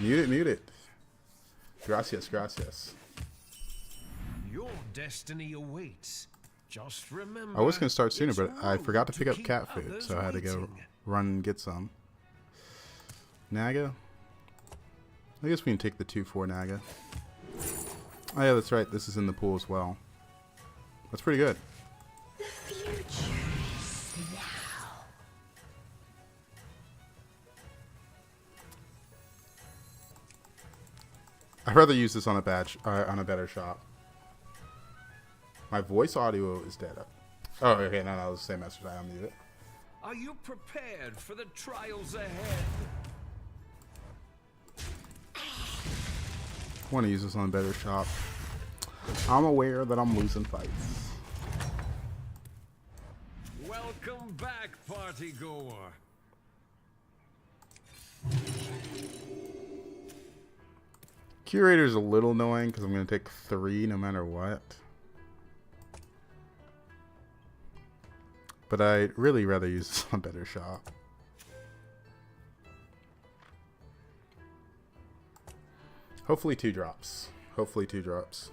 Mute it, mute it. Gracias, gracias. Your destiny awaits. Just remember. I was gonna start sooner, but I forgot to pick up cat food, so I had to go run and get some. Naga. I guess we can take the 2/4 Naga. Oh yeah, that's right. This is in the pool as well. That's pretty good. The future is now. I'd rather use this on a better shot. My voice audio is dead. Oh, okay, no, that was the same message. I unmuted it. Are you prepared for the trials ahead? I want to use this on a better shot. I'm aware that I'm losing fights. Welcome back, party goer. Curator's a little annoying because I'm going to take 3 no matter what. But I'd really rather use this on a better shot. Hopefully 2 drops. Hopefully 2 drops.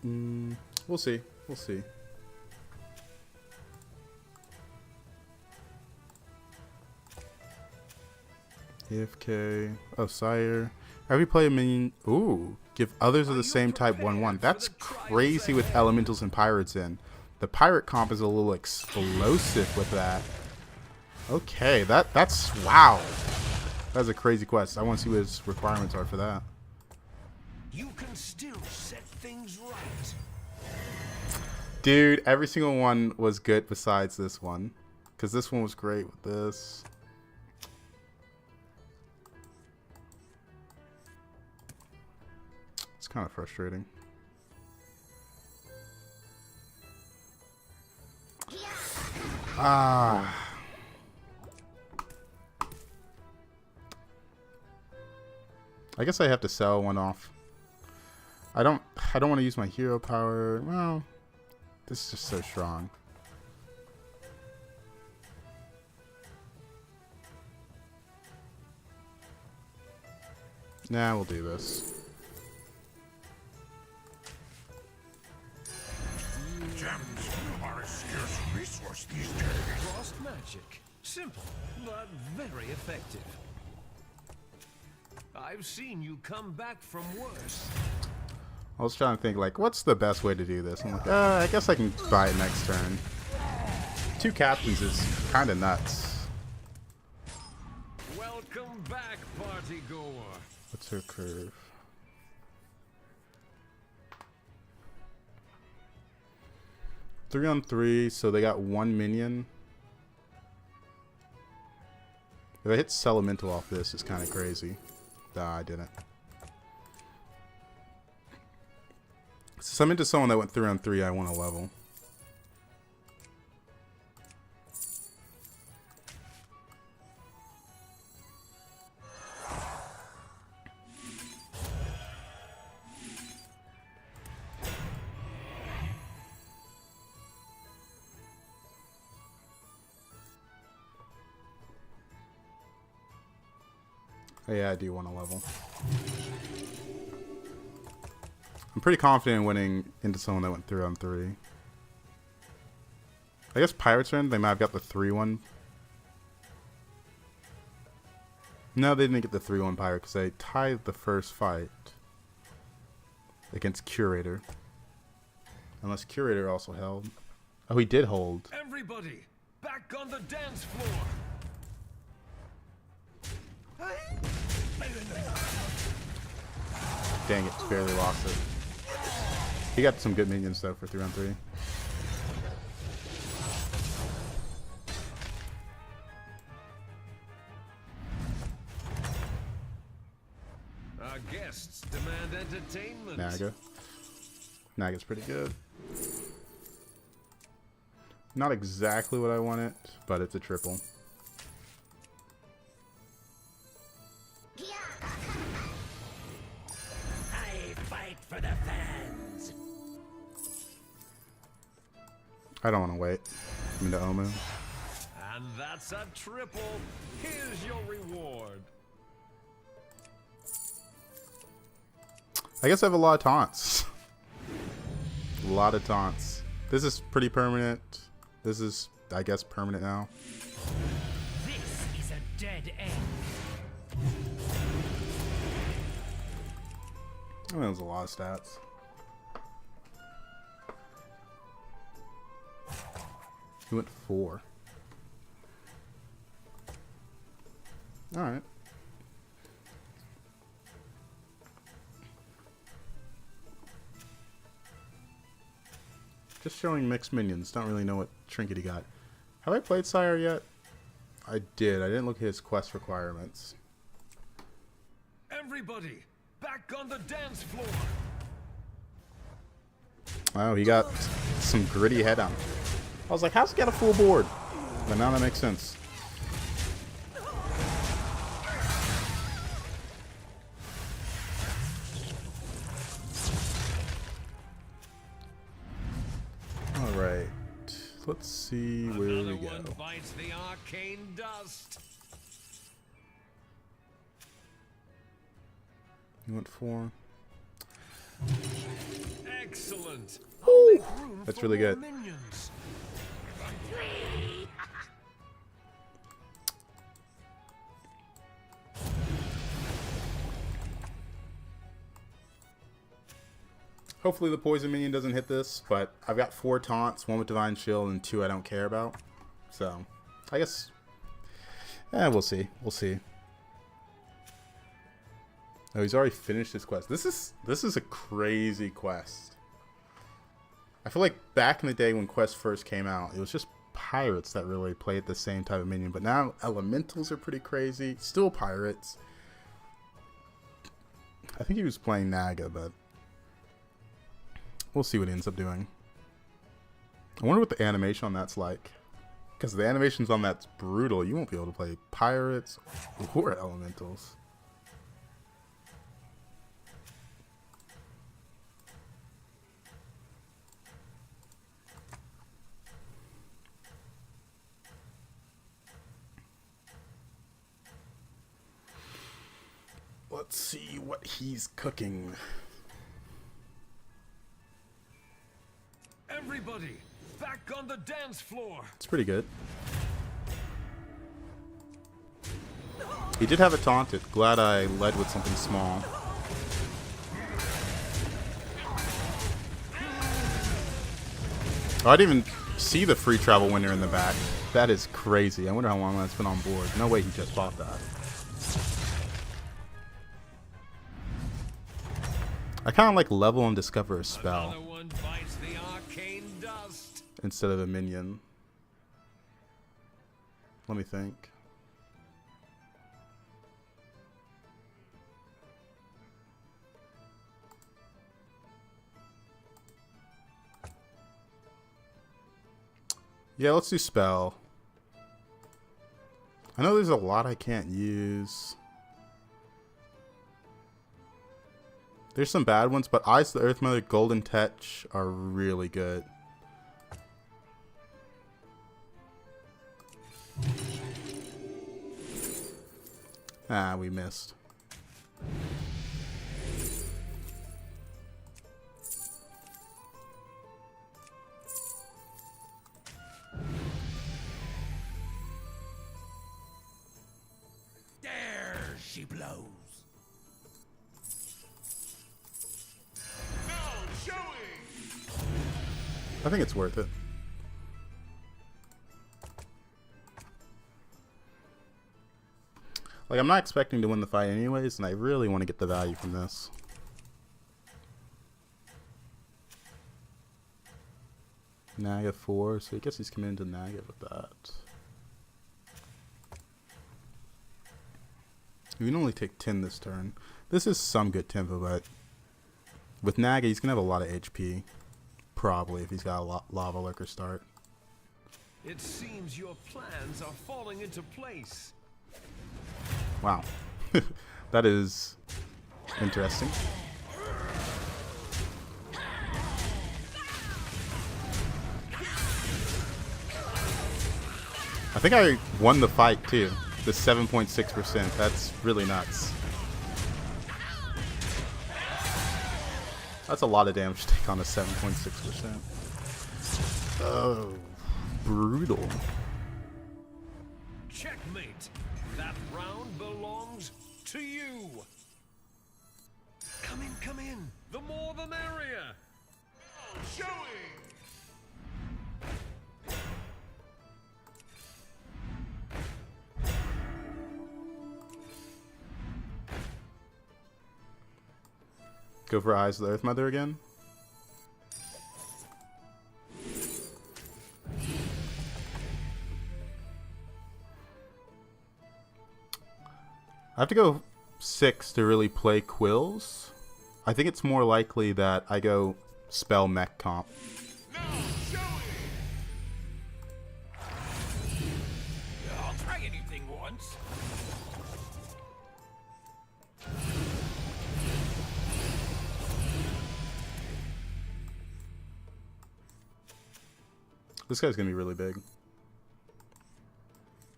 We'll see. We'll see. AFK. Oh, Sire. Every player minion. Ooh. Give others of the same type 1/1. That's crazy with elementals and pirates in. The pirate comp is a little explosive with that. Okay, that's wow. That's a crazy quest. I want to see what his requirements are for that. You can still set things right. Dude, every single one was good besides this one. Because this one was great with this. It's kind of frustrating. Ah. I guess I have to sell one off. I don't want to use my hero power. Well, this is just so strong. Nah, we'll do this. Gems are a scarce resource these days. Frost magic. Simple, but very effective. I've seen you come back from worse. I was trying to think, like, what's the best way to do this? I'm like, I guess I can buy it next turn. 2 captains is kind of nuts. Welcome back, party goer. What's her curve? Three on 3, so they got 1 minion. If I hit Elemental off this, it's kind of crazy. Nah, I didn't. So I'm into someone that went 3 on 3, I want to level. Oh, yeah, I do want to level. I'm pretty confident in winning into someone that went 3 on 3. I guess Pirates are in. They might have got the 3-1. No, they didn't get the 3-1 Pirate because they tied the first fight against Curator. Unless Curator also held. Oh, he did hold. Everybody, back on the dance floor. Dang it, barely lost it. He got some good minions though for 3 on 3. Our guests demand entertainment. Naga. Naga's pretty good. Not exactly what I wanted, but it's a triple. I fight for the fans. I don't want to wait. I'm into Omu. And that's a triple. Here's your reward. I guess I have a lot of taunts. A lot of taunts. This is pretty permanent. This is, I guess, permanent now. This is a dead end. I mean, there's a lot of stats. He went 4. Alright. Just showing mixed minions. Don't really know what trinket he got. Have I played Sire yet? I did. I didn't look at his quest requirements. Everybody, back on the dance floor. Oh, he got some gritty head on him. I was like, how's he got a full board? But now that makes sense. Alright. Let's see where Another we go. one bites the arcane dust. He went 4. Excellent. Woo! I'll make room That's for really more good. Minions. Hopefully the poison minion doesn't hit this, but I've got 4 taunts, 1 with Divine Shield, and 2 I don't care about. So, I guess, we'll see. We'll see. Oh, he's already finished his quest. This is a crazy quest. I feel like back in the day when quests first came out, it was just pirates that really played the same type of minion. But now elementals are pretty crazy. Still pirates. I think he was playing Naga, but we'll see what he ends up doing. I wonder what the animation on that's like. Because the animations on that's brutal. You won't be able to play pirates or elementals. Let's see what he's cooking. Everybody, back on the dance floor. It's pretty good. He did have it taunted. Glad I led with something small. Oh, I didn't even see the free travel winner in the back. That is crazy. I wonder how long that's been on board. No way he just bought that. I kind of like level and discover a spell Another one bites the arcane dust. instead of a minion. Let me think. Yeah, let's do spell. I know there's a lot I can't use. There's some bad ones, but Eyes of the Earth Mother, Golden Touch are really good. Ah, we missed. There she blows. I think it's worth it. Like, I'm not expecting to win the fight anyways, and I really want to get the value from this. Naga 4, so I guess he's coming into Naga with that. We can only take 10 this turn. This is some good tempo, but with Naga, he's going to have a lot of HP. Probably, if he's got a Lava Lurker start. It seems your plans are falling into place. Wow. That is interesting. I think I won the fight too. The 7.6%. That's really nuts. That's a lot of damage to take on a 7.6%. Oh, brutal. Checkmate. That round belongs to you. Come in, come in. The more the merrier. Showing! Go for Eyes of the Earth Mother again. I have to go 6 to really play Quills. I think it's more likely that I go Spell Mech Comp. Now showing! I'll try anything once. This guy's gonna be really big.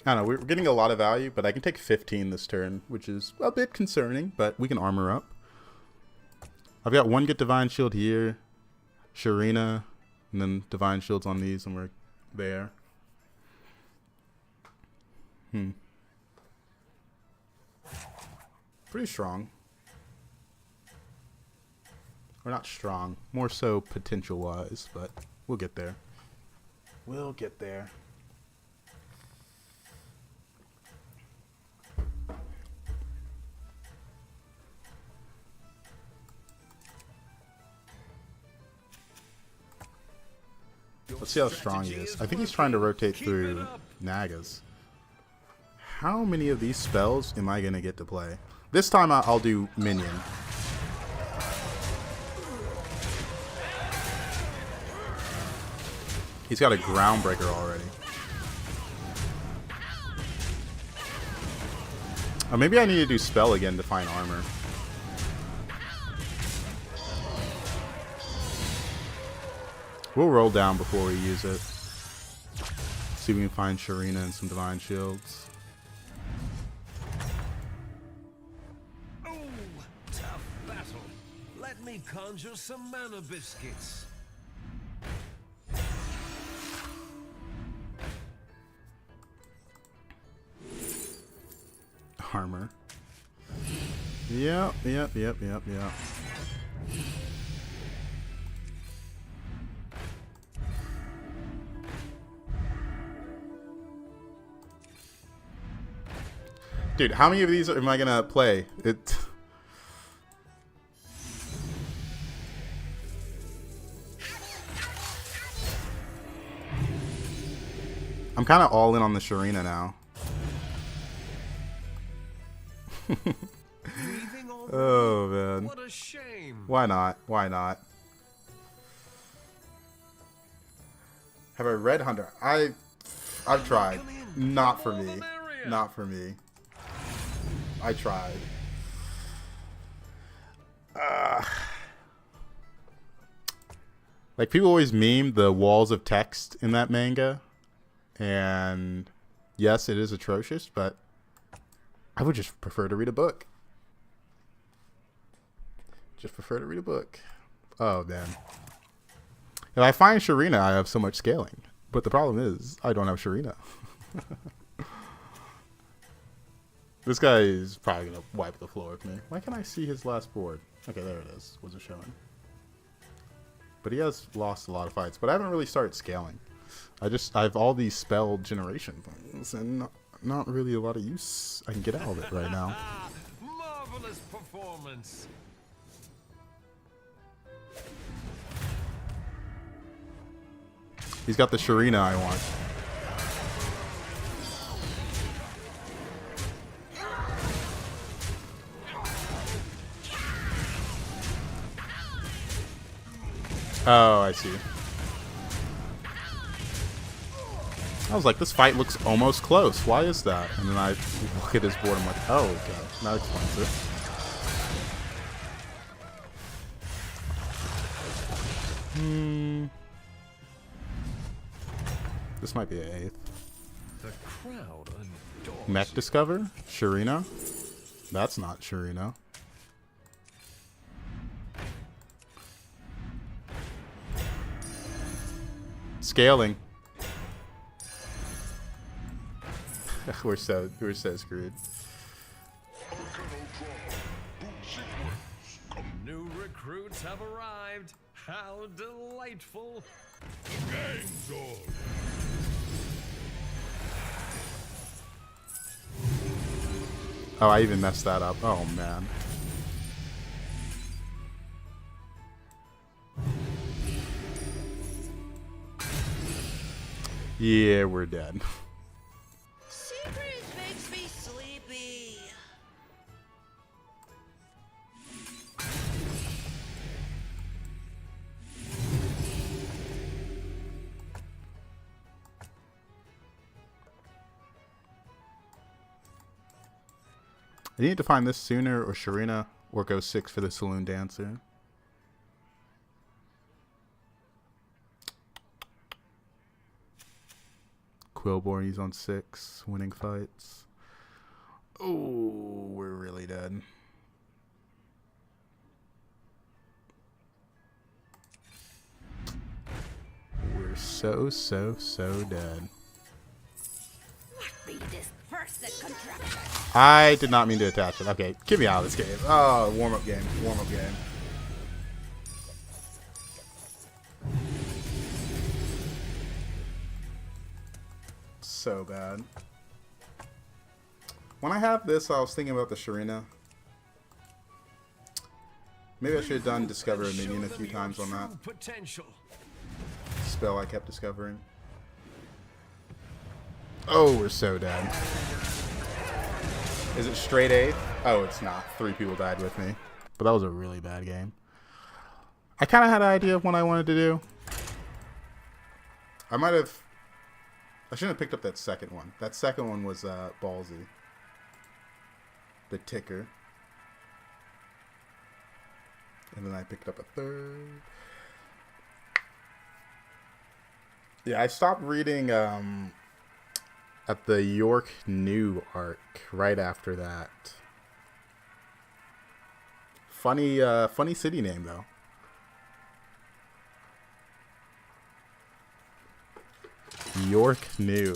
I don't know, we're getting a lot of value, but I can take 15 this turn, which is a bit concerning, but we can armor up. I've got 1 get Divine Shield here, HysteriA, and then Divine Shields on these, and we're there. Pretty strong. Or not strong, more so potential-wise, but we'll get there. We'll get there. Let's see how strong he is. I think he's trying to rotate through Nagas. How many of these spells am I going to get to play? This time I'll do Minion. He's got a Groundbreaker already. Oh, maybe I need to do Spell again to find armor. We'll roll down before we use it. See if we can find HysteriA and some Divine Shields. Oh, tough battle. Let me conjure some mana biscuits. Armor. Yep. Dude, how many of these am I gonna play? I'm kind of all in on the HysteriA now. Oh man. What a shame. Why not? Why not? Have I read Hunter? I've tried. Not for me. Not for me. I tried. Like, people always meme the walls of text in that manga, and yes, it is atrocious, but I would just prefer to read a book. Just prefer to read a book. Oh, man. If I find HysteriA, I have so much scaling. But the problem is, I don't have HysteriA. This guy is probably going to wipe the floor with me. Why can't I see his last board? Okay, there it is. Was it showing? But he has lost a lot of fights. But I haven't really started scaling. I have all these spell generation things, and not really a lot of use I can get out of it right now. Marvelous performance. He's got the HysteriA I want. Oh, I see. I was like, this fight looks almost close. Why is that? And then I look at his board, I'm like, oh, okay. That explains it. This might be an 8th. The crowd adores Mech you. Discover? Shurina? That's not Shurina. Scaling. we're so screwed. New recruits have arrived. How delightful. Game's on. Oh, I even messed that up. Oh, man. Yeah, we're dead. Secret makes me sleepy. I need to find this sooner or Shurina or go 6 for the Saloon Dancer. Quillborn, he's on 6, winning fights. Oh, we're really dead. We're so dead. Let me disperse the contraption. I did not mean to attach it. Okay, get me out of this game. Oh, warm-up game. Warm-up game. So bad. When I have this, I was thinking about the Shurina. Maybe I should have done Discover a Minion a few times on that Potential. spell I kept discovering. Oh, we're so dead. Is it straight 8? Oh, it's not. 3 people died with me. But that was a really bad game. I kind of had an idea of what I wanted to do. I shouldn't have picked up that second one. That second one was ballsy. The ticker. And then I picked up a third. Yeah, I stopped reading at the York New arc right after that. Funny city name though. York New.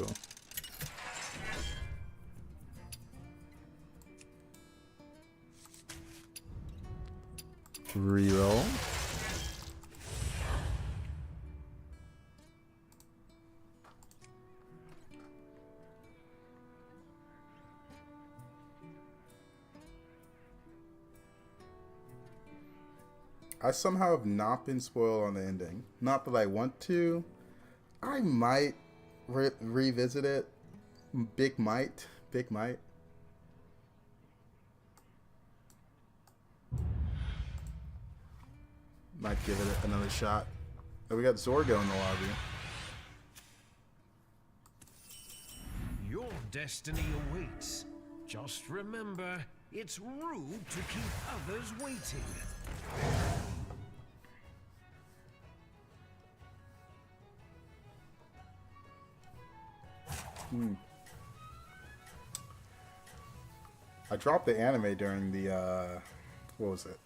Reroll. I somehow have not been spoiled on the ending. Not that I want to. I might revisit it. Big might. Might give it another shot. Oh, we got Zorgo in the lobby. Your destiny awaits. Just remember, it's rude to keep others waiting. I dropped the anime during the, what was it?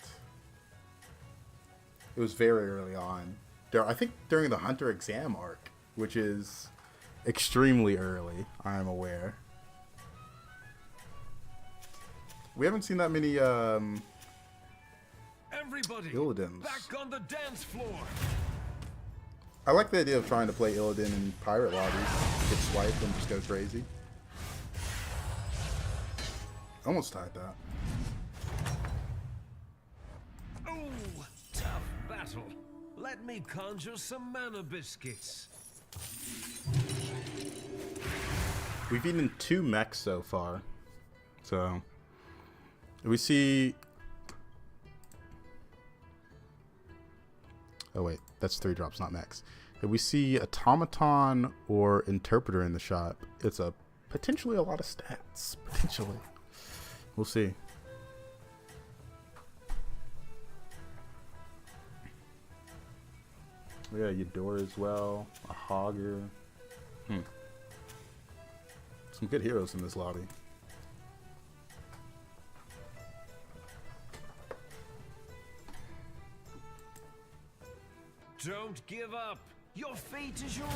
It was very early on. I think during the Hunter exam arc, which is extremely early, I am aware. We haven't seen that many, Everybody, Illidan's. back on the dance floor. I like the idea of trying to play Illidan in pirate lobbies. Get swiped and just go crazy. Almost tied that. Oh, tough battle. Let me conjure some mana biscuits. We've eaten 2 mechs so far. So, we see... Oh wait, that's 3 drops, not mechs. If we see Automaton or Interpreter in the shop, it's potentially a lot of stats. Potentially. We'll see. Yeah, Eudora as well. A Hogger. Some good heroes in this lobby. Don't give up. Your fate is your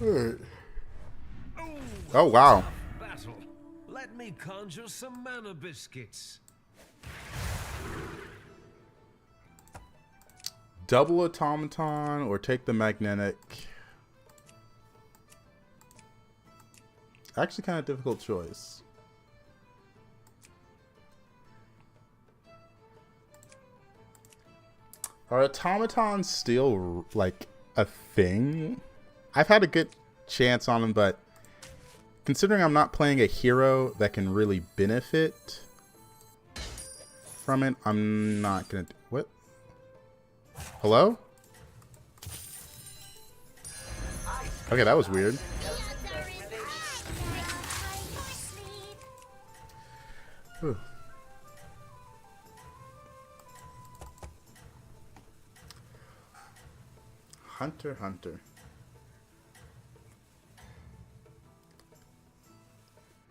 own. Oh wow. Battle. Let me conjure some mana biscuits. Double automaton or take the magnetic. Actually kind of difficult choice. Are automatons still like a thing? I've had a good chance on them, but considering I'm not playing a hero that can really benefit from it, I'm not gonna. What? Hello? Okay, that was weird. Whew. Hunter.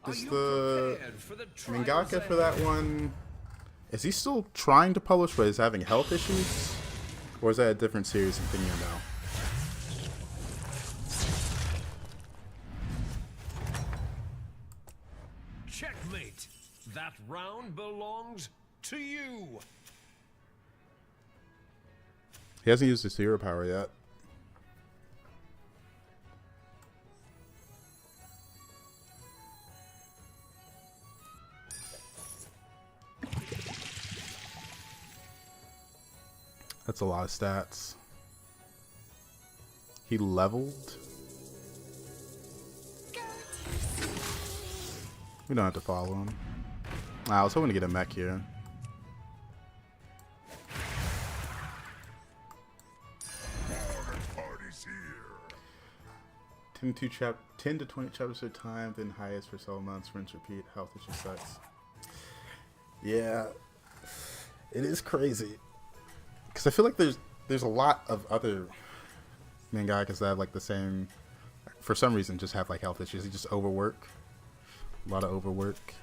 Is the mangaka for that one, is he still trying to publish but is having health issues? Or is that a different series I'm thinking about? Checkmate. That round belongs to you. He hasn't used his hero power yet. That's a lot of stats. He leveled. We don't have to follow him. I was hoping to get a mech here. Party's here. 10 to 20 chapters at a time, then highest for several months, rinse, repeat, health issue sucks. Yeah, it is crazy. Because I feel like there's a lot of other mangakas that have like the same, for some reason, just have like health issues. They just overwork. A lot of overwork.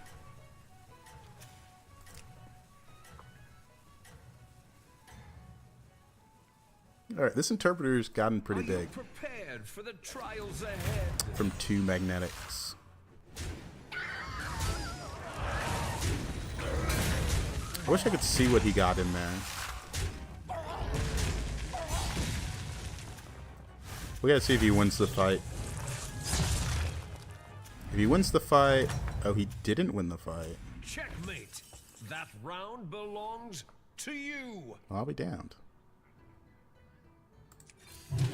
All right, this interpreter's gotten pretty big. Prepared for the trials ahead. From 2 magnetics. I wish I could see what he got in there. We gotta see if he wins the fight. If he wins the fight... Oh, he didn't win the fight. Checkmate. That round belongs to you. Well, I'll be damned. The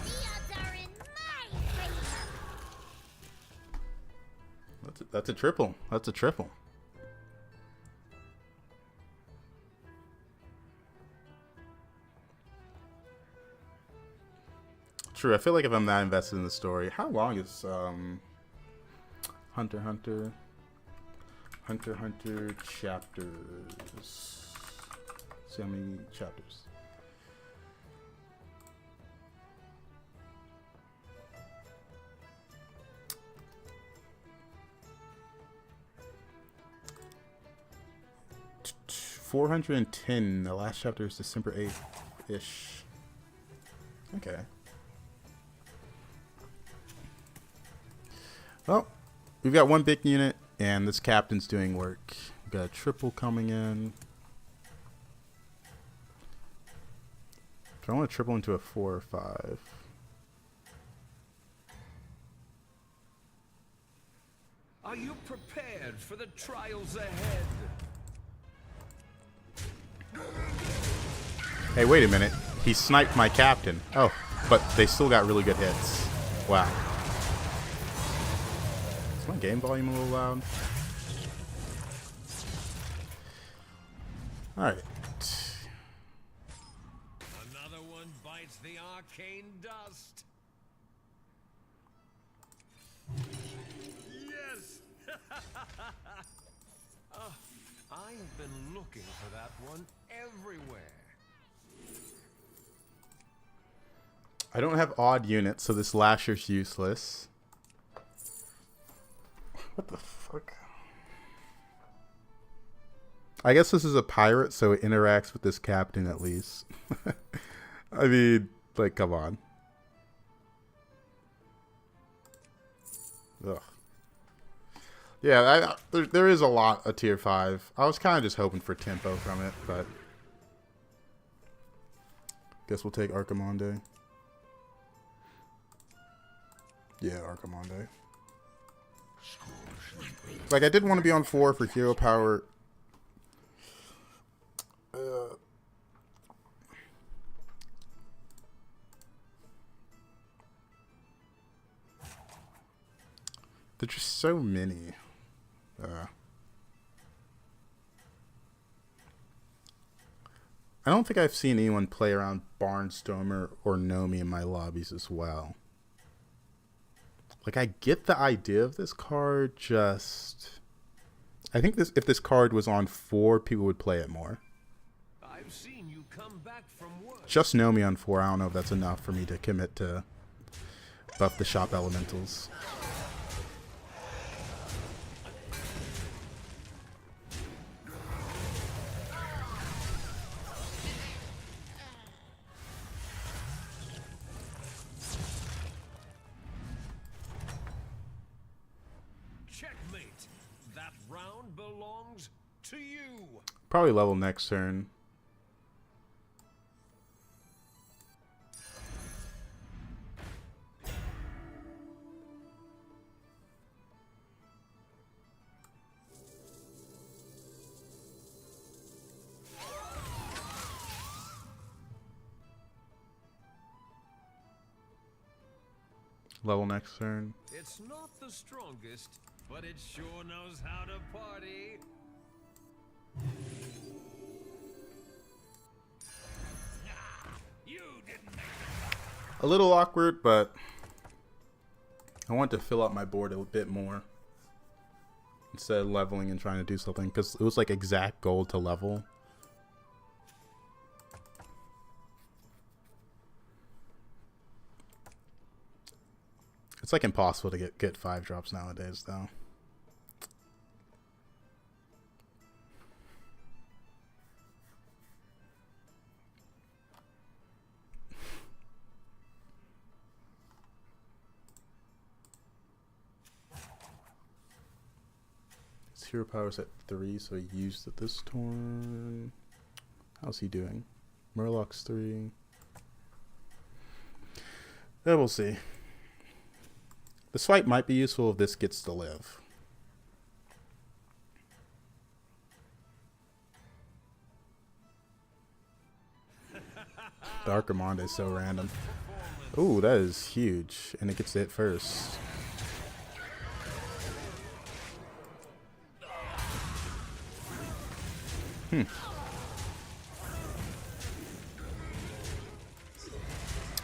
odds are in my favor. That's a triple. That's a triple. True, I feel like if I'm not invested in the story, how long is Hunter chapters? See how many chapters. $410. The last chapter is December 8th-ish. Okay. Well, we've got one big unit, and this captain's doing work. We've got a triple coming in. Do I want to triple into a 4 or 5? Are you prepared for the trials ahead? Hey, wait a minute. He sniped my captain. Oh, but they still got really good hits. Wow. Is my game volume a little loud? Alright. Another one bites the arcane dust. Yes! Oh, I've been looking for that one everywhere. I don't have odd units, so this Lasher's useless. What the fuck? I guess this is a pirate, so it interacts with this captain at least. I mean, like, come on. Ugh. Yeah, there is a lot of tier 5. I was kind of just hoping for tempo from it, but guess we'll take Archimonde. Yeah, Archimonde. Like, I did want to be on 4 for hero power. There's just so many. I don't think I've seen anyone play around Barnstormer or Nomi in my lobbies as well. Like, I get the idea of this card, just... I think if this card was on 4, people would play it more. I've seen you come back from work. Just Nomi on 4, I don't know if that's enough for me to commit to buff the shop elementals. Checkmate. That round belongs to you. Probably level next turn. Level next turn. It's not the strongest, but it sure knows how to party. You didn't make A little awkward, but I want to fill up my board a bit more instead of leveling and trying to do something, because it was like exact gold to level. It's like impossible to get 5 drops nowadays, though. His hero power's at 3, so he used it this turn. How's he doing? Murloc's 3. Yeah, we'll see. The swipe might be useful if this gets to live. The Archimonde is so random. Ooh, that is huge. And it gets to hit first.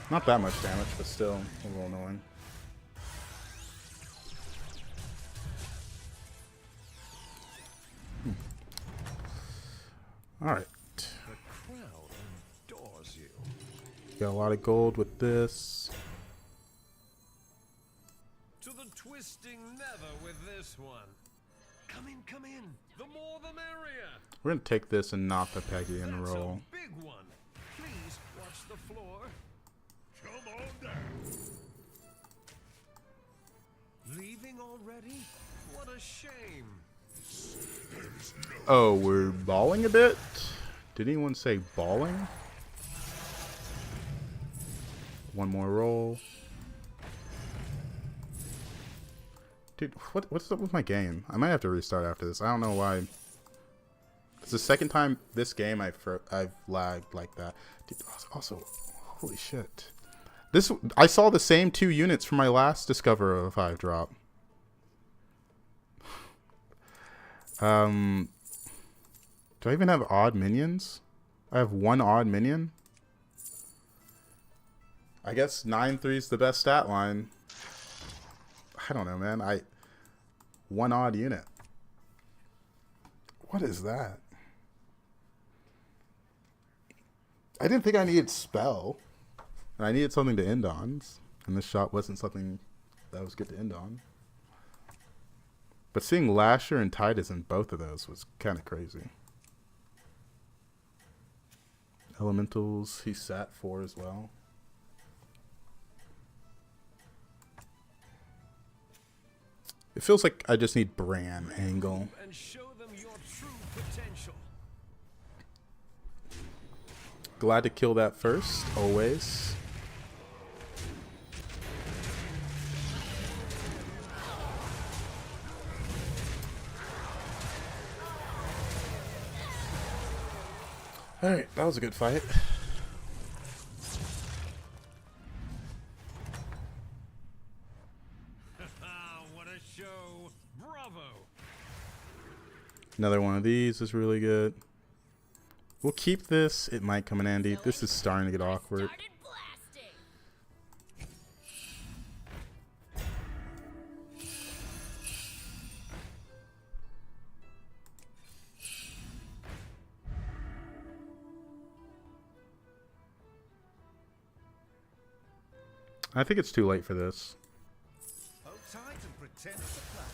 Not that much damage, but still a little annoying. Alright. The crowd adores you. Got a lot of gold with this. To the twisting nether with this one. Come in, come in. The more the merrier. We're going to take this and not the Peggy and That's roll. a big one. Please watch the floor. Come on down. Leaving already? What a shame. Oh, we're balling a bit? Did anyone say balling? One more roll. Dude, what's up with my game? I might have to restart after this. I don't know why. It's the second time this game I've lagged like that. Dude, also, holy shit. I saw the same 2 units from my last Discover of a 5-drop. Do I even have odd minions? I have 1 odd minion. I guess 9-3 is the best stat line. I don't know, man. 1 odd unit. What is that? I didn't think I needed spell. I needed something to end on. And this shot wasn't something that was good to end on. But seeing Lasher and Titus in both of those was kind of crazy. Elementals, he sat 4 as well. It feels like I just need Bran angle. And show them your true potential. Glad to kill that first, always. Alright, that was a good fight. What a show. Bravo. Another one of these is really good. We'll keep this. It might come in handy. This is starting to get awkward. Started blasting. I think it's too late for this. Hold tight and pretend it's a plan.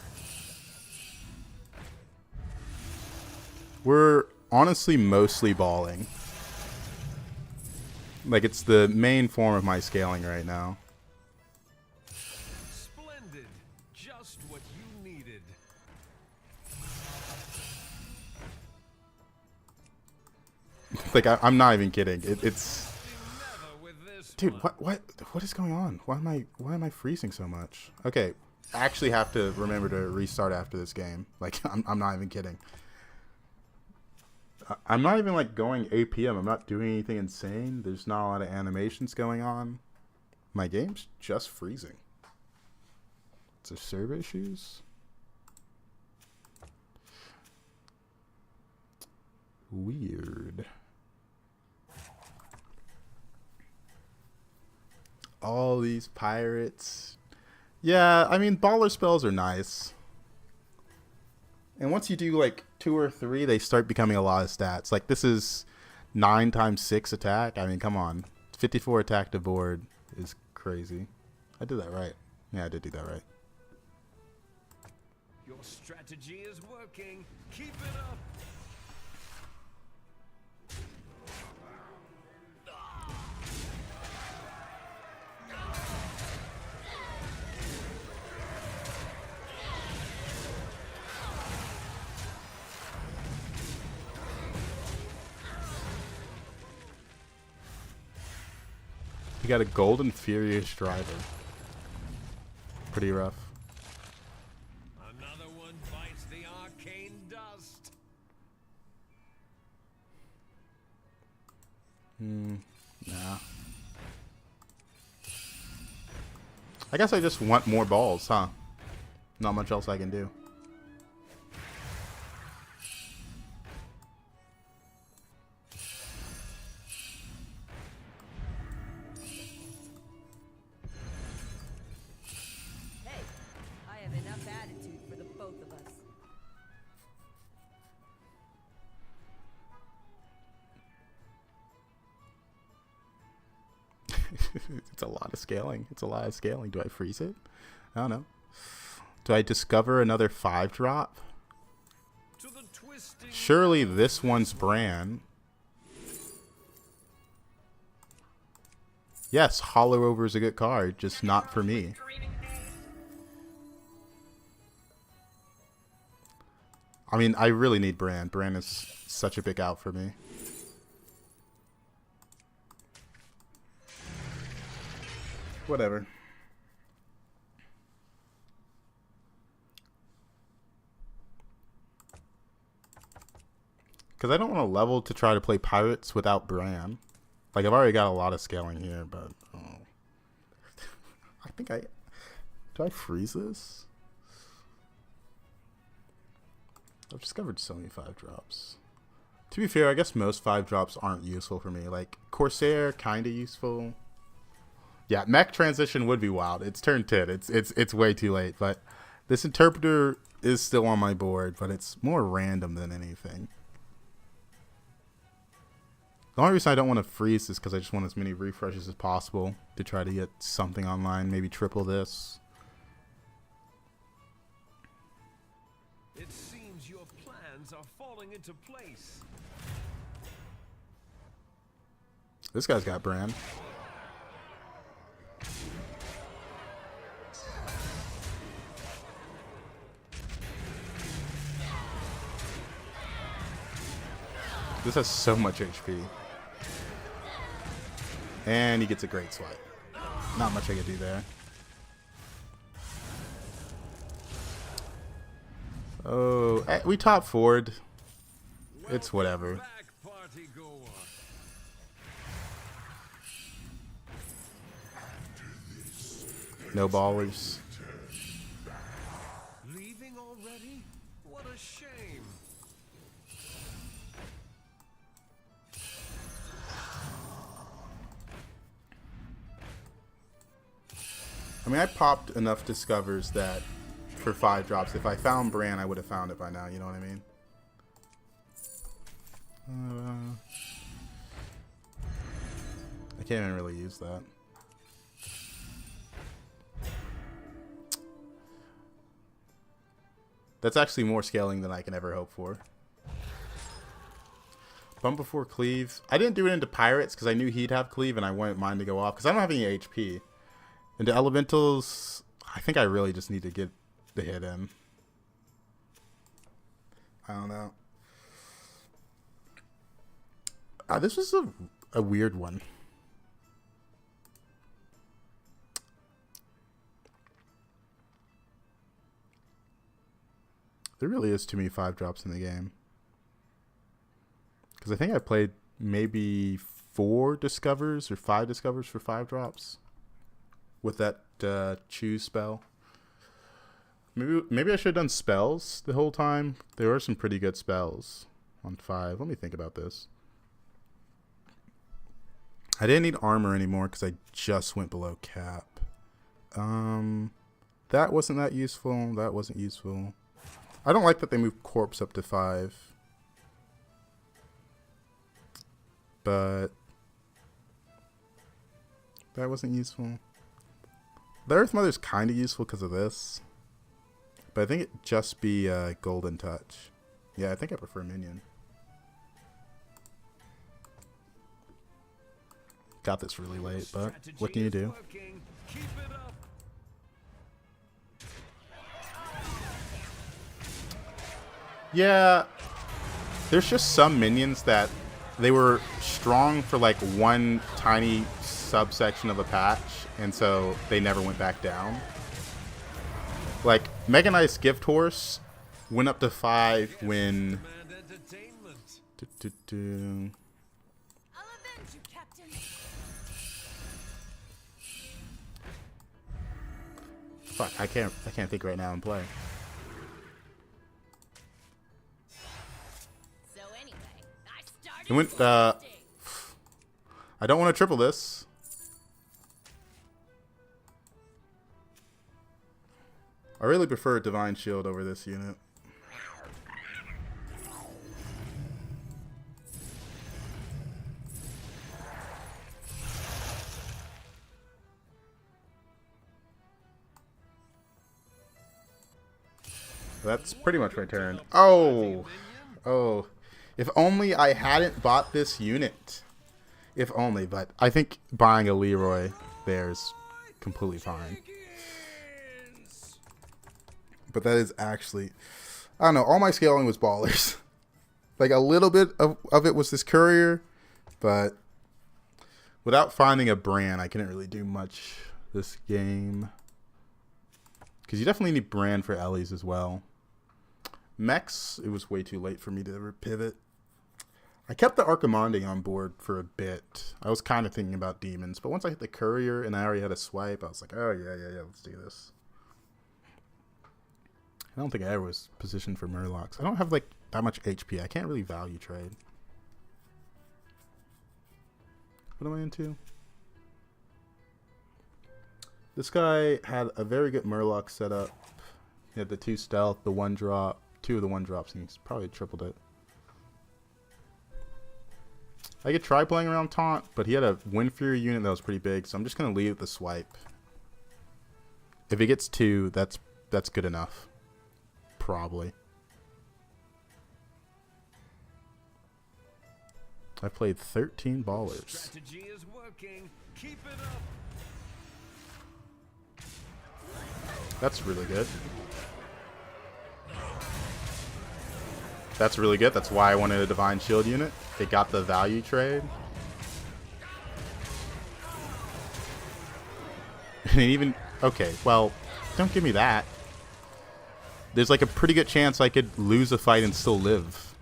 We're honestly mostly balling. Like, it's the main form of my scaling right now. Splendid. Just what you needed. Like, I'm not even kidding. It's... Never with this Dude, one. what is going on? Why am I freezing so much? Okay, I actually have to remember to restart after this game. Like, I'm not even kidding. I'm not even like going APM. I'm not doing anything insane. There's not a lot of animations going on. My game's just freezing. It's a server issues. Weird. All these pirates. Yeah, I mean, baller spells are nice. And once you do like 2 or 3, they start becoming a lot of stats. Like, this is 9 times 6 attack. I mean, come on. 54 attack to board is crazy. I did that right. Yeah, I did do that right. Your strategy is working. Keep it up. You got a golden furious driver. Pretty rough. Another one bites the arcane dust. Nah. I guess I just want more balls, huh? Not much else I can do. Hey, I have enough attitude for the both of us. It's a lot of scaling. It's a lot of scaling. Do I freeze it? I don't know. Do I discover another 5-drop? To the twisting. Surely this one's Bran. Yes, Hollow Over is a good card, just not for me. I mean, I really need Bran. Bran is such a big out for me. Whatever. Because I don't want to level to try to play Pirates without Bran. Like, I've already got a lot of scaling here, but... Oh. I think I... Do I freeze this? I've discovered so many 5-drops. To be fair, I guess most 5-drops aren't useful for me. Like, Corsair, kind of useful. Yeah, mech transition would be wild. It's turn 10. It's way too late. But this interpreter is still on my board, but it's more random than anything. The only reason I don't want to freeze is because I just want as many refreshes as possible to try to get something online. Maybe triple this. It seems your plans are falling into place. This guy's got brand. This has so much HP. And he gets a great swipe. Not much I could do there. Oh, we top forward. It's whatever. Back, party goer. No ballers. Leaving already? What a shame. I mean, I popped enough discovers that for 5 drops, if I found Bran, I would have found it by now. You know what I mean? I can't even really use that. That's actually more scaling than I can ever hope for. Bump before cleave. I didn't do it into pirates because I knew he'd have cleave and I wanted mine to go off because I don't have any HP. Into elementals, I think I really just need to get the hit in. I don't know. This was a weird one. There really is too many 5 drops in the game. Because I think I played maybe 4 discovers or 5 discovers for 5 drops. With that choose spell. Maybe I should have done spells the whole time. There were some pretty good spells on 5. Let me think about this. I didn't need armor anymore because I just went below cap. That wasn't that useful. That wasn't useful. I don't like that they moved corpse up to 5. But that wasn't useful. The Earth Mother's kind of useful because of this. But I think it'd just be Golden Touch. Yeah, I think I prefer Minion. Got this really late, but what can you do? Keep it up. Yeah, there's just some minions that they were strong for like one tiny subsection of a patch, and so they never went back down. Like Mega Knight's Gift Horse went up to 5 when. I'll avenge you, Captain. Fuck, I can't think right now and play. So anyway, I started. It went. I don't want to triple this. I really prefer Divine Shield over this unit. That's pretty much my turn. Oh! Oh. If only I hadn't bought this unit. If only, but I think buying a Leroy there is completely fine. But that is actually, I don't know, all my scaling was ballers. Like a little bit of it was this courier, but without finding a brand, I couldn't really do much this game. Because you definitely need brand for Ellie's as well. Mechs, it was way too late for me to ever pivot. I kept the Archimonde on board for a bit. I was kind of thinking about demons, but once I hit the courier and I already had a swipe, I was like, oh yeah, let's do this. I don't think I ever was positioned for Murlocs. I don't have like that much HP. I can't really value trade. What am I into? This guy had a very good Murloc setup. He had the 2 stealth, the 1 drop, 2 of the 1 drops, and he's probably tripled it. I could try playing around Taunt, but he had a Wind Fury unit that was pretty big, so I'm just going to leave the swipe. If he gets 2, that's good enough. Probably. I played 13 ballers. Strategy is working. Keep it up. That's really good. That's really good. That's why I wanted a Divine Shield unit. It got the value trade. And even... Okay, well, don't give me that. There's like a pretty good chance I could lose a fight and still live.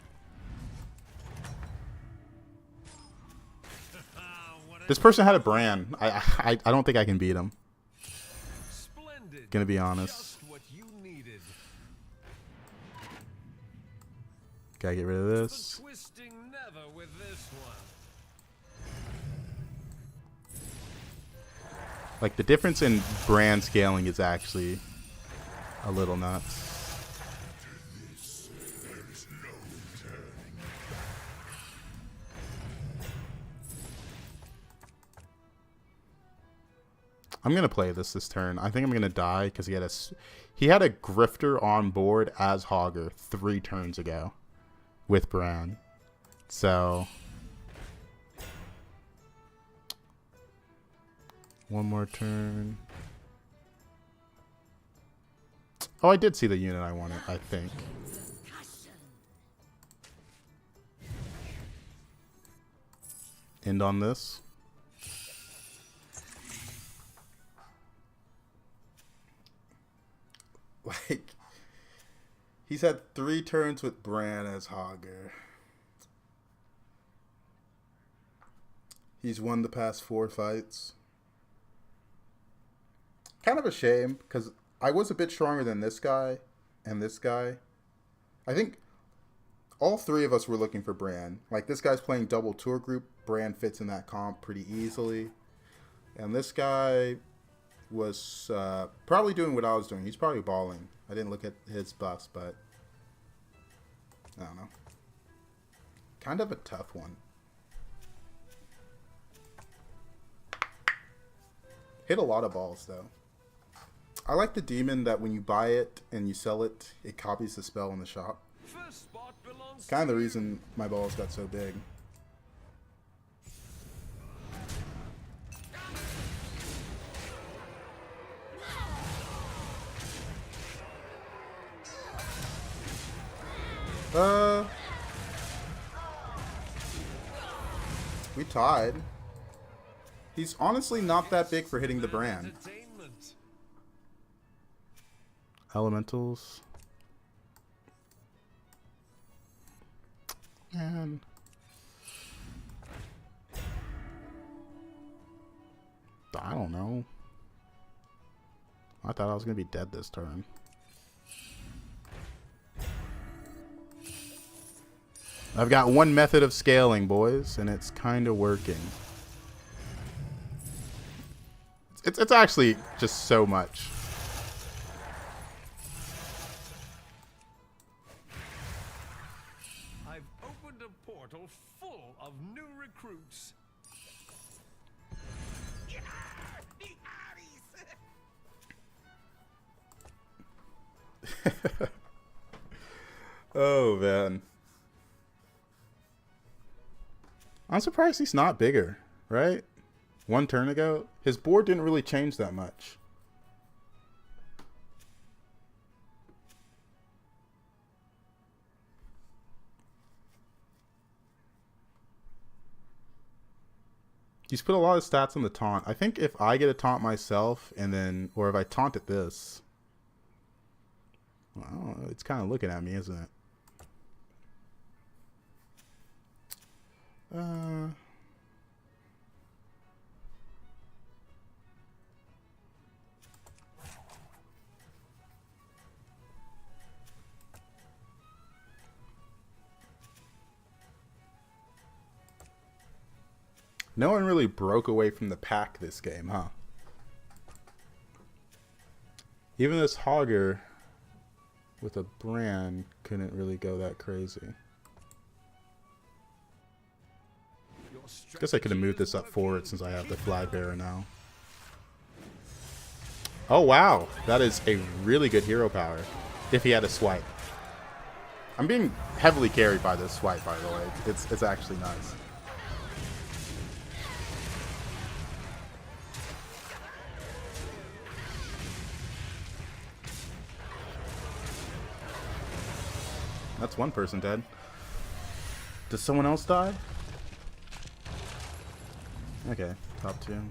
This person had a brand. I don't think I can beat him. Splendid. Gonna be honest. Just what you needed. Gotta get rid of this. The twisting never with this one. Like, the difference in brand scaling is actually a little nuts. I'm gonna play this turn. I think I'm gonna die because he had a Grifter on board as Hogger 3 turns ago with Bran. So one more turn. Oh, I did see the unit I wanted, I think. End on this. Like, he's had 3 turns with Bran as Hogger. He's won the past 4 fights. Kind of a shame, because I was a bit stronger than this guy and this guy. I think all 3 of us were looking for Bran. Like, this guy's playing double tour group. Bran fits in that comp pretty easily. And this guy was probably doing what I was doing. He's probably balling. I didn't look at his buffs, but I don't know. Kind of a tough one. Hit a lot of balls, though. I like the demon that when you buy it and you sell it, it copies the spell in the shop. First spot belongs Kind of the to you. reason my balls got so big. We tied. He's honestly not that big for hitting the brand. Entertainment. Elementals. And I don't know. I thought I was gonna be dead this turn. I've got one method of scaling, boys, and it's kind of working. It's actually just so much. I've opened a portal full of new recruits. Oh, man. I'm surprised he's not bigger, right? 1 turn ago, his board didn't really change that much. He's put a lot of stats on the taunt. I think if I get a taunt myself, and then, or if I taunt at this, well, I don't know, it's kind of looking at me, isn't it? No one really broke away from the pack this game, huh? Even this Hogger with a brand couldn't really go that crazy. Guess I could have moved this up forward since I have the flag bearer now. Oh wow, that is a really good hero power. If he had a swipe. I'm being heavily carried by this swipe, by the way. It's actually nice. That's one person dead. Does someone else die? Okay, top 2. Another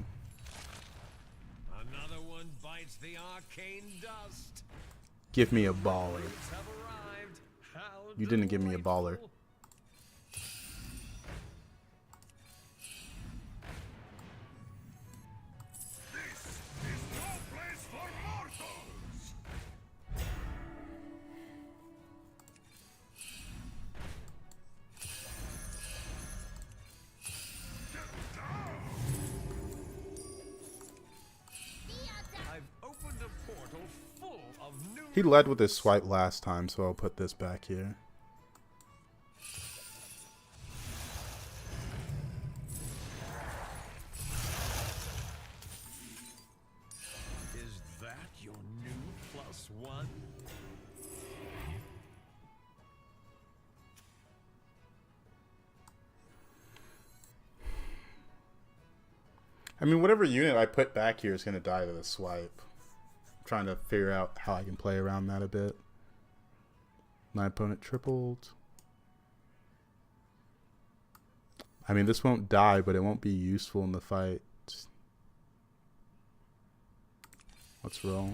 one bites the arcane dust. Give me a baller. Have arrived. How You didn't give me a baller. delightful. This is no place for mortals! I've opened a portal full of new. He led with his swipe last time, so I'll put this back here. Is that your new +1? I mean, whatever unit I put back here is going to die to the swipe. I'm trying to figure out how I can play around that a bit. My opponent tripled. I mean, this won't die, but it won't be useful in the fight. Let's roll.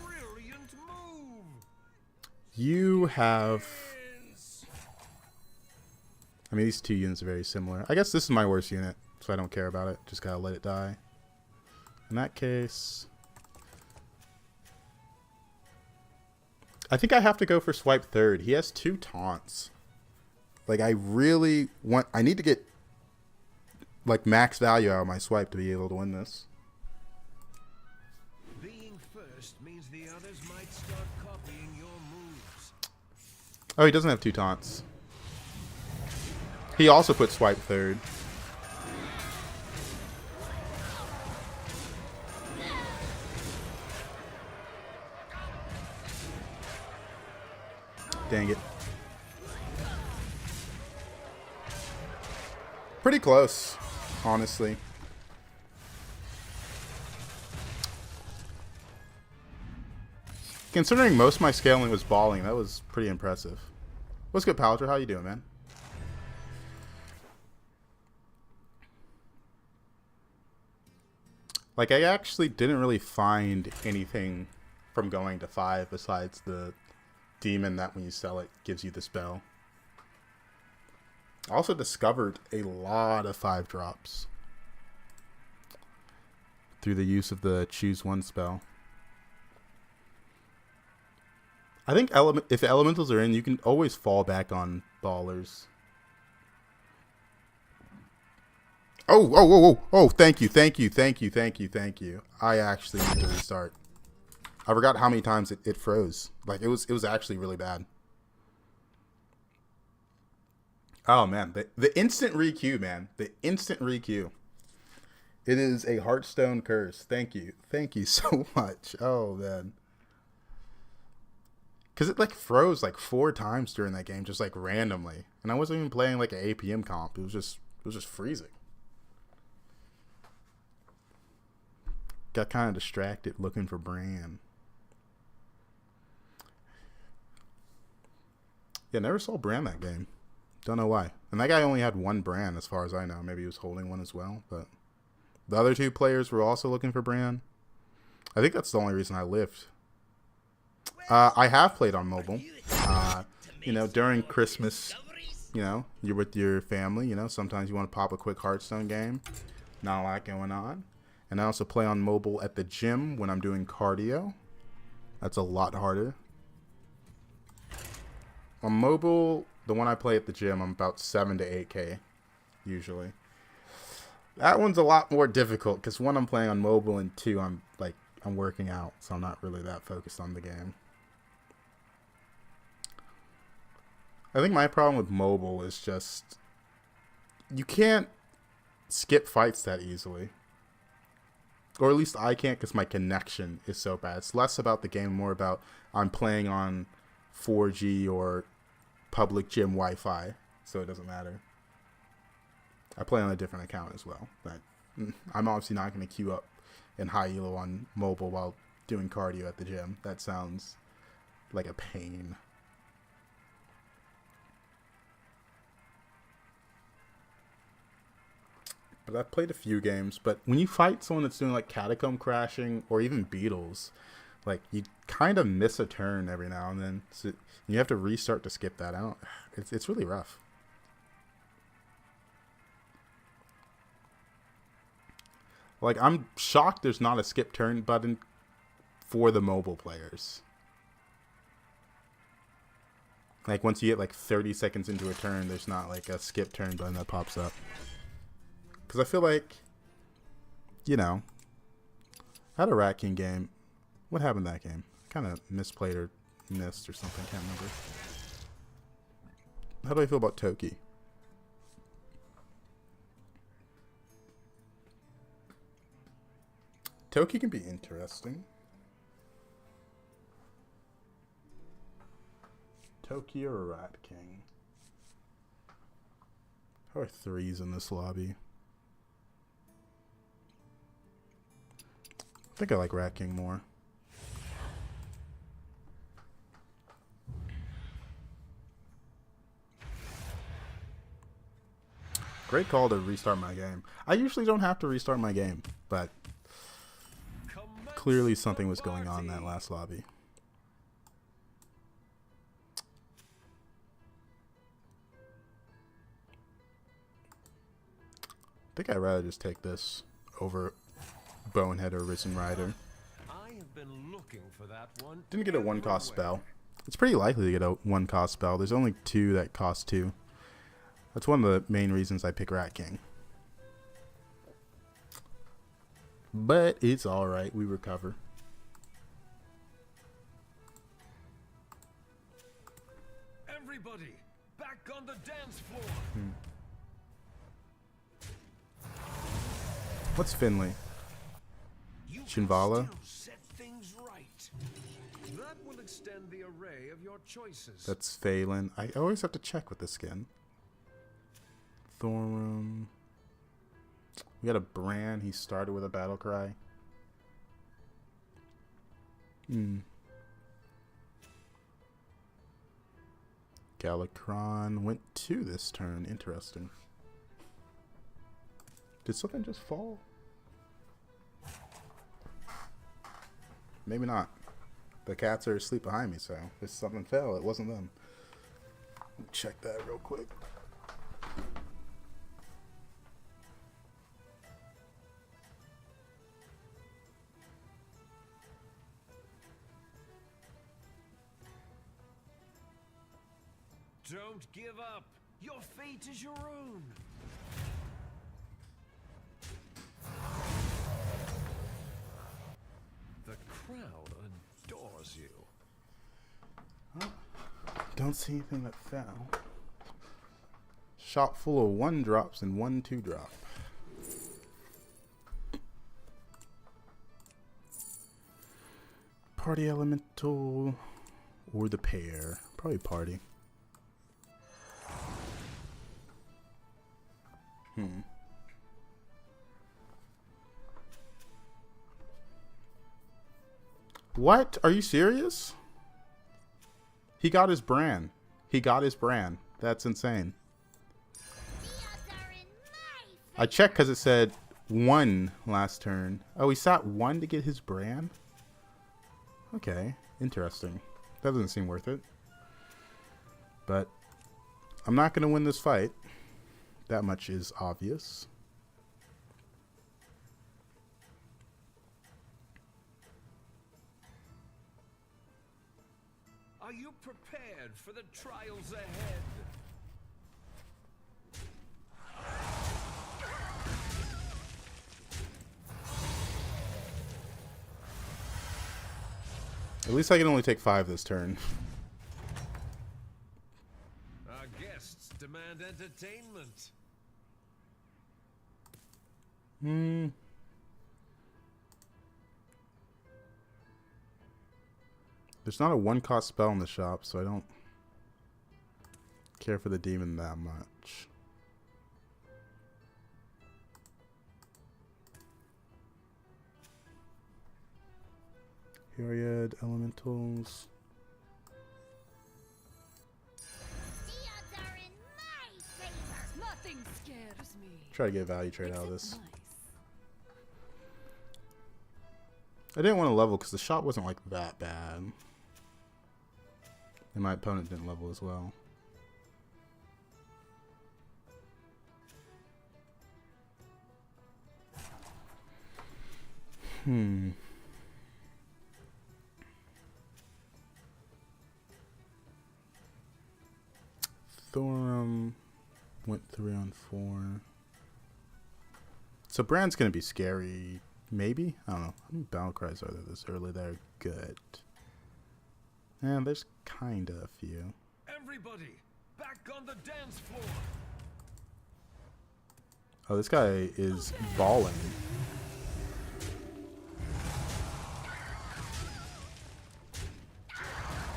Brilliant move. You have... I mean, these two units are very similar. I guess this is my worst unit, so I don't care about it. Just gotta let it die. In that case... I think I have to go for swipe third. He has 2 taunts. Like, I really want... I need to get, like, max value out of my swipe to be able to win this. Being first means the others might start copying your moves. Oh, he doesn't have 2 taunts. He also put swipe third. Dang it. Pretty close, honestly. Considering most of my scaling was balling, that was pretty impressive. What's good, Palliser? How you doing, man? Like, I actually didn't really find anything from going to 5 besides the demon that when you sell it gives you the spell. I also discovered a lot of 5 drops through the use of the choose one spell. I think if elementals are in, you can always fall back on ballers. Oh, thank you. I actually need to restart. I forgot how many times it froze. Like, it was actually really bad. Oh, man. The instant re-queue, man. The instant re-queue. It is a Hearthstone curse. Thank you. Thank you so much. Oh, man. Because it, like, froze, like, 4 times during that game, just, like, randomly. And I wasn't even playing, like, an APM comp. It was just freezing. Got kind of distracted looking for Bran. Yeah, never saw Bran that game. Don't know why. And that guy only had 1 Bran as far as I know. Maybe he was holding one as well. But the other 2 players were also looking for Bran. I think that's the only reason I lived. I have played on mobile. You know, during Christmas, you know, you're with your family. You know, sometimes you want to pop a quick Hearthstone game. Not a lot going on. And I also play on mobile at the gym when I'm doing cardio. That's a lot harder. On mobile, the one I play at the gym, I'm about 7 to 8K, usually. That one's a lot more difficult, because 1, I'm playing on mobile, and 2, I'm, like, I'm working out, so I'm not really that focused on the game. I think my problem with mobile is just you can't skip fights that easily. Or at least I can't because my connection is so bad. It's less about the game, more about I'm playing on 4G or public gym Wi-Fi, so it doesn't matter. I play on a different account as well. But I'm obviously not going to queue up in high elo on mobile while doing cardio at the gym. That sounds like a pain. But I've played a few games, but when you fight someone that's doing like Catacomb Crashing or even Beetles, like you kind of miss a turn every now and then. So you have to restart to skip that out. It's really rough. Like, I'm shocked there's not a skip turn button for the mobile players. Like, once you get like 30 seconds into a turn, there's not like a skip turn button that pops up. Because I feel like, you know, I had a Rat King game. What happened to that game? Kind of misplayed or missed or something. Can't remember. How do I feel about Toki? Toki can be interesting. Toki or Rat King? How are threes in this lobby? I think I like Rat King more. Great call to restart my game. I usually don't have to restart my game, but clearly something was going on in that last lobby. I think I'd rather just take this over Bonehead or Risen Rider. I have been looking for that one. Didn't get a 1-cost spell. It's pretty likely to get a 1-cost spell. There's only 2 that cost 2. That's one of the main reasons I pick Rat King. But it's alright, we recover. Everybody, back on the dance floor. What's Finley? You can Shinvala? still set things right. That will extend the array of your choices. That's Phelan. I always have to check with the skin. Thorum. We got a Bran. He started with a battle cry. Galakron went 2 this turn. Interesting. Did something just fall? Maybe not. The cats are asleep behind me, so if something fell, it wasn't them. Let me check that real quick. Don't give up. Your fate is your own. The crowd adores you. Don't see anything that fell. Shop full of 1-drops and 1 2-drop. Party Elemental or the pair. Probably Party. What? Are you serious? He got his Bran. He got his Bran. That's insane. I checked because it said 1 last turn. Oh, he sat 1 to get his Bran? Okay. Interesting. That doesn't seem worth it. But I'm not going to win this fight. That much is obvious. Are you prepared for the trials ahead? At least I can only take 5 this turn. Our guests demand entertainment. There's not a 1-cost spell in the shop, so I don't care for the demon that much. Myriad elementals. The odds are in my favor. Nothing scares me. Try to get a value trade out of this. Except mice. I didn't want to level because the shot wasn't like that bad. And my opponent didn't level as well. Thorum went 3 on 4. So Brand's gonna be scary. Maybe? I don't know. How many battle cries are there this early that are good? And there's kinda a few. Everybody, back on the dance floor. Oh, this guy is balling.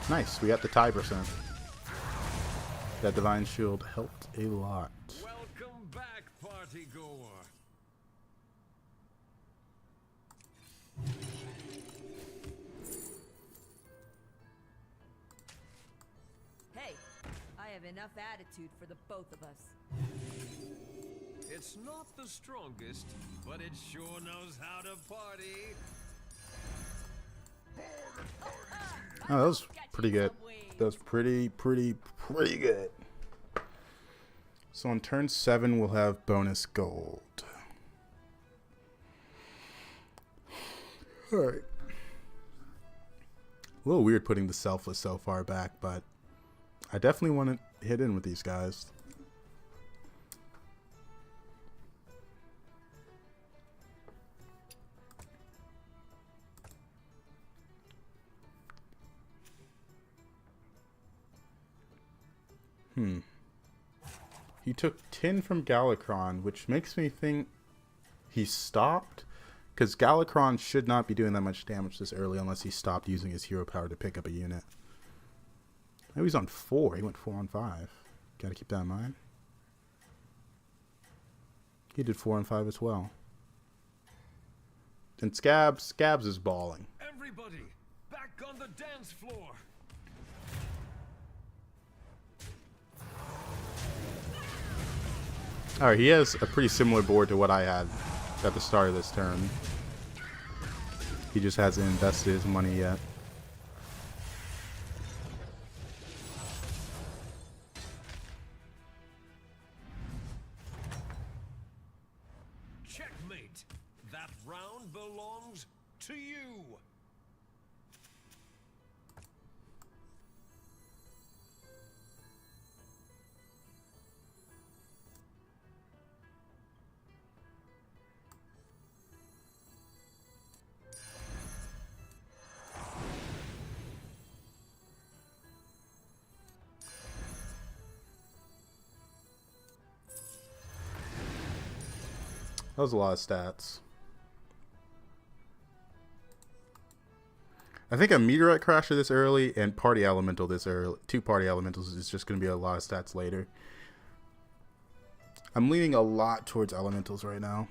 Nice, we got the tie percent. That divine shield helped a lot. Welcome back, party goer. Hey, I have enough attitude for the both of us. It's not the strongest, but it sure knows how to party. Oh, that was pretty good. That was pretty good. So on turn 7, we'll have bonus gold. Alright. A little weird putting the Selfless so far back, but I definitely want to hit in with these guys. He took 10 from Galakron, which makes me think he stopped. Because Galakron should not be doing that much damage this early unless he stopped using his hero power to pick up a unit. Maybe he's on 4. He went 4 on 5. Gotta keep that in mind. He did 4 on 5 as well. And Savjz is balling. Everybody, back on the dance floor. Alright, he has a pretty similar board to what I had at the start of this turn. He just hasn't invested his money yet. Checkmate. That round belongs to you. That was a lot of stats. I think a Meteorite Crasher this early and Party Elemental this early, 2 Party Elementals is just going to be a lot of stats later. I'm leaning a lot towards Elementals right now.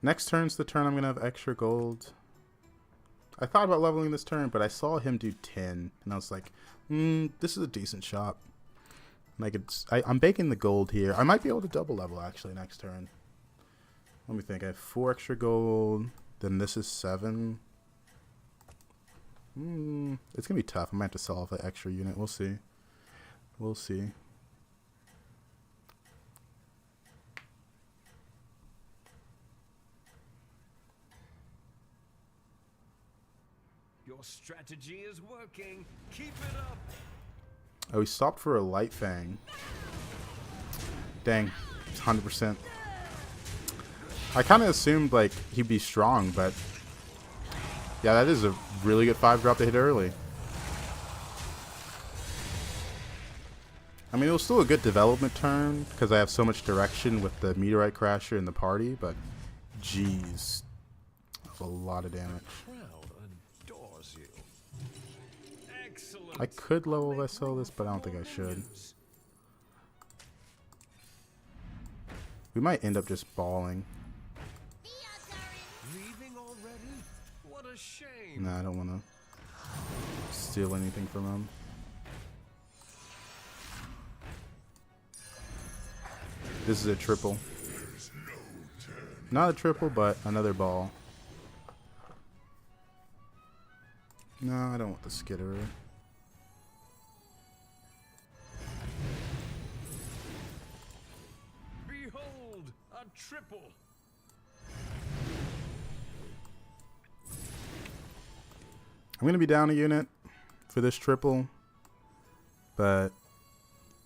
Next turn's the turn I'm going to have extra gold. I thought about leveling this turn, but I saw him do 10, and I was like, this is a decent shot. Like I'm baking the gold here. I might be able to double level actually next turn. Let me think. I have 4 extra gold. Then this is 7. It's gonna be tough. I might have to sell off an extra unit. We'll see. We'll see. Your strategy is working. Keep it up. Oh, he stopped for a Light Fang. Dang, 100%. I kind of assumed like he'd be strong, but yeah, that is a really good 5-drop to hit early. I mean, it was still a good development turn because I have so much direction with the Meteorite Crasher in the party, but jeez, that's a lot of damage. I could level vessel this, but I don't think I should. We might end up just balling. Leaving already? What a shame. Nah, I don't want to steal anything from him. This is a triple. Not a triple, but another ball. No, I don't want the skitterer. Behold, a triple. I'm going to be down a unit for this triple, but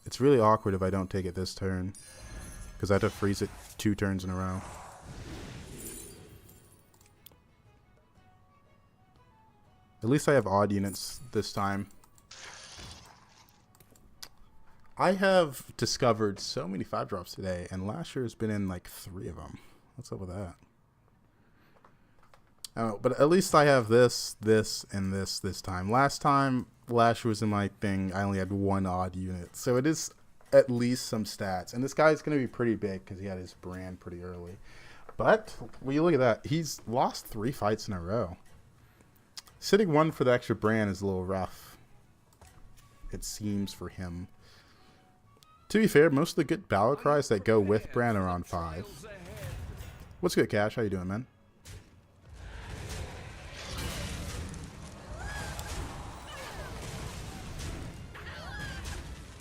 it's really awkward if I don't take it this turn, because I have to freeze it 2 turns in a row. At least I have odd units this time. I have discovered so many 5-drops today, and last year has been in like 3 of them. What's up with that? I don't know, but at least I have this, and this time. Last year was in my thing, I only had 1 odd unit. So it is at least some stats. And this guy's going to be pretty big because he had his brand pretty early. But when you look at that, he's lost 3 fights in a row. Sitting 1 for the extra brand is a little rough, it seems, for him. To be fair, most of the good battle cries that go with brand are on 5. What's good, Cash? How you doing, man?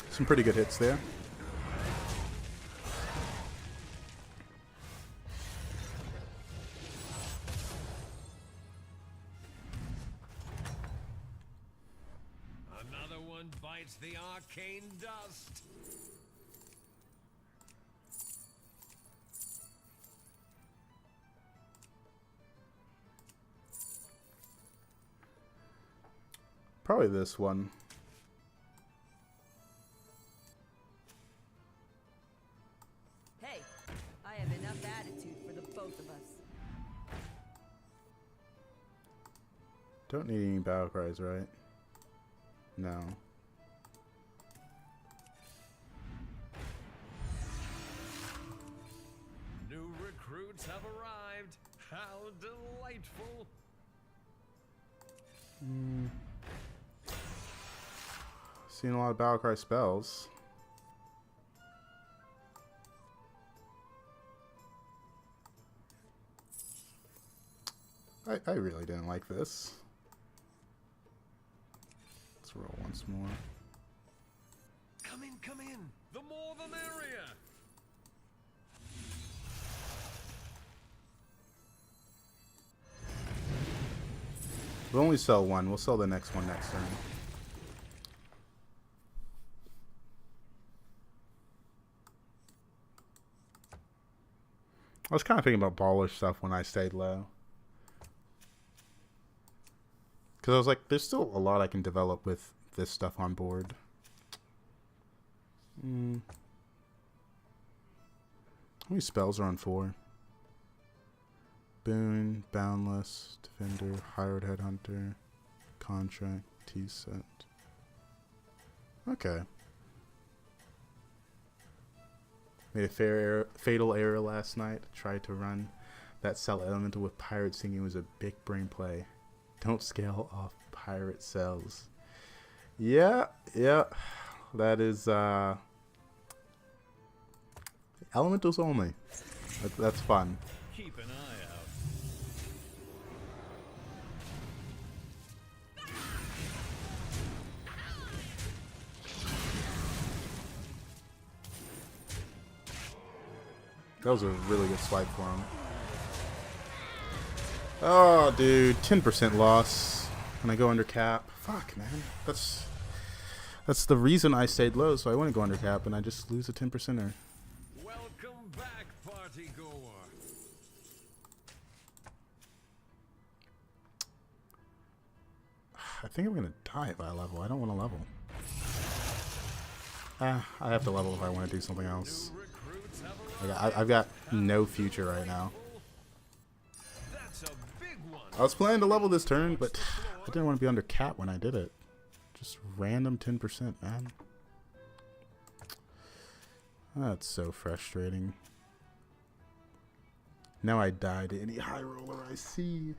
Some pretty good hits there. Another one bites the arcane dust. Probably this one. Hey, I have enough attitude for the both of us. Don't need any battle cries, right? No. New recruits have arrived. How delightful. Seen a lot of battle cry spells. I really didn't like this. Let's roll once more. Come in, come in. The more the merrier. We'll only sell 1. We'll sell the next one next turn. I was kind of thinking about baller stuff when I stayed low. Because I was like, there's still a lot I can develop with this stuff on board. How many spells are on 4? Boon, Boundless, Defender, Hired Headhunter, Contract, T-Set. Okay. Made a fatal error last night. Tried to run that Cell Elemental with Pirate Singing. Was a big brain play. Don't scale off pirate cells. Yeah. That is elementals only. That's fun. Keep an eye out. That was a really good swipe for him. Oh, dude, 10% loss. When I go under cap. Fuck, man. That's the reason I stayed low, so I wouldn't go under cap, and I just lose a 10%er. Welcome back, party goer. I think I'm gonna die if I level. I don't want to level. I have to level if I want to do something else. I've got no future right now. That's a big one. I was planning to level this turn, but I didn't want to be under cap when I did it. Just random 10%, man. That's so frustrating. Now I die to any high roller I see.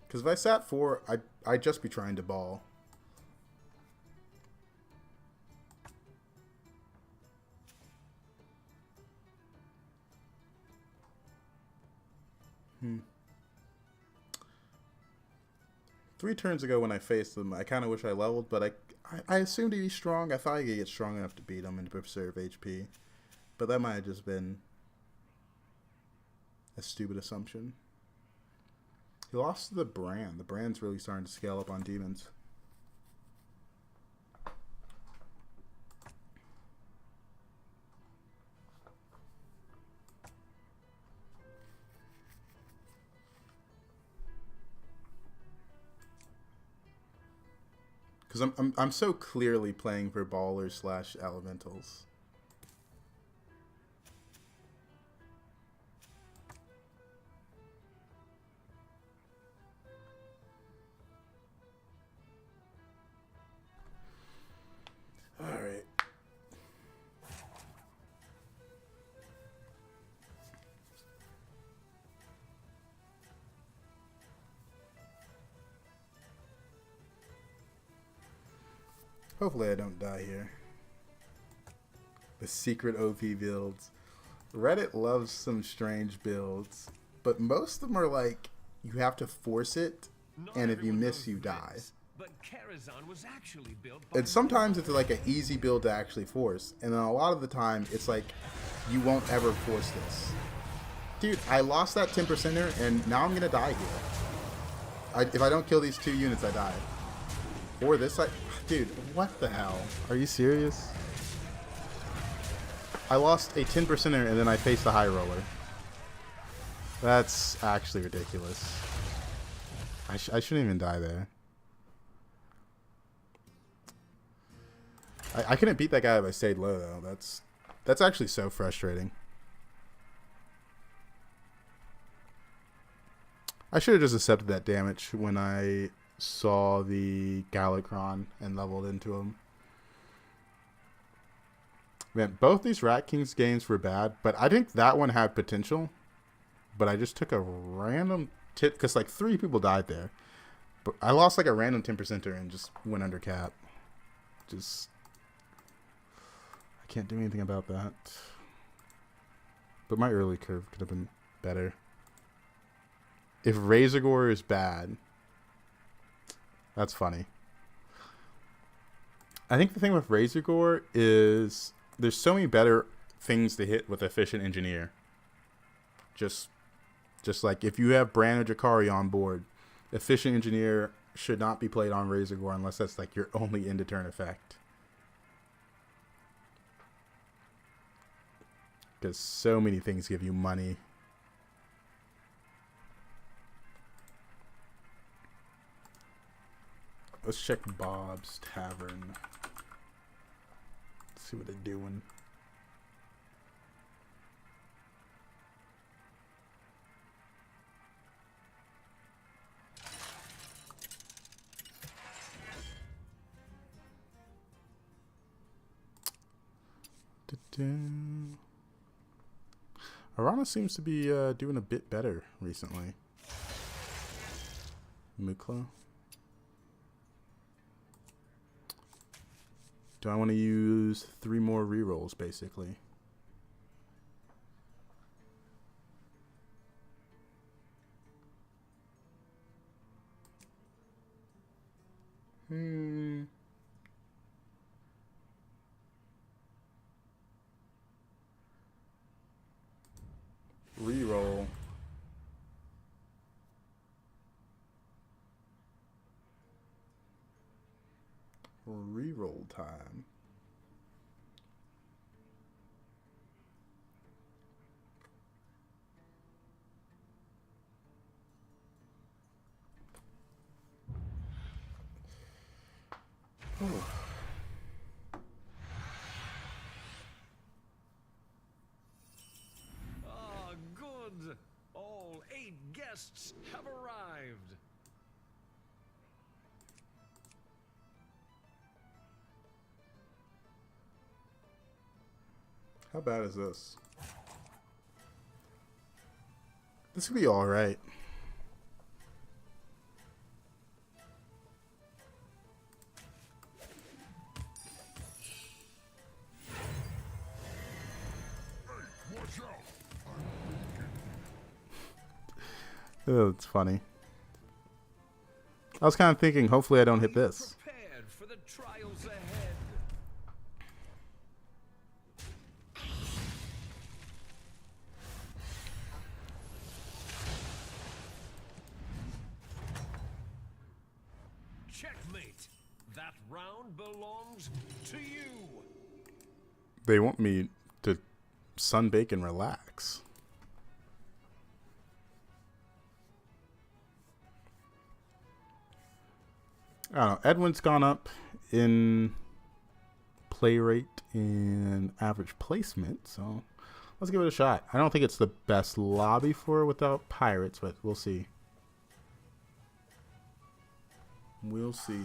Because if I sat 4, I'd just be trying to ball. Three turns ago when I faced them, I kind of wish I leveled, but I assumed he'd be strong. I thought I could get strong enough to beat him and preserve HP. But that might have just been a stupid assumption. He lost to the brand. The brand's really starting to scale up on demons. Because I'm so clearly playing for ballers / elementals. All right. Hopefully I don't die here. The secret OP builds. Reddit loves some strange builds, but most of them are like, you have to force it, and if you miss, you die. But Karazhan was actually built by And sometimes it's like an easy build to actually force, and then a lot of the time, it's like, you won't ever force this. Dude, I lost that 10%er, and now I'm gonna die here. If I don't kill these 2 units, I die. Or this, dude, what the hell? Are you serious? I lost a 10%er and then I faced a high roller. That's actually ridiculous. I shouldn't even die there. I couldn't beat that guy if I stayed low though. That's actually so frustrating. I should have just accepted that damage when I saw the Galakrond and leveled into him. Man, both these Rat Kings games were bad, but I think that one had potential. But I just took a random tip because like 3 people died there. But I lost like a random 10%er and just went under cap. Just I can't do anything about that. But my early curve could have been better. If Razorgore is bad, that's funny. I think the thing with Razorgore is there's so many better things to hit with Efficient Engineer. Just like if you have Bran or Jakari on board, Efficient Engineer should not be played on Razorgore unless that's like your only end of turn effect. Because so many things give you money. Let's check Bob's Tavern. Let's see what they're doing. Arana seems to be doing a bit better recently. Mukla. Do I want to use 3 more rerolls, basically? Reroll. Reroll time. Oh. Ah, good. All 8 guests have arrived. How bad is this? This could be alright. Watch out! Oh, it's funny. I was kind of thinking, hopefully I don't hit this. Prepared for the trials ahead. Checkmate. That round belongs to you. They want me to sunbake and relax. I don't know. Edwin's gone up in play rate and average placement, so let's give it a shot. I don't think it's the best lobby for without pirates, but we'll see. We'll see.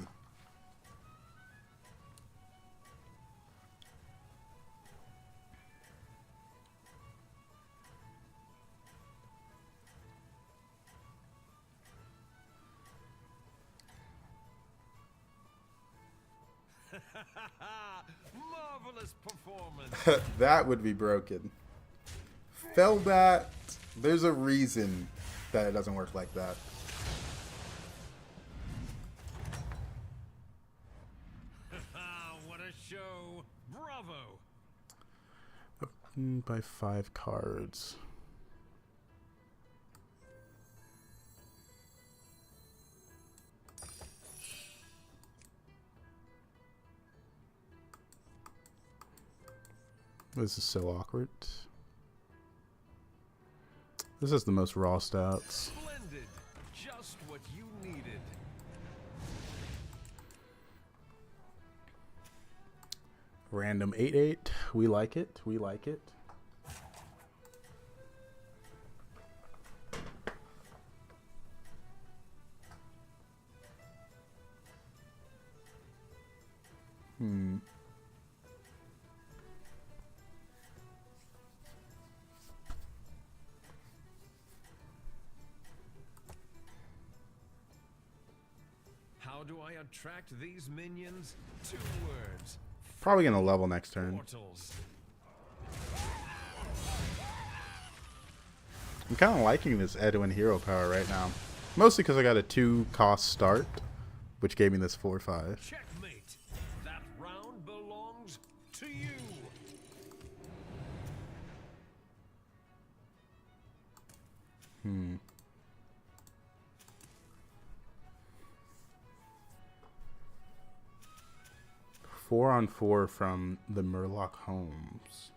Marvelous performance. That would be broken. Firebat, there's a reason that it doesn't work like that. What a show. Bravo. By 5 cards. This is so awkward. This is the most raw stats. Splendid. Just what you needed. Random 8/8. We like it. We like it. How do I attract these minions? 2 words. Probably gonna level next turn. Portals. I'm kind of liking this Edwin hero power right now. Mostly because I got a 2-cost start, which gave me this 4/5. Checkmate. That round belongs to you. Four on 4 from the Murloc Homes.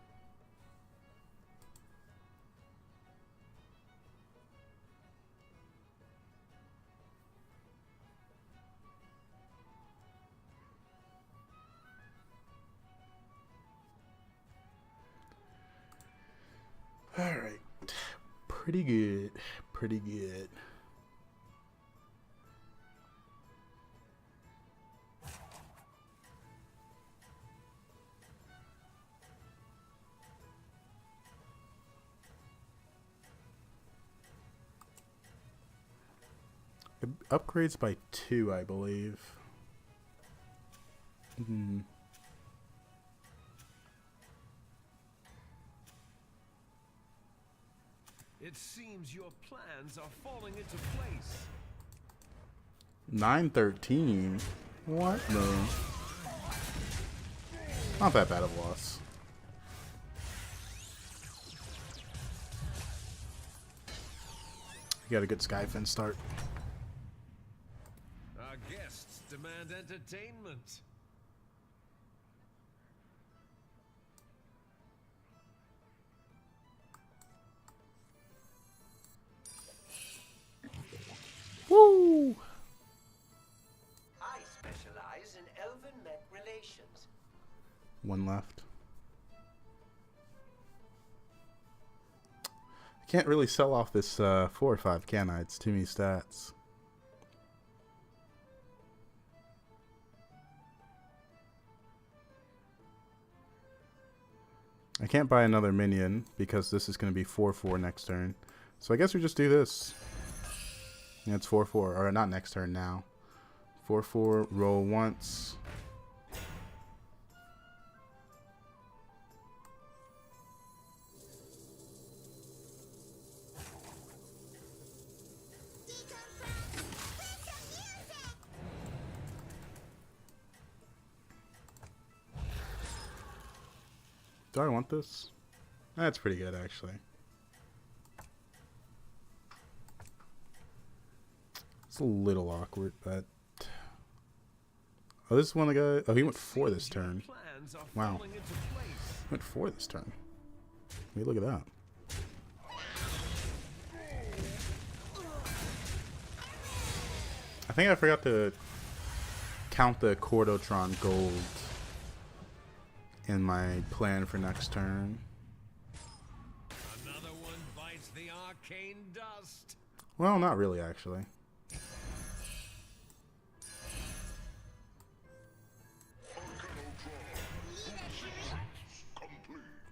All right. Pretty good. Pretty good. It upgrades by 2, I believe. It seems your plans are falling into place. 9/13. What the? Not that bad of a loss. You got a good Skyfin start. Our guests demand entertainment. options. One left. I can't really sell off this 4 or 5, can I? It's too many stats. I can't buy another minion because this is going to be 4/4 next turn. So I guess we just do this. Yeah, it's 4/4, or not next turn now. 4/4, roll once. Do I want this? That's pretty good, actually. It's a little awkward, but... Oh, this is one of the guy... Oh, he went 4 this turn. Wow. He went 4 this turn. Wait, look at that. I think I forgot to count the Cordotron gold in my plan for next turn. Another one bites the arcane dust. Well, not really, actually.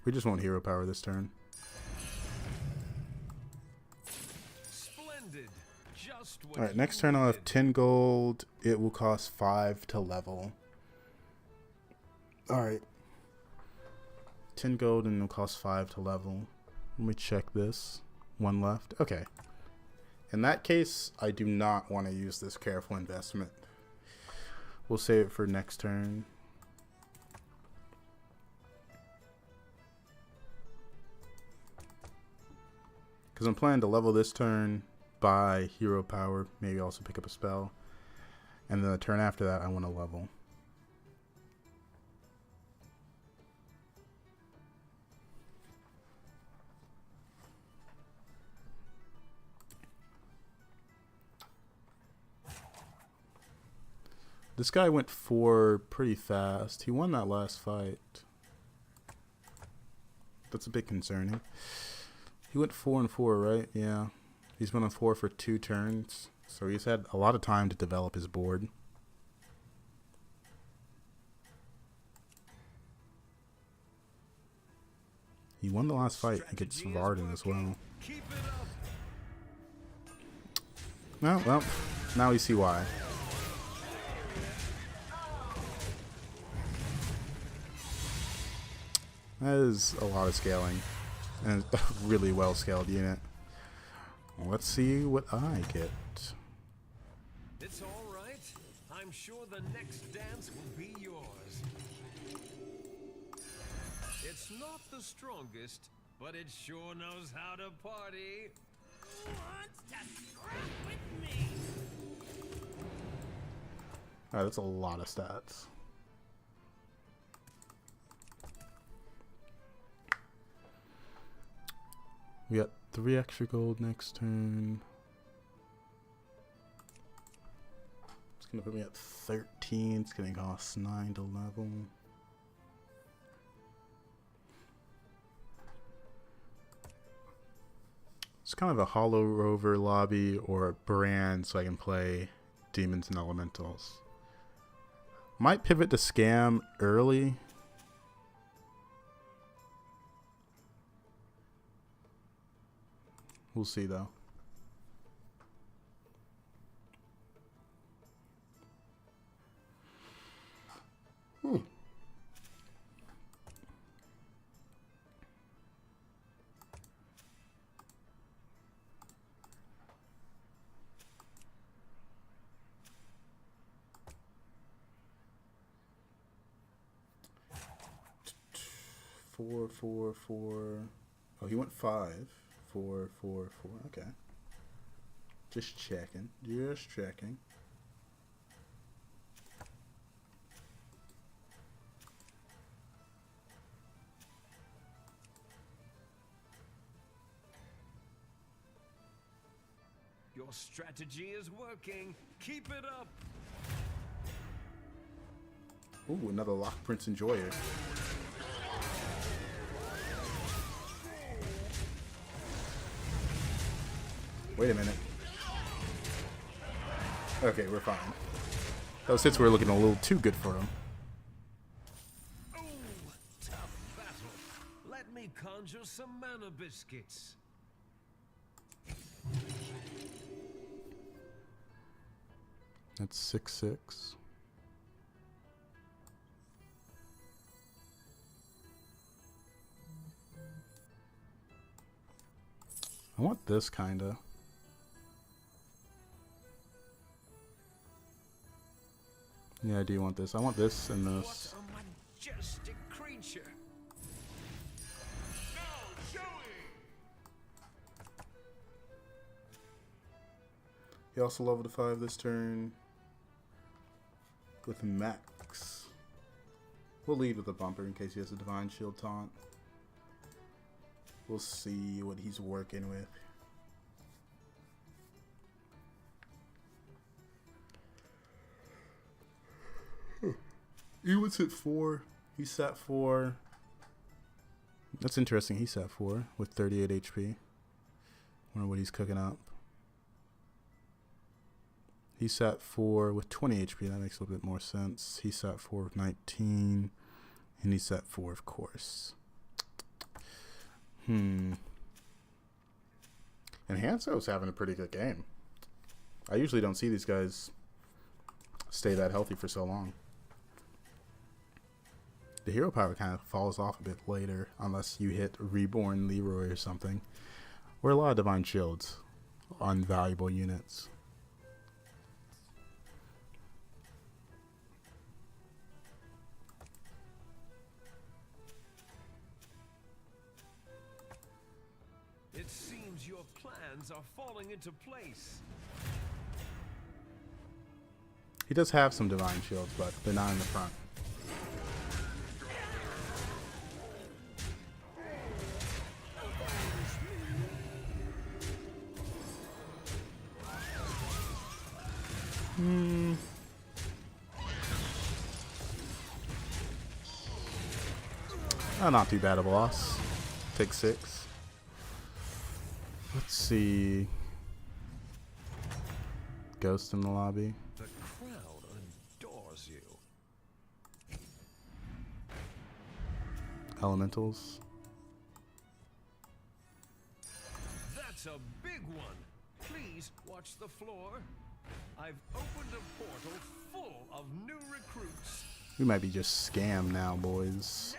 We just won't hero power this turn. Splendid. Just what Alright, next turn I'll have 10 gold. It will cost 5 to level. Alright. 10 gold and it'll cost 5 to level. Let me check this. 1 left. Okay. In that case, I do not want to use this careful investment. We'll save it for next turn. Because I'm planning to level this turn, buy hero power, maybe also pick up a spell. And then the turn after that, I want to level. This guy went 4 pretty fast. He won that last fight. That's a bit concerning. He went 4 and 4, right? Yeah. He's been on 4 for 2 turns. So he's had a lot of time to develop his board. He won the last fight against Varden as well. Well, now we see why. That is a lot of scaling. And a really well scaled unit. Let's see what I get. It's all right. I'm sure the next dance will be yours. It's not the strongest, but it sure knows how to party. Who wants to scrap with me? Alright, that's a lot of stats. We got 3 extra gold next turn. It's gonna put me at 13. It's gonna cost 9 to level. It's kind of a Hollow Rover lobby or a brand so I can play Demons and Elementals. Might pivot to Scam early. We'll see though. Hmm. Four, 4, 4. Oh, he went 5. 4, 4, 4. Okay. Just checking. Just checking. Your strategy is working. Keep it up. Ooh, another Lock Prince Enjoyer. Wait a minute. Okay, we're fine. Those hits were looking a little too good for him. Oh, tough battle. Let me conjure some mana biscuits. That's 6/6. I want this kinda. Yeah, I do want this. I want this and this. What a majestic creature. Now showing. He also leveled to 5 this turn with Max. We'll leave with a bumper in case he has a Divine Shield taunt. We'll see what he's working with. He was at 4. He sat 4. That's interesting. He sat 4 with 38 HP. Wonder what he's cooking up. He sat 4 with 20 HP. That makes a little bit more sense. He sat 4 with 19. And he sat 4, of course. And Hanzo's having a pretty good game. I usually don't see these guys stay that healthy for so long. The hero power kind of falls off a bit later, unless you hit Reborn Leroy or something. Or a lot of Divine Shields on valuable units. It seems your plans are falling into place. He does have some Divine Shields, but they're not in the front. Oh, not too bad of a loss. Take 6. Let's see. Ghost in the lobby. The crowd adores you. Elementals. That's a big one. Please watch the floor. I've opened a portal full of new recruits. We might be just scammed now, boys.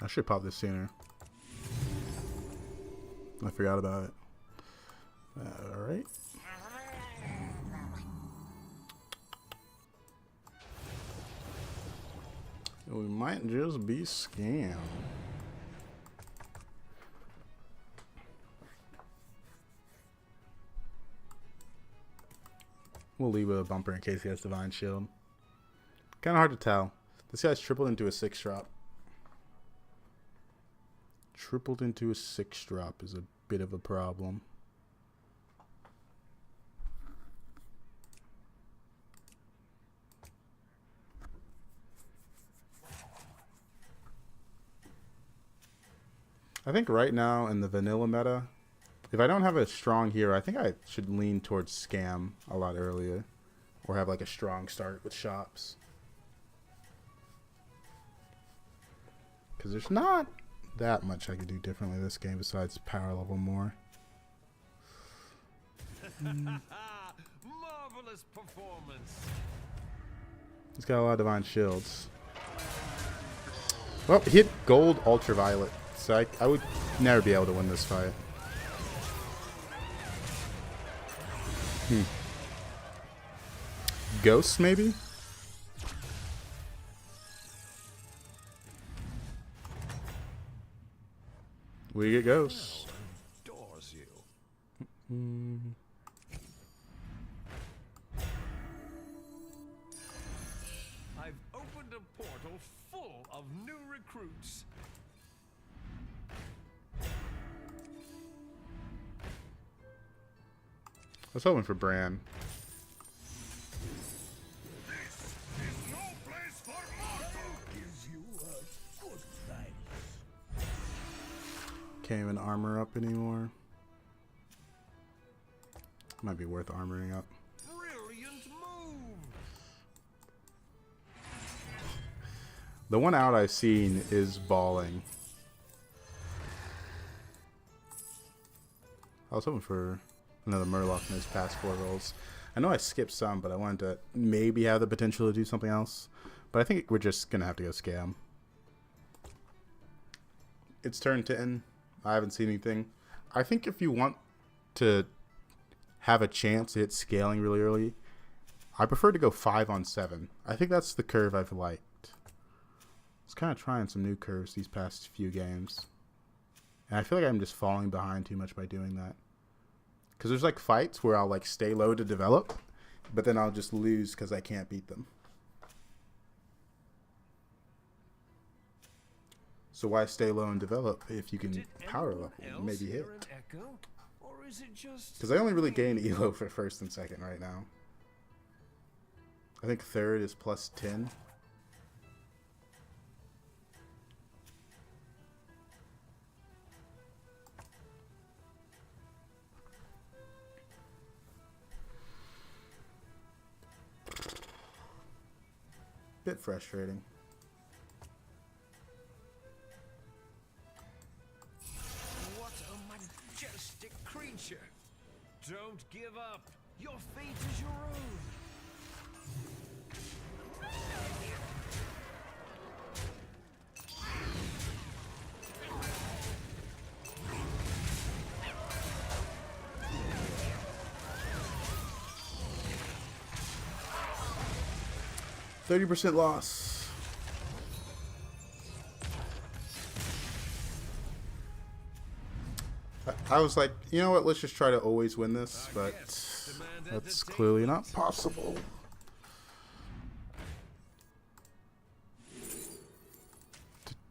I should pop this sooner. I forgot about it. Alright. We might just be scammed. We'll leave with a bumper in case he has Divine Shield. Kind of hard to tell. This guy's tripled into a 6-drop. Tripled into a 6-drop is a bit of a problem. I think right now in the vanilla meta, if I don't have a strong hero, I think I should lean towards scam a lot earlier. Or have like a strong start with shops. Because there's not that much I could do differently this game besides power level more. Marvelous performance. He's got a lot of Divine Shields. Well, he hit gold ultraviolet. So I would never be able to win this fight. Ghost, maybe? We get Ghost. Adores you. I've opened a portal full of new recruits. I was hoping for Bran. This is no place for mortals. Gives you a good price. Can't even armor up anymore. Might be worth armoring up. Brilliant move. The one out I've seen is balling. I was hoping for another Murloc in his past 4 rolls. I know I skipped some, but I wanted to maybe have the potential to do something else. But I think we're just going to have to go scam. It's turn 10. I haven't seen anything. I think if you want to have a chance to hit scaling really early, I prefer to go 5 on 7. I think that's the curve I've liked. I was kind of trying some new curves these past few games. And I feel like I'm just falling behind too much by doing that. Because there's like fights where I'll like stay low to develop, but then I'll just lose because I can't beat them. So why stay low and develop if you can power level and maybe hit? Because I only really gain elo for first and second right now. I think third is plus 10. Bit frustrating. What a majestic creature! Don't give up. Your fate is your own. 30% loss. I was like, you know what, let's just try to always win this, but that's clearly not possible.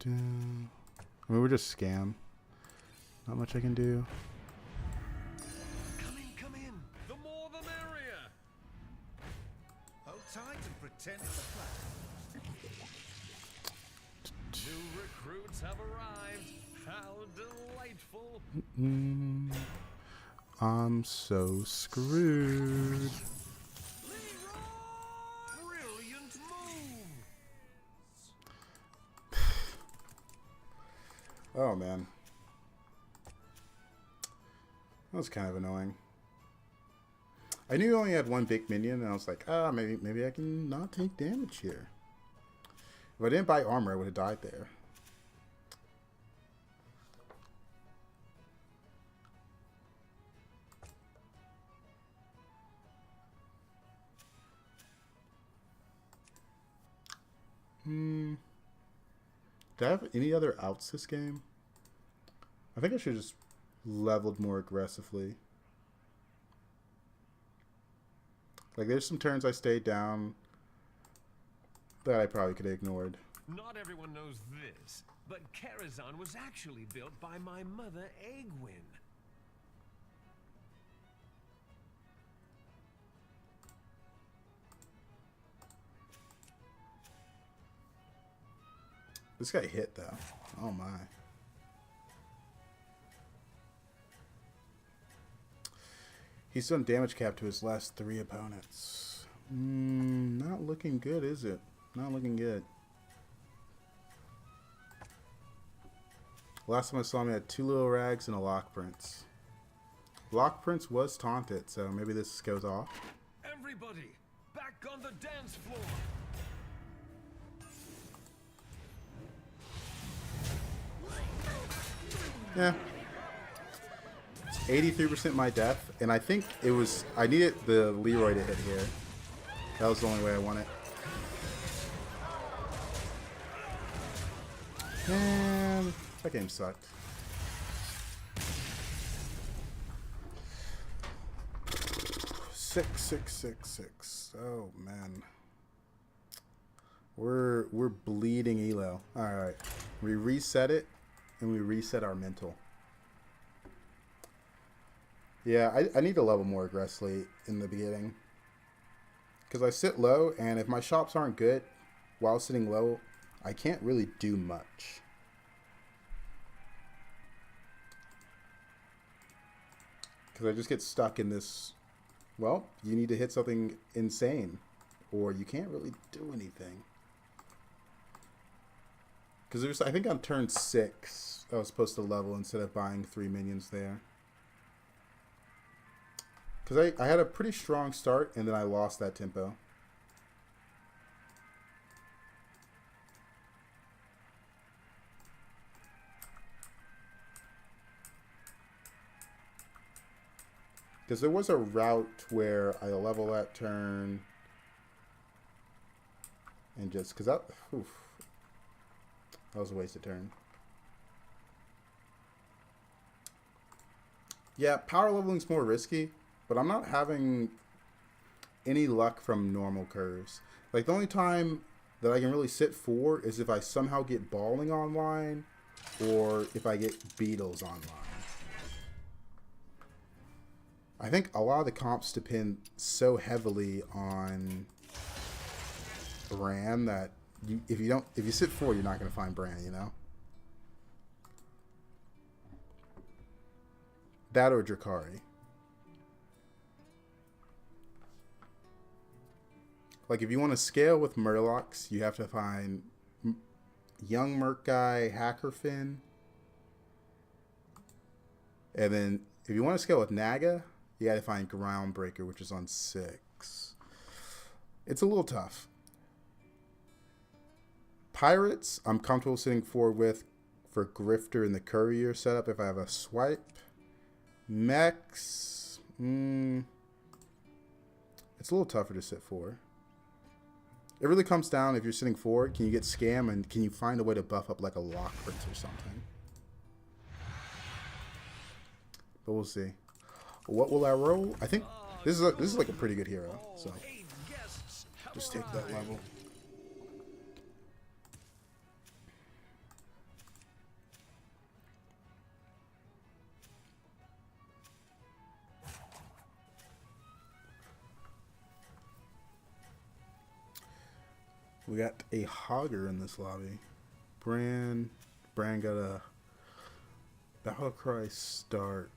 I mean, we're just scam. Not much I can do. Come in. The more the merrier. Hold tight and pretend it's a plan. New recruits have arrived. How delightful. I'm so screwed. Brilliant move. Oh man, that was kind of annoying. I knew you only had one big minion, and I was like, ah, maybe I can not take damage here. If I didn't buy armor, I would have died there. Do I have any other outs this game? I think I should have just leveled more aggressively. Like, there's some turns I stayed down that I probably could have ignored. Not everyone knows this, but Karazhan was actually built by my mother, Egwin. This guy hit, though. Oh, my. He's done damage cap to his last 3 opponents. Not looking good, is it? Not looking good. Last time I saw him, he had 2 little rags and a Lock Prince. Lock Prince was taunted, so maybe this goes off. Everybody, back on the dance floor. Yeah. 83% my death, and I think it was, I needed the Leroy to hit here. That was the only way I won it. And that game sucked. Six. Oh man. We're bleeding elo. Alright. We reset it and we reset our mental. Yeah, I need to level more aggressively in the beginning. Because I sit low, and if my shops aren't good while sitting low, I can't really do much. Because I just get stuck in this, well, you need to hit something insane, or you can't really do anything. Because there's, I think on turn 6, I was supposed to level instead of buying 3 minions there. Because I had a pretty strong start, and then I lost that tempo. Because there was a route where I level that turn. And just, because that was a wasted turn. Yeah, power leveling's more risky. But I'm not having any luck from normal curves. Like, the only time that I can really sit 4 is if I somehow get balling online or if I get beetles online. I think a lot of the comps depend so heavily on Bran that if you sit 4, you're not going to find Bran, you know? That or Drakari. Like, if you want to scale with Murlocs, you have to find Young Merc Guy, Hackerfin. And then, if you want to scale with Naga, you got to find Groundbreaker, which is on 6. It's a little tough. Pirates, I'm comfortable sitting 4 with for Grifter in the Courier setup if I have a swipe. Mechs, it's a little tougher to sit 4. It really comes down, if you're sitting 4, can you get scam and can you find a way to buff up like a Lock Prince or something? But we'll see. What will I roll? I think this is like a pretty good hero, so just take that level. We got a Hogger in this lobby. Bran got a Battle Cry start.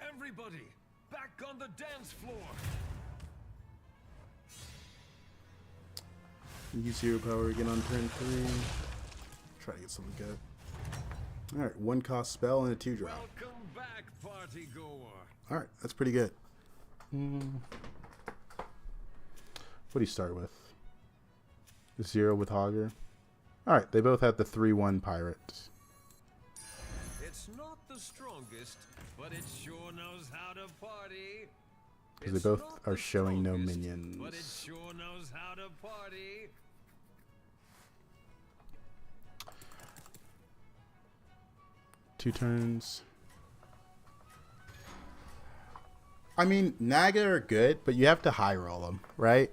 Everybody, back on the dance floor. Use hero power again on turn 3. Try to get something good. Alright, 1 cost spell and a 2 drop. Welcome back, party goer. Alright, that's pretty good. What do you start with? 0 with Hogger. Alright, they both have the 3-1 Pirates. It's not the strongest, but it sure knows how to party. Because they both are showing no minions. But it sure knows how to party. Two turns. I mean, Naga are good, but you have to high roll them, right?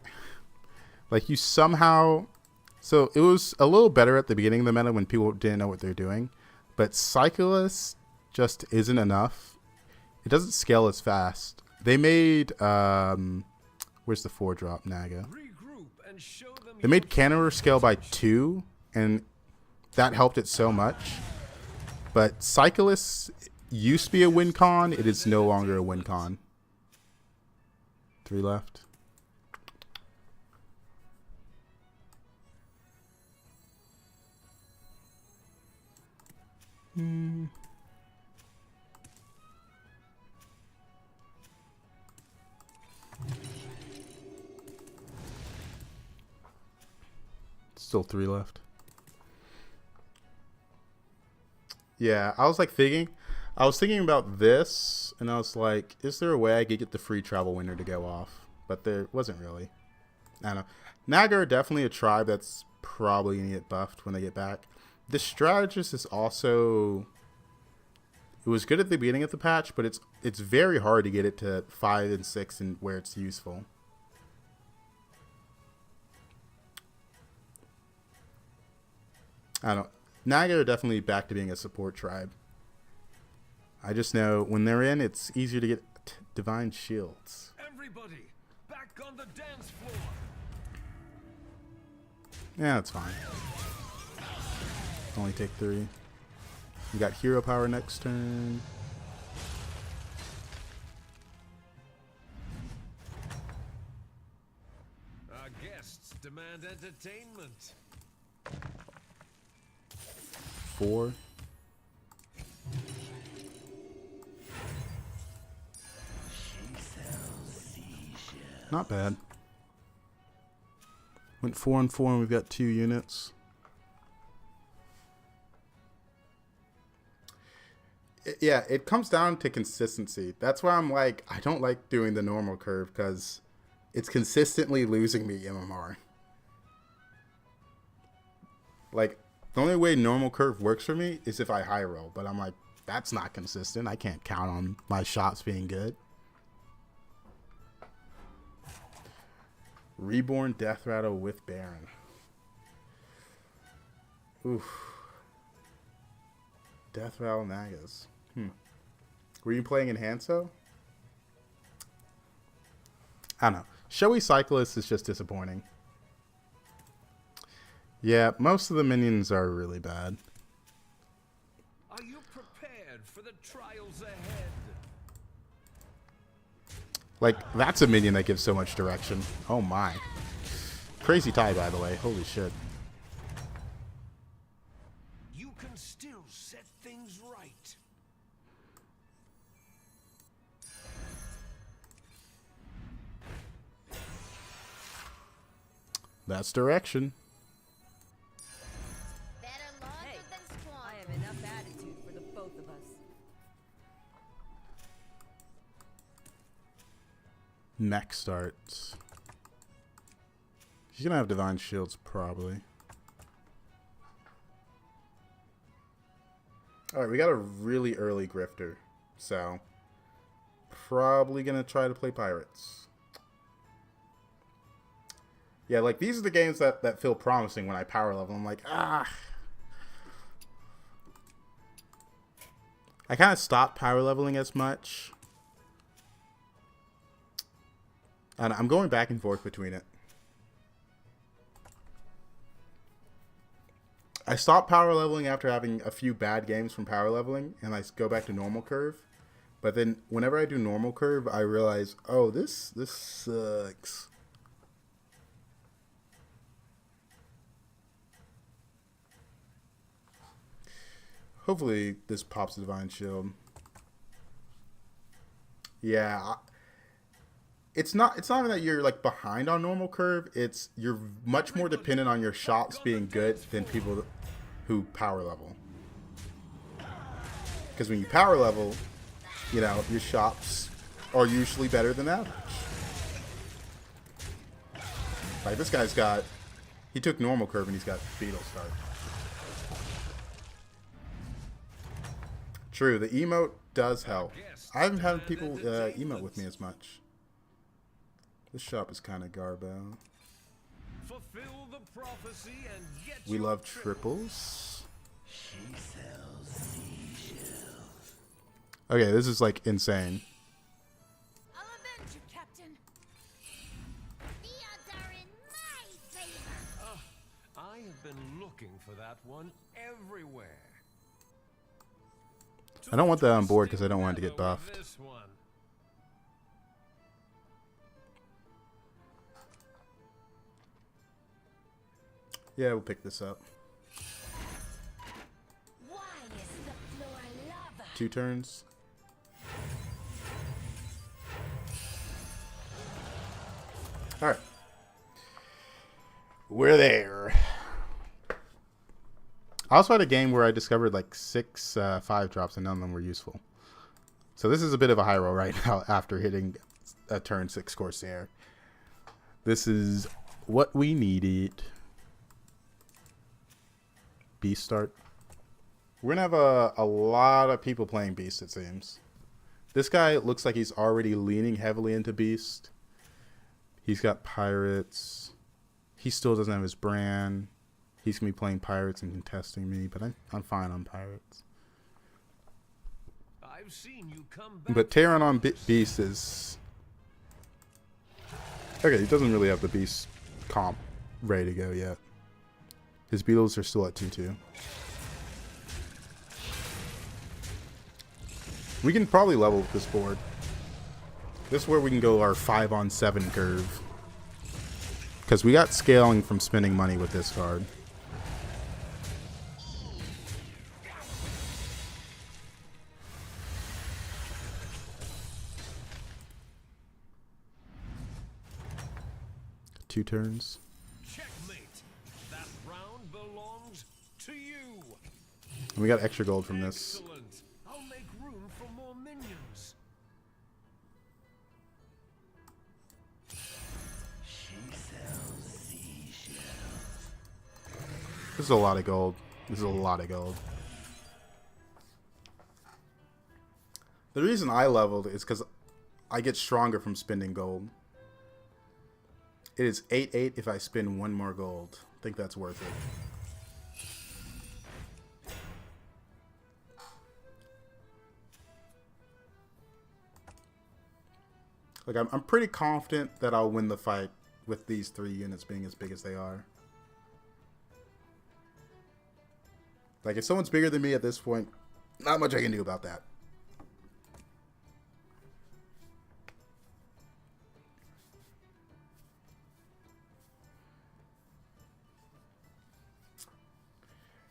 Like, you somehow... So, it was a little better at the beginning of the meta when people didn't know what they're doing. But Cyclist just isn't enough. It doesn't scale as fast. They made... where's the 4-drop Naga? They made Cannoneer scale by 2, and that helped it so much. But Cyclist used to be a win con. It is no longer a win con. 3 left. Still 3 left. Yeah, I was thinking about this, and I was like, is there a way I could get the free travel winner to go off? But there wasn't really. I don't know. Naga are definitely a tribe that's probably going to get buffed when they get back. The strategist is also It was good at the beginning of the patch, but it's very hard to get it to 5 and 6 and where it's useful. I don't. Naga are definitely back to being a support tribe. I just know when they're in, it's easier to get divine shields. Everybody, back on the dance floor. Yeah, that's fine. Only take 3. We got hero power next turn. Our guests demand entertainment. 4. Not bad. Went 4 and 4 and we've got 2 units. Yeah, it comes down to consistency. That's why I'm like, I don't like doing the normal curve because it's consistently losing me MMR. Like, the only way normal curve works for me is if I high roll, but I'm like, that's not consistent. I can't count on my shots being good. Reborn Death Rattle with Baron. Oof. Death Rattle Nagas. Were you playing in Hanso? I don't know. Showy Cyclist is just disappointing. Yeah, most of the minions are really bad. Are you prepared for the trials ahead? Like, that's a minion that gives so much direction. Oh my. Crazy tie, by the way. Holy shit. You can still set things right. That's direction. Better longer Hey, than I squander. have enough attitude for the both of us. Mech starts. She's gonna have divine shields probably. Alright, we got a really early grifter. So probably gonna try to play pirates. Yeah, like these are the games that feel promising when I power level. I'm like, ah. I kind of stopped power leveling as much. And I'm going back and forth between it. I stopped power leveling after having a few bad games from power leveling, and I go back to normal curve. But then whenever I do normal curve, I realize, oh, this sucks. Hopefully this pops a divine shield. Yeah. It's not even that you're like behind on normal curve. It's you're much more dependent on your shots being good than people who power level. Because when you power level, you know, your shots are usually better than average. Like this guy's got, he took normal curve and he's got beetle start. True, the emote does help. I haven't had people emote with me as much. This shop is kind of garbo. Fulfill the prophecy and get We your love fill. triples. Okay, this is like insane. I'll avenge you, Captain. The odds are in my favor. I have been looking for that one everywhere. I don't want that on board because I don't want it to get Together with buffed. this one. Yeah, we'll pick this up. Why is the floor lava? 2 turns. Alright. We're there. I also had a game where I discovered like 6 5-drops and none of them were useful. So this is a bit of a high roll right now after hitting a turn 6 Corsair. This is what we needed. Beast start. We're gonna have a lot of people playing Beast, it seems. This guy looks like he's already leaning heavily into Beast. He's got Pirates. He still doesn't have his brand. He's gonna be playing Pirates and contesting me, but I'm fine on Pirates. I've seen you come back. But Terran on Beast is... Okay, he doesn't really have the Beast comp ready to go yet. His Beetles are still at 2-2. We can probably level with this board. This is where we can go our 5-on-7 curve. Because we got scaling from spending money with this card. Two turns. Checkmate. That round belongs to you. And we got extra gold from this. Excellent. I'll make room for more minions. This is a lot of gold. This is a lot of gold. The reason I leveled is because I get stronger from spending gold. It is 8-8 if I spend one more gold. I think that's worth it. Like, I'm pretty confident that I'll win the fight with these 3 units being as big as they are. Like, if someone's bigger than me at this point, not much I can do about that.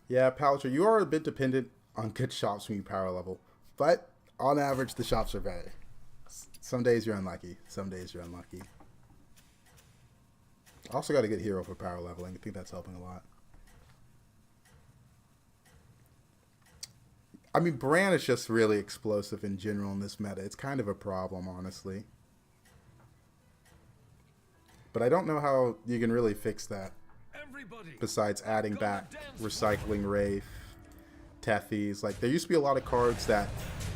Yeah, Palliser, you are a bit dependent on good shops when you power level. But, on average, the shops are better. Some days you're unlucky. Some days you're unlucky. I also got a good hero for power leveling. I think that's helping a lot. I mean, Bran is just really explosive in general in this meta. It's kind of a problem, honestly. But I don't know how you can really fix that. Besides adding back Recycling Wraith, Tethys. Like, there used to be a lot of cards that,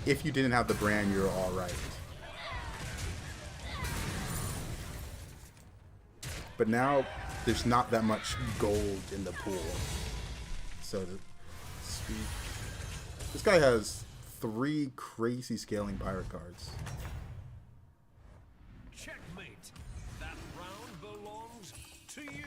if you didn't have the brand, you're alright. But now, there's not that much gold in the pool. So to speak. This guy has 3 crazy scaling pirate cards. Checkmate. That round belongs to you.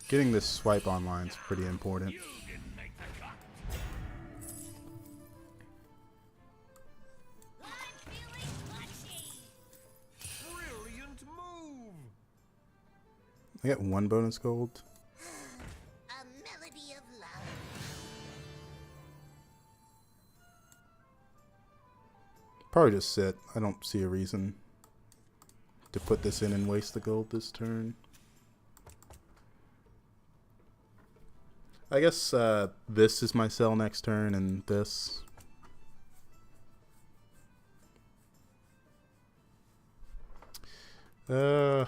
Getting this swipe online is pretty important. Brilliant move. I get 1 bonus gold. A melody of love. Probably just sit. I don't see a reason to put this in and waste the gold this turn. I guess this is my sell next turn, and this. I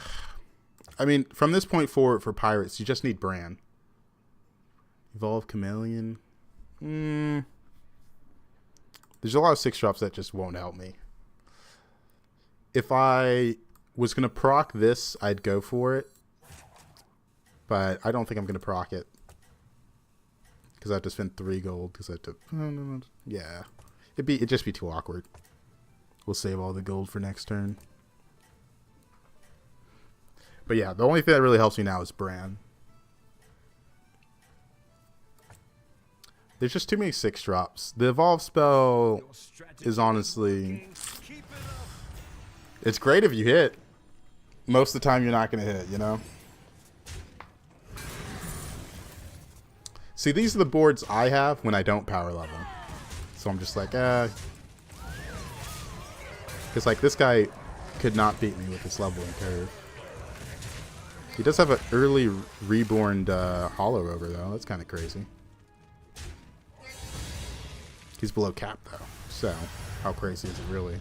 mean, from this point forward for Pirates, you just need Bran. Evolve Chameleon. There's a lot of 6-drops that just won't help me. If I was going to proc this, I'd go for it. But I don't think I'm going to proc it. Because I have to spend 3 gold. Because I have to... Yeah. It'd just be too awkward. We'll save all the gold for next turn. But yeah, the only thing that really helps me now is Bran. There's just too many 6-drops. The evolve spell is honestly... It's great if you hit. Most of the time you're not going to hit, you know? See, these are the boards I have when I don't power level. So I'm just like, Because, like, this guy could not beat me with this leveling curve. He does have an early reborn Hollow Rover, though. That's kind of crazy. He's below cap, though. So, how crazy is it really?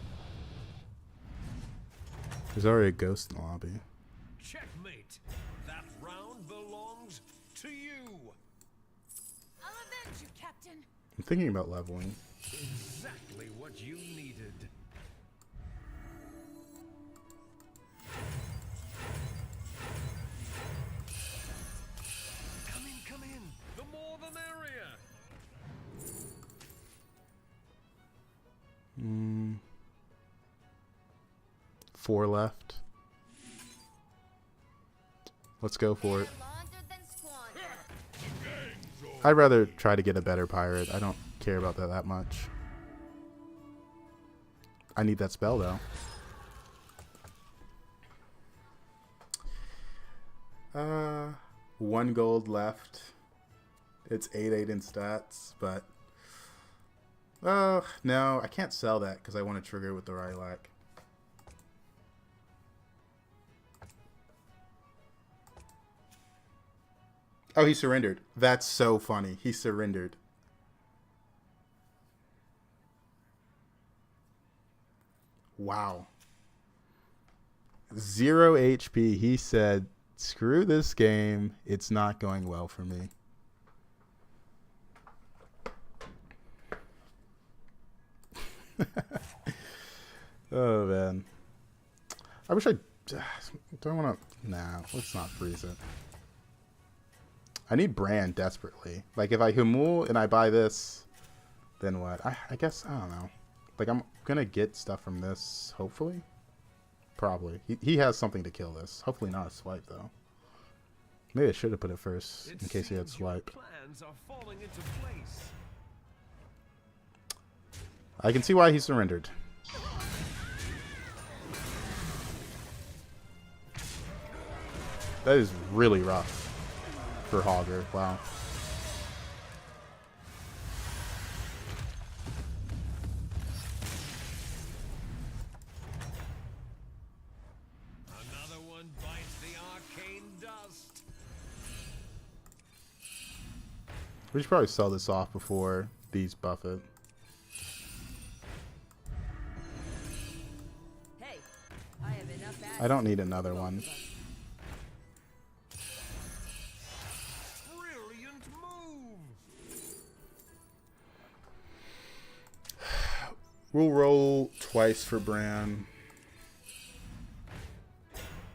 There's already a ghost in the lobby. Checkmate. That round belongs to you. I'll avenge you, Captain. I'm thinking about leveling. Exactly what you needed. Come in. The more the merrier. 4 left. Let's go for it. Laundered than squandered. I'd rather try to get a better pirate. I don't care about that much. I need that spell, though. 1 gold left. It's 8/8 in stats, but no, I can't sell that because I want to trigger with the Rylac. Oh, he surrendered. That's so funny. He surrendered. Wow. 0 HP. He said, screw this game. It's not going well for me. Oh, man. I wish I... don't want to... Nah, let's not freeze it. I need Brand desperately. Like, if I Humul and I buy this, then what? I guess, I don't know. Like, I'm going to get stuff from this, hopefully. Probably. He has something to kill this. Hopefully not a swipe, though. Maybe I should have put it first, in case he had swipe. Plans are falling into place. I can see why he surrendered. That is really rough for Hogger. Wow. Another one bites the arcane dust. We should probably sell this off before these buff it. Hey, I have enough I don't need another one. Brilliant move. We'll roll twice for Bran.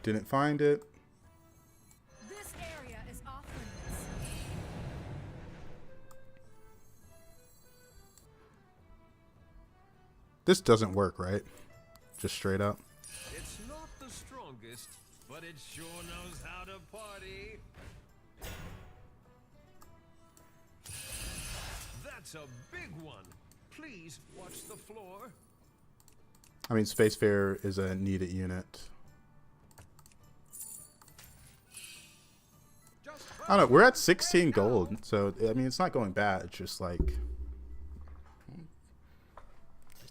Didn't find it. This area is off limits. This doesn't work, right? Just straight up. It's not the strongest, but it sure knows how to party. That's a big one. Please watch the floor. I mean, Spacefarer is a needed unit. I don't know. We're at 16 gold, so I mean, it's not going bad. It's just like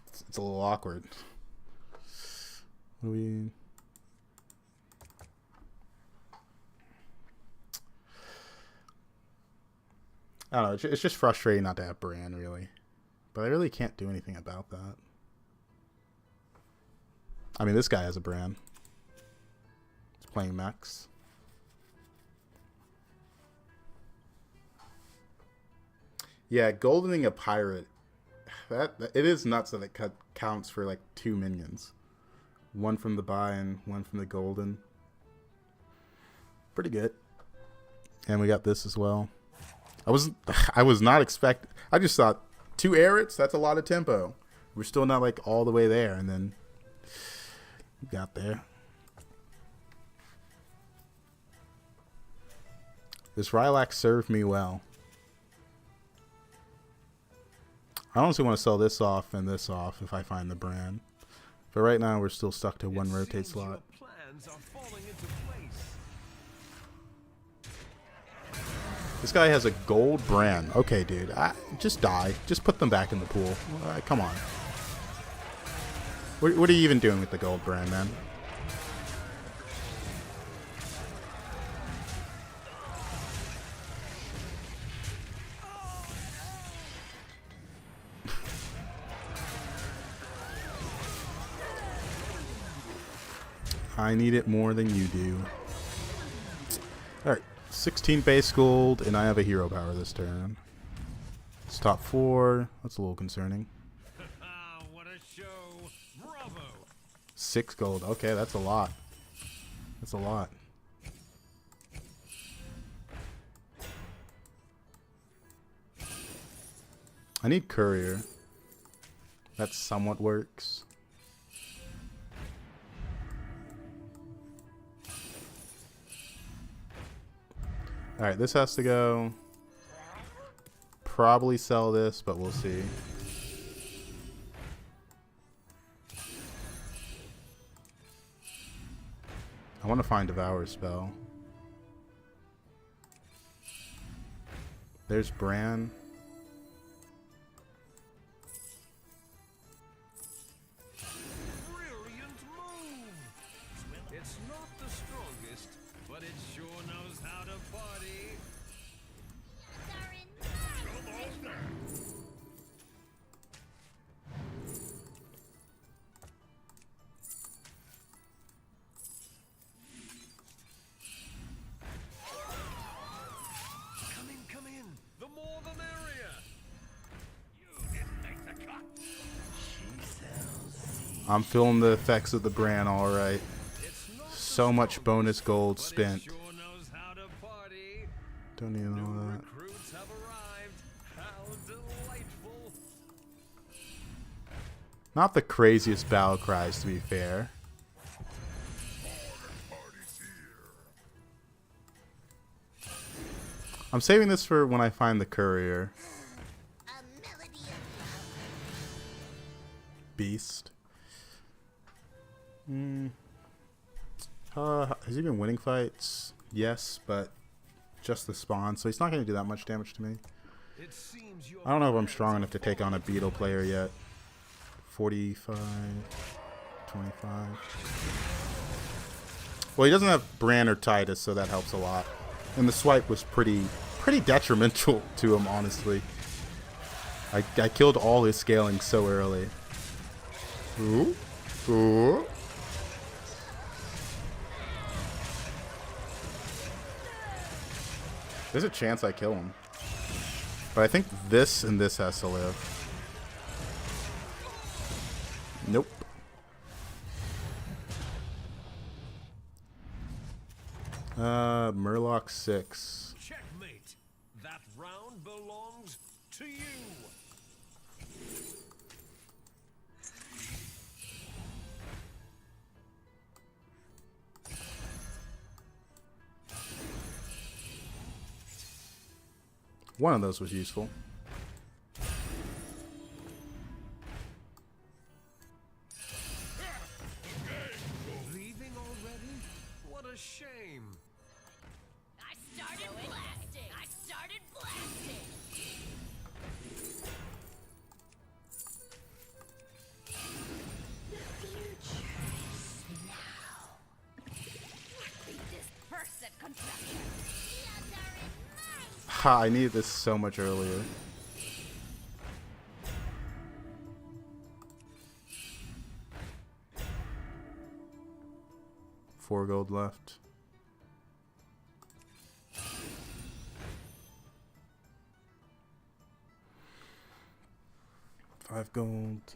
it's a little awkward. What do we? I don't know. It's just frustrating not to have Bran, really. But I really can't do anything about that. I mean, this guy has a Bran. He's playing mechs. Yeah, goldening a pirate. That it is nuts that it counts for like 2 minions. One from the buy and one from the golden. Pretty good. And we got this as well. I was not expecting. I just thought 2 Arits, that's a lot of tempo. We're still not like all the way there, and then got there. This Rylac served me well. I honestly want to sell this off and this off if I find the Bran. But right now we're still stuck to 1 rotate slot. Your plans are falling into place. This guy has a gold Bran. Okay, dude. Just die. Just put them back in the pool. Come on. What are you even doing with the gold Bran, man? I need it more than you do. Alright, 16 base gold, and I have a hero power this turn. It's top 4. That's a little concerning. What a show! Bravo! 6 gold. Okay, that's a lot. That's a lot. I need courier. That somewhat works. Alright, this has to go. Probably sell this, but we'll see. I want to find Devour spell. There's Bran. Brilliant move! It's not the strongest, but it sure knows how to party. Are in my Come in. The more the merrier. You didn't make the cut. I'm feeling the effects of the Bran alright. It's not So much bonus gold but spent. it sure knows how to party. Don't even know New that. recruits have arrived. How delightful. Not the craziest battle cries, to be fair. I'm saving this for when I find the courier. a melody of Beast. Has he been winning fights? Yes, but just the spawn, so he's not going to do that much damage to me. It seems your I don't know if I'm plans strong have enough to take on a beetle player yet. 45, 25. Well, he doesn't have Bran or Titus, so that helps a lot. And the swipe was pretty detrimental to him, honestly. I killed all his scaling so early. Ooh. Ooh. There's a chance I kill him. But I think this and this has to live. Nope. Murloc 6. checkmate. That round belongs to you. One of those was useful. Leaving already? What a shame. I started blasting. I started blasting. The future is now. Beat this person contraction. The odds are in my Ha, I needed this so much earlier. Four gold left. Five gold.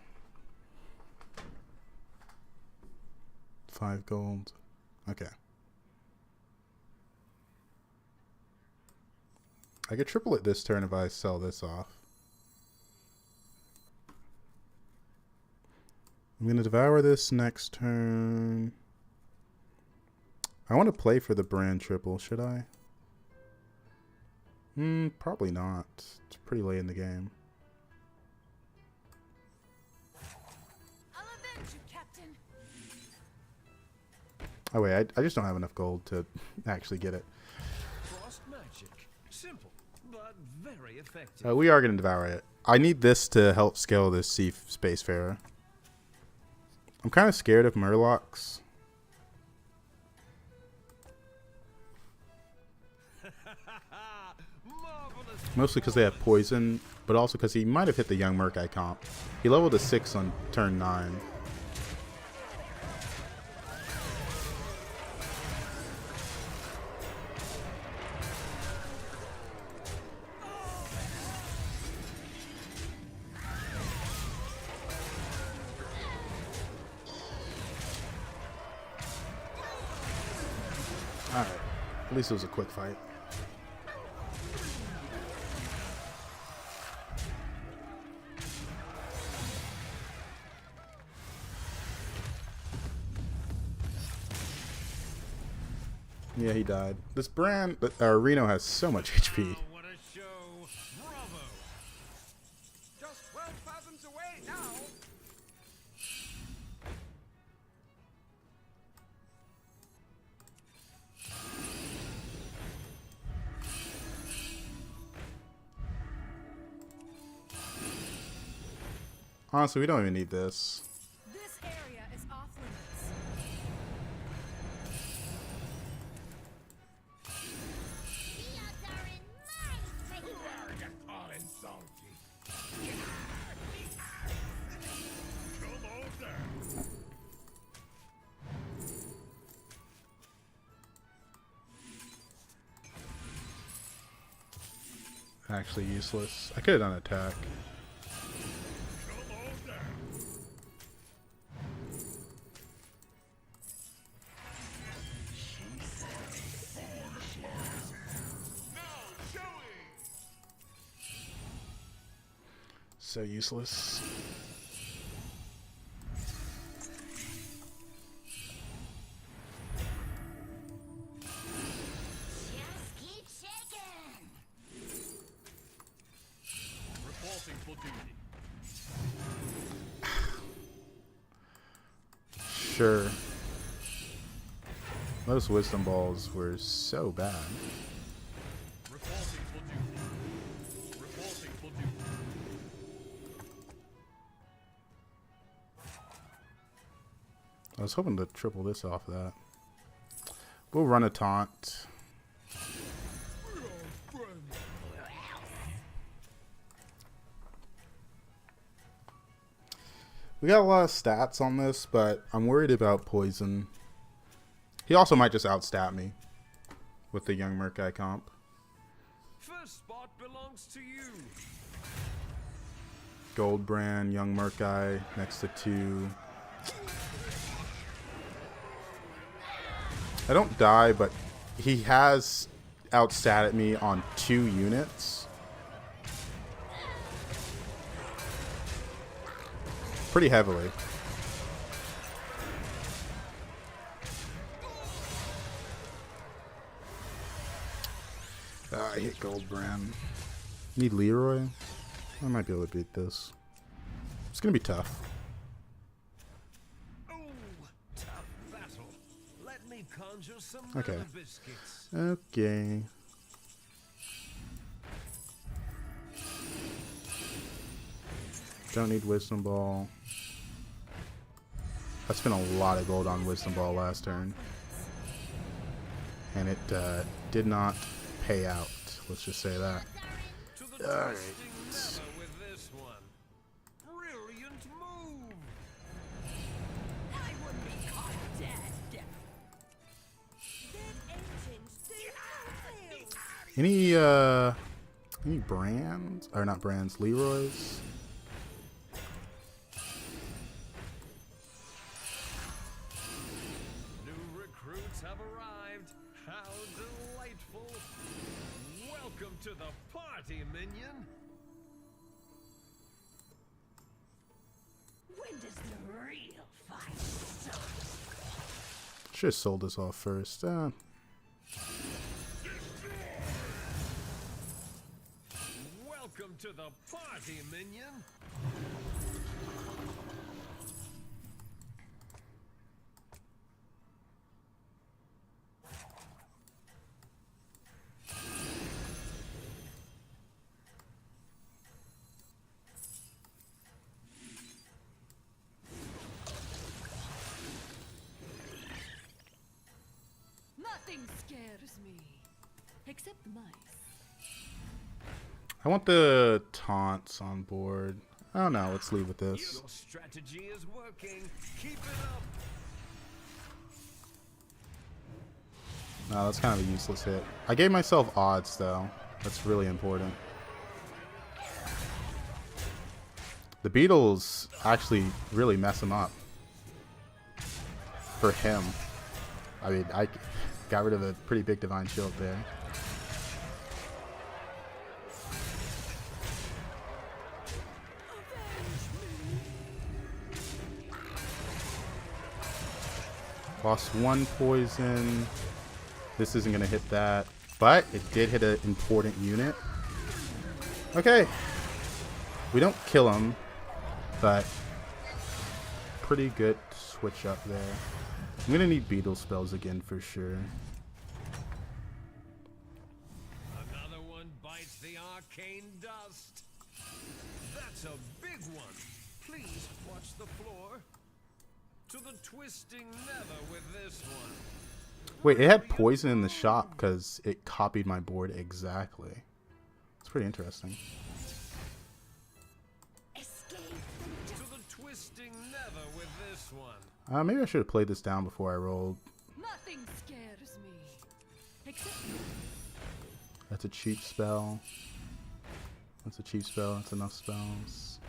5 gold. Okay. I could triple it this turn if I sell this off. I'm going to devour this next turn. I want to play for the Bran triple, should I? Probably not. It's pretty late in the game. I'll avenge you, Captain. Oh wait, I just don't have enough gold to actually get it. Frost magic. Simple, but very effective. We are going to devour it. I need this to help scale this Sea Spacefarer. I'm kind of scared of Murlocs. Marvelous. Mostly because they have poison, but also because he might have hit the young Murkai comp. He leveled to 6 on turn 9. At least it was a quick fight. Yeah, he died. This brand, Reno has so much HP. Oh, what a show! Bravo! Just 12 fathoms away now. Honestly, we don't even need this. This area is off limits. The odds are in my favor. You're calling salty. Come over. Actually useless. I could have done attack. Come over. Now showing. So useless. Just keep shaking. Reporting for duty. Sure. Those wisdom balls were so bad. Reporting for duty. Reporting for duty. I was hoping to triple this off of that. We'll run a taunt. We got a lot of stats on this, but I'm worried about poison. He also might just outstat me with the young merc guy comp. First spot belongs to you. Gold brand, young merc guy next to 2. I don't die, but he has outstatted me on 2 units. Pretty heavily. I hit gold brand. Need Leroy? I might be able to beat this. It's gonna be tough. Oh, tough battle. Let me conjure some Okay. mana biscuits. Okay. Don't need wisdom ball. I spent a lot of gold on wisdom ball last turn, and it did not pay out. Let's just say that. To the Alright. twisting lever with this one. Brilliant move. I wouldn't be caught dead. Dead engines, they Any brands or not brands? Leroy's. New recruits have arrived. How delightful. Welcome to the party, minion. When does the real fight start? Should have sold this off first. Welcome to the party, minion. Nothing scares me. Except the mice. I want the taunts on board. Oh no, let's leave with this. Your strategy is working. Keep it up. No, that's kind of a useless hit. I gave myself odds though. That's really important. The beetles actually really mess him up. For him. I mean, got rid of a pretty big divine shield there. Lost one poison. This isn't gonna hit that, but it did hit an important unit. Okay, we don't kill him, but pretty good switch up there. I'm gonna need beetle spells again for sure. Another one bites the arcane dust. That's a big one. Please watch the floor. To the twisting nether with this one. Wait, it had poison in the shop because it copied my board exactly. It's pretty interesting. Escape. To the twisting nether with this one. Maybe I should have played this down before I rolled. Nothing scares me. Except That's a cheap spell. That's a cheap spell. That's enough spells.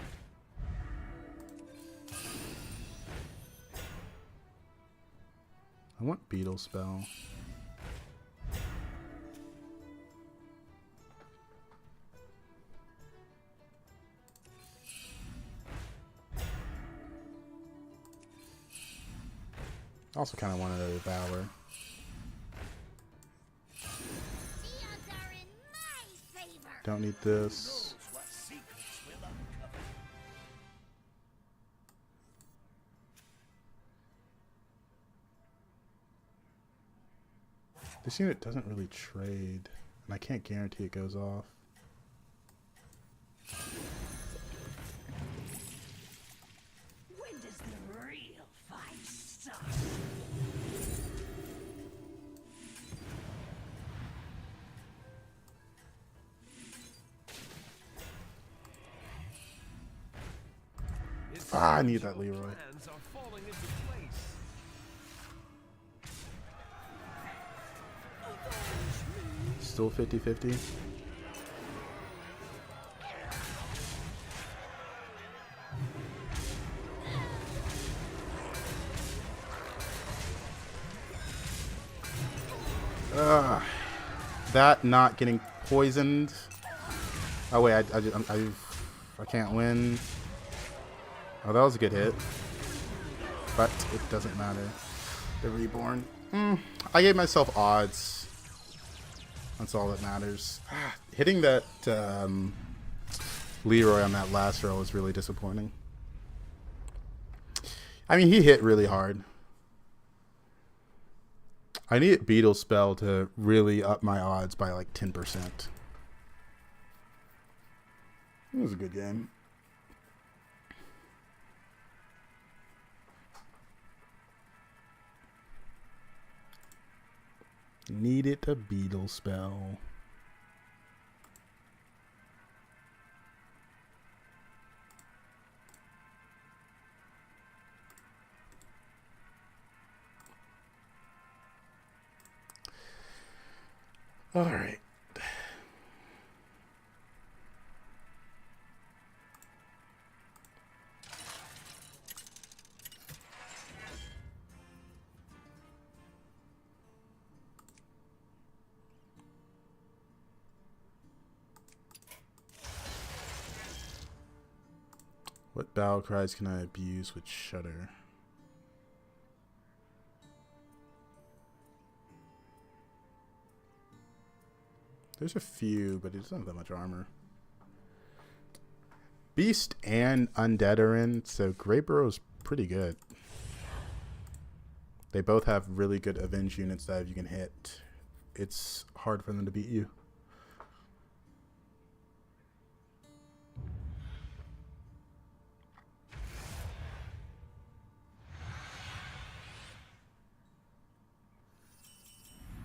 I want beetle spell. I also kind of wanted a devour. the odds are in my favor. Don't need this. What secrets will uncover? This unit doesn't really trade, and I can't guarantee it goes off. When does the real fight start? I need that Leroy. Plans are falling into place. Still 50-50. That not getting poisoned. Oh wait, I can't win. Oh, that was a good hit, but it doesn't matter. The reborn. I gave myself odds. That's all that matters. Hitting that Leroy on that last row was really disappointing. I mean, he hit really hard. I need Beetle Spell to really up my odds by like 10%. It was a good game. Needed a Beetle Spell. All right. What battle cries can I abuse with Shudder? There's a few, but it doesn't have that much armor. Beast and Undead are in, so Great Burrow's pretty good. They both have really good Avenge units that if you can hit, it's hard for them to beat you.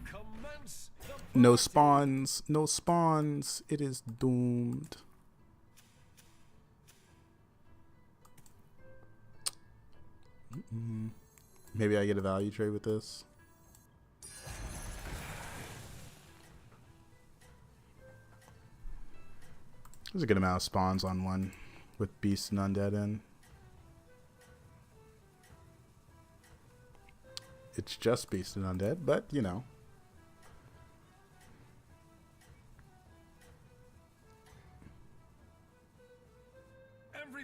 Commence the No party. spawns, no spawns. It is doomed. Maybe I get a value trade with this. There's a good amount of spawns on one with Beast and Undead in. It's just Beast and Undead, but you know,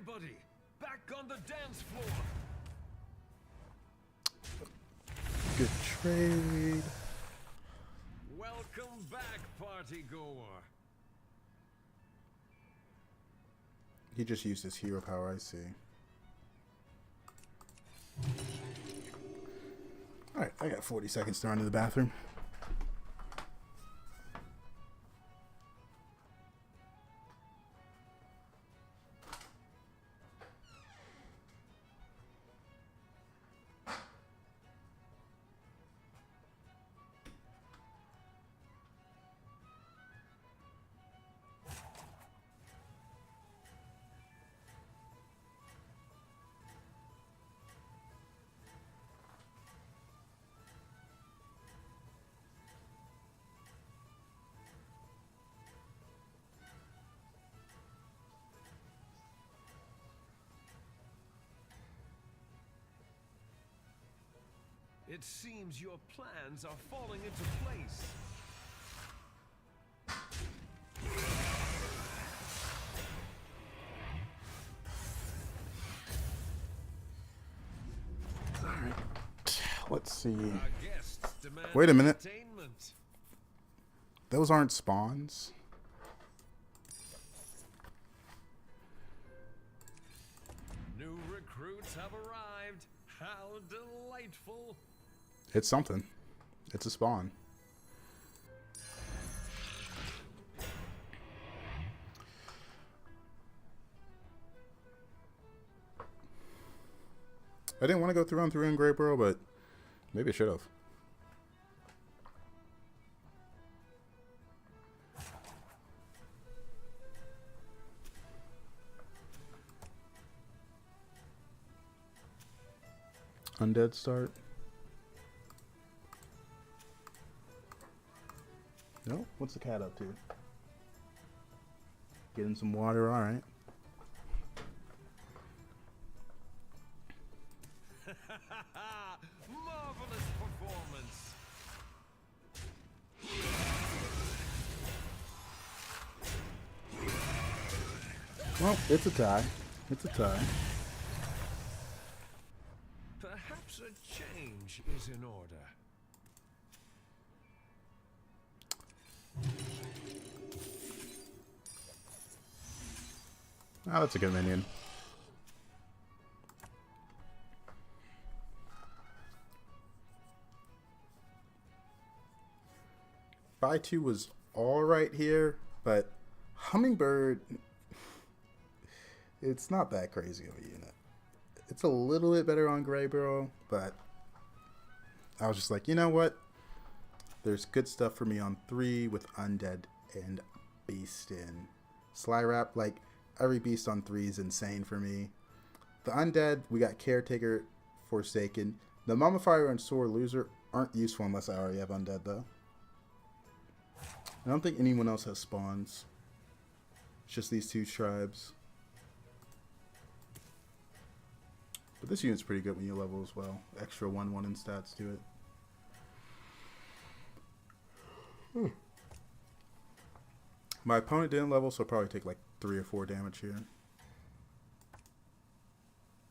Everybody, back on the dance floor. Good trade. Welcome back, party goer. He just used his hero power, I see. Alright, I got 40 seconds to run to the bathroom. It seems your plans are falling into place. Let's see. Our guests demand Wait a minute. entertainment. Those aren't spawns. New recruits have arrived. How delightful. It's something. It's a spawn. I didn't want to go through in Greyborough, but maybe I should have. Undead start. No? What's the cat up to? Getting some water, alright. Marvelous performance. Well, it's a tie. It's a tie. Perhaps a change is in order. Oh, that's a good minion. Buy 2 was alright here, but Hummingbird, it's not that crazy of a unit. It's a little bit better on Greyborough, but I was just like, you know what? There's good stuff for me on 3 with Undead and Beast in. Slyrap, like, every Beast on 3 is insane for me. The Undead, we got Caretaker, Forsaken. The Mummifier and Sore Loser aren't useful unless I already have Undead, though. I don't think anyone else has spawns. It's just these 2 tribes. But this unit's pretty good when you level as well. Extra 1/1 in stats to it. My opponent didn't level, so I'll probably take like 3 or 4 damage here.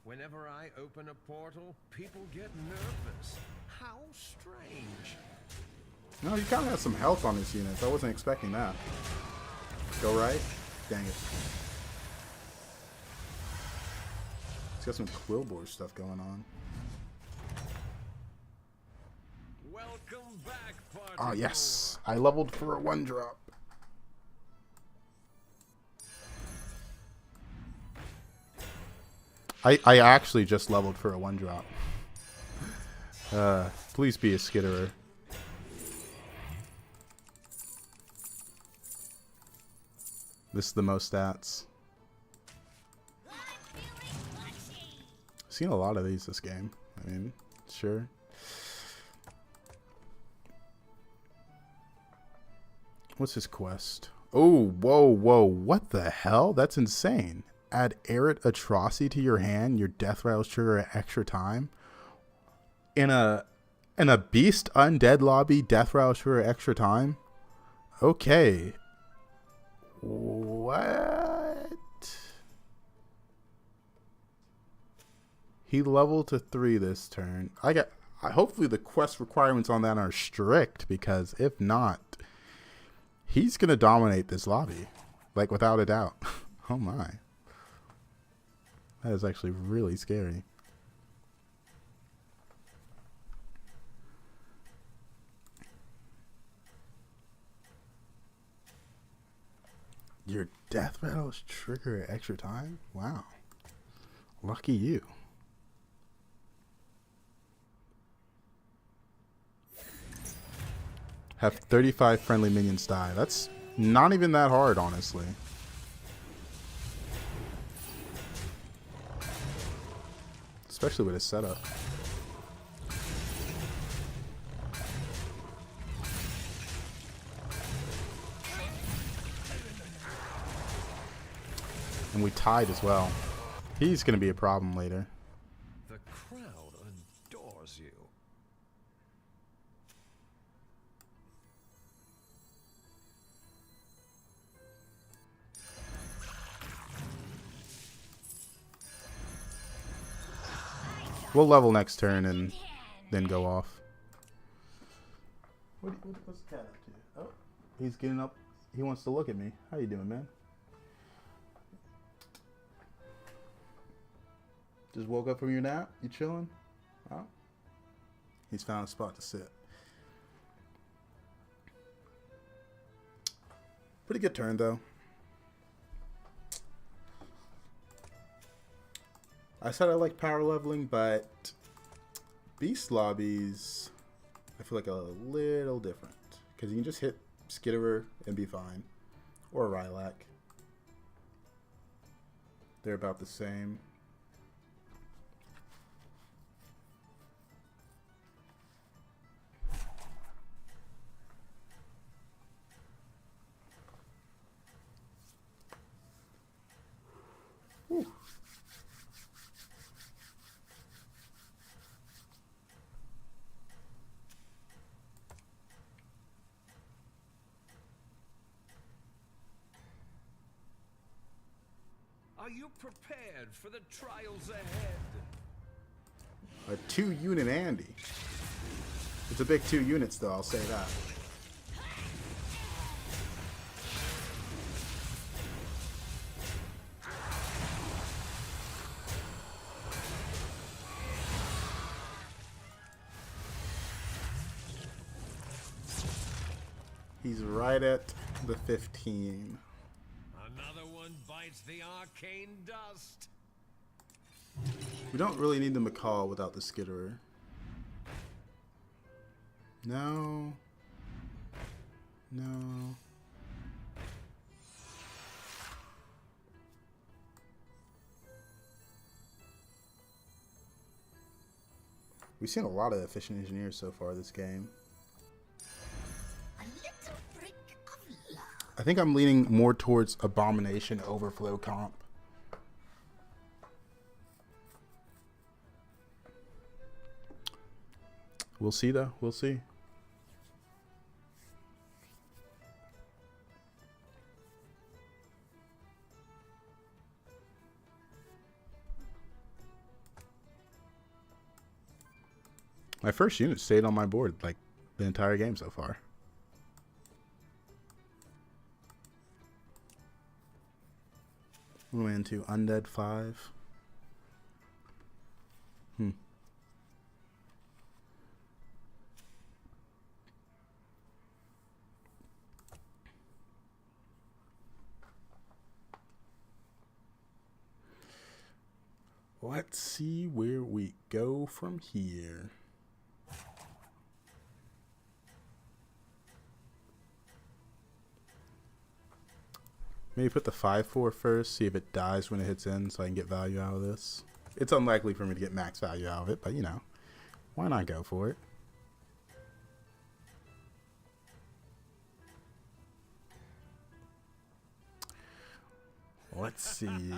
Whenever I open a portal, people get nervous. How strange. No, you kind of have some health on this unit. I wasn't expecting that. Go right? Dang it. It's got some Quillboar stuff going on. Welcome back, party. Oh, yes. I leveled for a 1-drop. I actually just leveled for a 1-drop. Please be a skitterer. This is the most stats. Seen a lot of these this game. I mean, sure. What's his quest? Oh, whoa, whoa. What the hell? That's insane. Add Arid Atrocity to your hand. Your death rattles trigger at extra time. In a Beast Undead lobby, death rattles trigger at extra time? Okay. What? He leveled to 3 this turn. Hopefully the quest requirements on that are strict, because if not, he's gonna dominate this lobby, like without a doubt. Oh my, that is actually really scary. Your death battles trigger at extra time? Wow. Lucky you. Have 35 friendly minions die. That's not even that hard, honestly. Especially with his setup. And we tied as well. He's going to be a problem later. The crowd adores you. We'll level next turn and then go off. What's the cat up to? Oh, he's getting up. He wants to look at me. How you doing, man? Just woke up from your nap? You chilling? Oh. He's found a spot to sit. Pretty good turn, though. I said I like power leveling, but beast lobbies, I feel like a little different. Because you can just hit Skitterer and be fine. Or Rylak. They're about the same. Whew. Are you prepared for the trials ahead? A 2-unit Andy. It's a big 2 units, though, I'll say that. He's right at the 15. Another one bites the arcane dust. We don't really need the Macaw without the Skitterer. No. No. We've seen a lot of efficient engineers so far this game. I think I'm leaning more towards Abomination Overflow comp. We'll see, though. We'll see. My first unit stayed on my board like the entire game so far. We went into Undead 5. Let's see where we go from here. Maybe put the 5/4 first, see if it dies when it hits in so I can get value out of this. It's unlikely for me to get max value out of it, but you know, why not go for it? Let's see.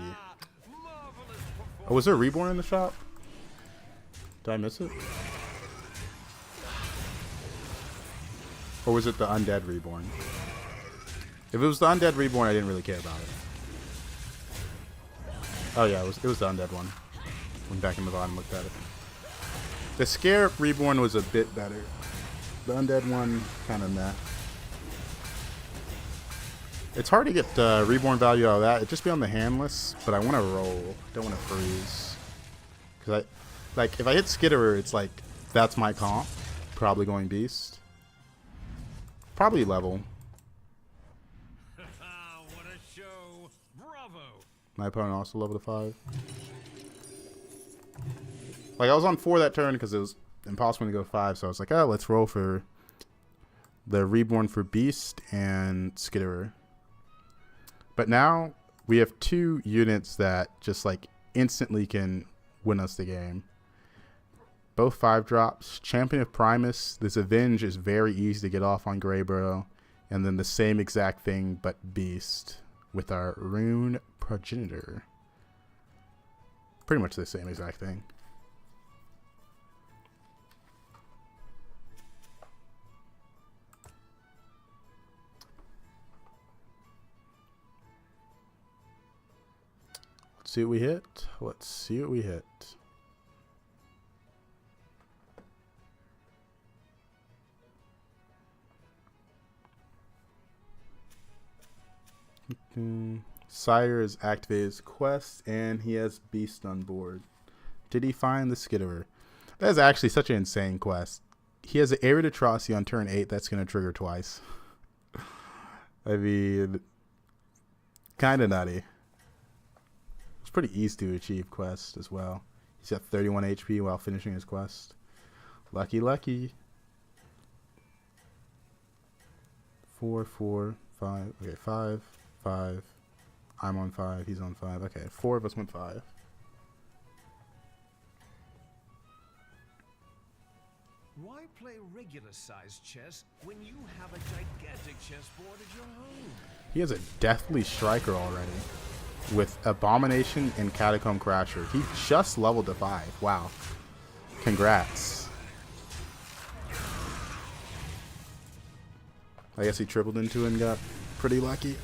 Oh, was there a Reborn in the shop? Did I miss it? Or was it the Undead Reborn? If it was the Undead Reborn, I didn't really care about it. Oh yeah, it was the Undead one. Went back in the bottom, looked at it. The Scare Reborn was a bit better. The Undead one, kind of meh. It's hard to get Reborn value out of that. It'd just be on the handless, but I want to roll. Don't want to freeze. Because if I hit Skitterer, it's like, that's my comp. Probably going Beast. Probably level. What a show! Bravo! My opponent also leveled to 5. Like, I was on 4 that turn because it was impossible to go 5, so I was like, oh, let's roll for the Reborn for Beast and Skitterer. But now we have 2 units that just like instantly can win us the game. Both 5 drops. Champion of Primus. This Avenge is very easy to get off on Greybro. And then the same exact thing but Beast with our Rune Progenitor. Pretty much the same exact thing. Let's see what we hit. Let's see what we hit. Sire has activated his quest and he has Beast on board. Did he find the Skitterer? That is actually such an insane quest. He has an Arid Atrocity on turn 8 that's going to trigger twice. I mean, kind of nutty. It's pretty easy to achieve quest as well. He's got 31 HP while finishing his quest. Lucky, lucky. 4, 4, 5. Okay, 5, 5. I'm on 5. He's on 5. Okay, 4 of us went 5. Why play regular-sized chess when you have a gigantic chessboard at your home? He has a Deathly Striker already with Abomination and Catacomb Crasher. He just leveled to 5. Wow. Congrats. I guess he tripled into it and got pretty lucky.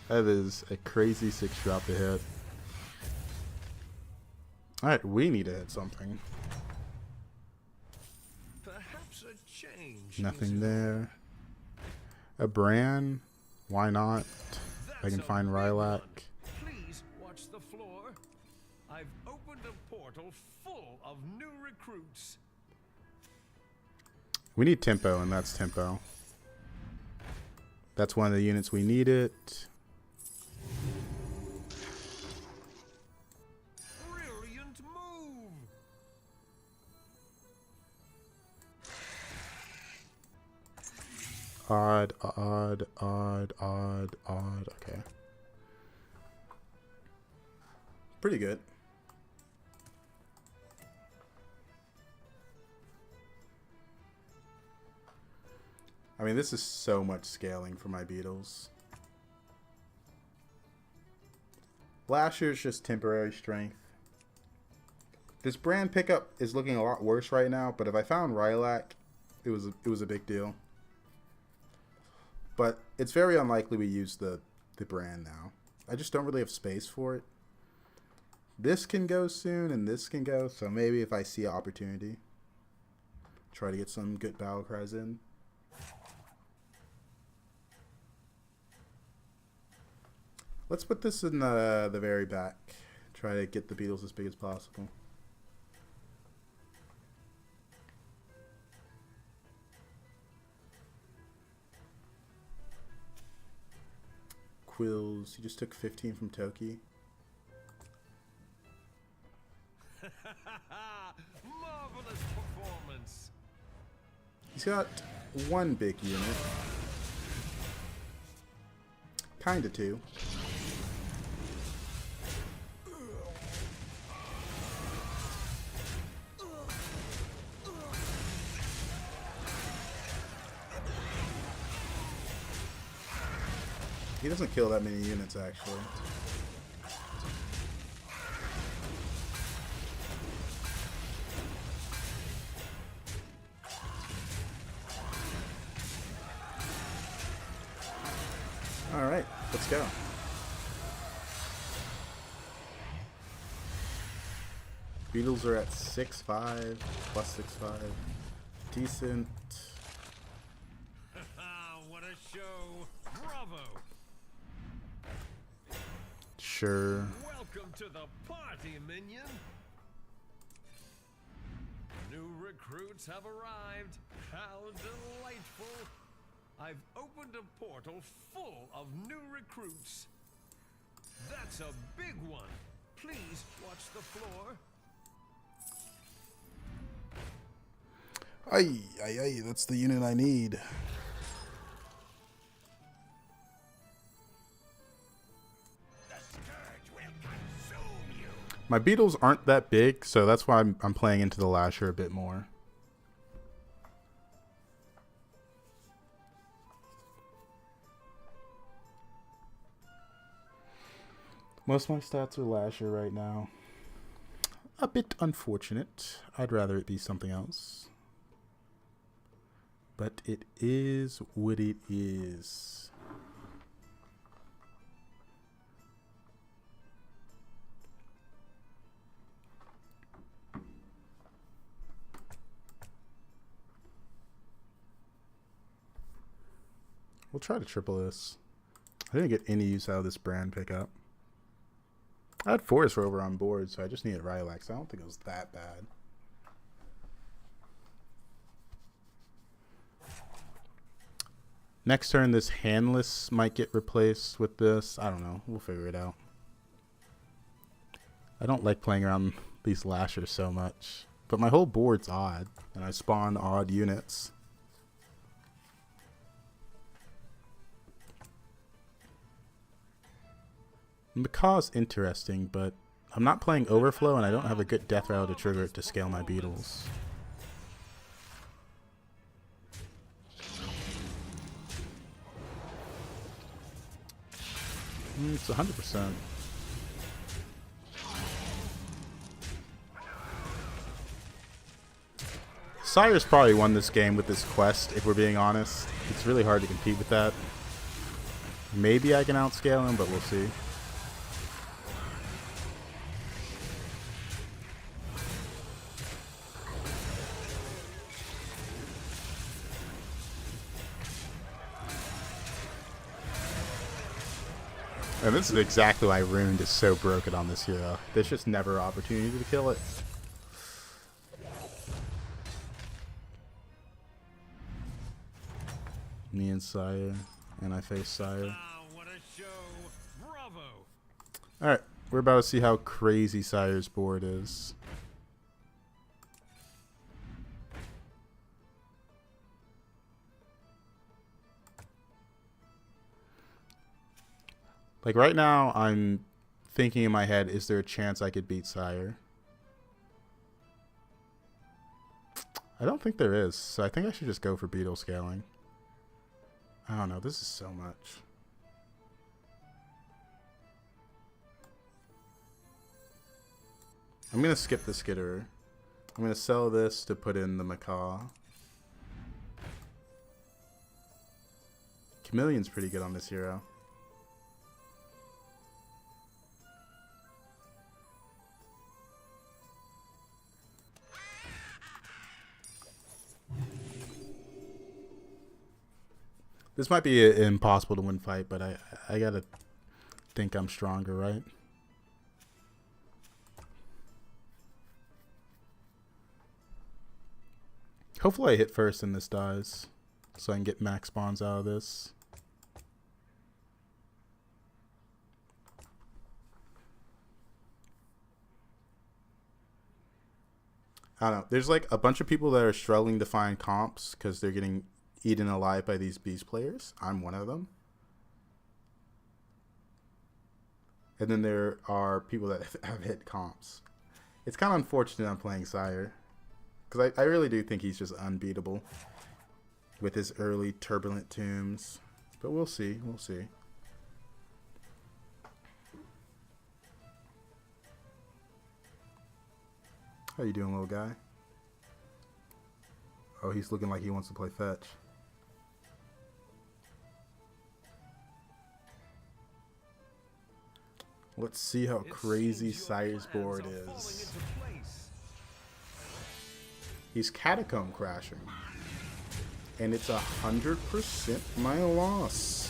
That is a crazy 6-drop to hit. Alright, we need to hit something. Perhaps a change. Nothing there. A Bran? Why not? I can find Rylac. Please watch the floor. I've opened a portal full of new recruits. We need Tempo, and that's Tempo. That's one of the units we needed. Brilliant move. Odd, odd, odd, odd, odd. Okay. Pretty good. I mean, this is so much scaling for my beetles. Lasher's just temporary strength. This brand pickup is looking a lot worse right now, but if I found Rylac, it was a big deal. But it's very unlikely we use the brand now. I just don't really have space for it. This can go soon, and this can go, so maybe if I see an opportunity, try to get some good battle cries in. Let's put this in the very back. Try to get the beetles as big as possible. Quills, he just took 15 from Toki. Marvelous performance. He's got one big unit. Kinda two. He doesn't kill that many units, actually. Alright, let's go. Beetles are at 6-5, plus 6-5. Decent. What a show! Bravo! Sure. Welcome to the party, minion. New recruits have arrived. How delightful! I've opened a portal full of new recruits. That's a big one. Please watch the floor. Ay, that's the unit I need. My beetles aren't that big, so that's why I'm playing into the Lasher a bit more. Most of my stats are Lasher right now. A bit unfortunate. I'd rather it be something else. But it is what it is. We'll try to triple this. I didn't get any use out of this brand pickup. I had Forest Rover on board, so I just needed Rylax. I don't think it was that bad. Next turn, this Handless might get replaced with this. I don't know. We'll figure it out. I don't like playing around these Lashers so much. But my whole board's odd, and I spawn odd units. Macaw's interesting, but I'm not playing Overflow, and I don't have a good death rattle to trigger it to scale my beetles. It's 100%. Sire's probably won this game with this quest, if we're being honest. It's really hard to compete with that. Maybe I can outscale him, but we'll see. And this is exactly why Ruined is so broken on this hero. There's just never opportunity to kill it. Me and Sire, and I face Sire. What a show! Bravo! Alright, we're about to see how crazy Sire's board is. Like right now, I'm thinking in my head, is there a chance I could beat Sire? I don't think there is, so I think I should just go for beetle scaling. I don't know, this is so much. I'm going to skip the Skitterer. I'm going to sell this to put in the Macaw. Chameleon's pretty good on this hero. This might be an impossible to win fight, but I gotta think I'm stronger, right? Hopefully I hit first and this dies, so I can get max spawns out of this. I don't know. There's like a bunch of people that are struggling to find comps because they're getting eaten alive by these beast players. I'm one of them. And then there are people that have hit comps. It's kind of unfortunate I'm playing Sire, because I really do think he's just unbeatable with his early Turbulent Tombs. But we'll see. We'll see. How you doing, little guy? Oh, he's looking like he wants to play fetch. Let's see how crazy Sire's board is. He's Catacomb crashing. And it's 100% my loss.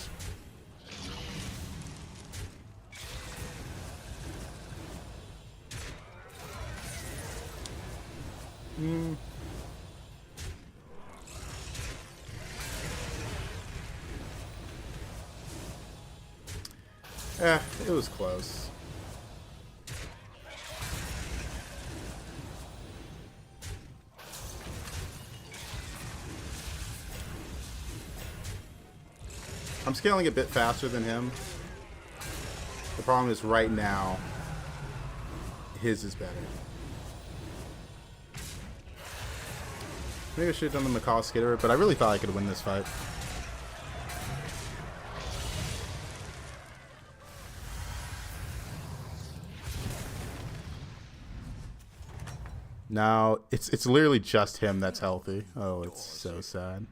It was close. I'm scaling a bit faster than him. The problem is right now, his is better. Maybe I should have done the Macaw Skitterer, but I really thought I could win this fight. Now, it's literally just him that's healthy. Oh, it's so sad.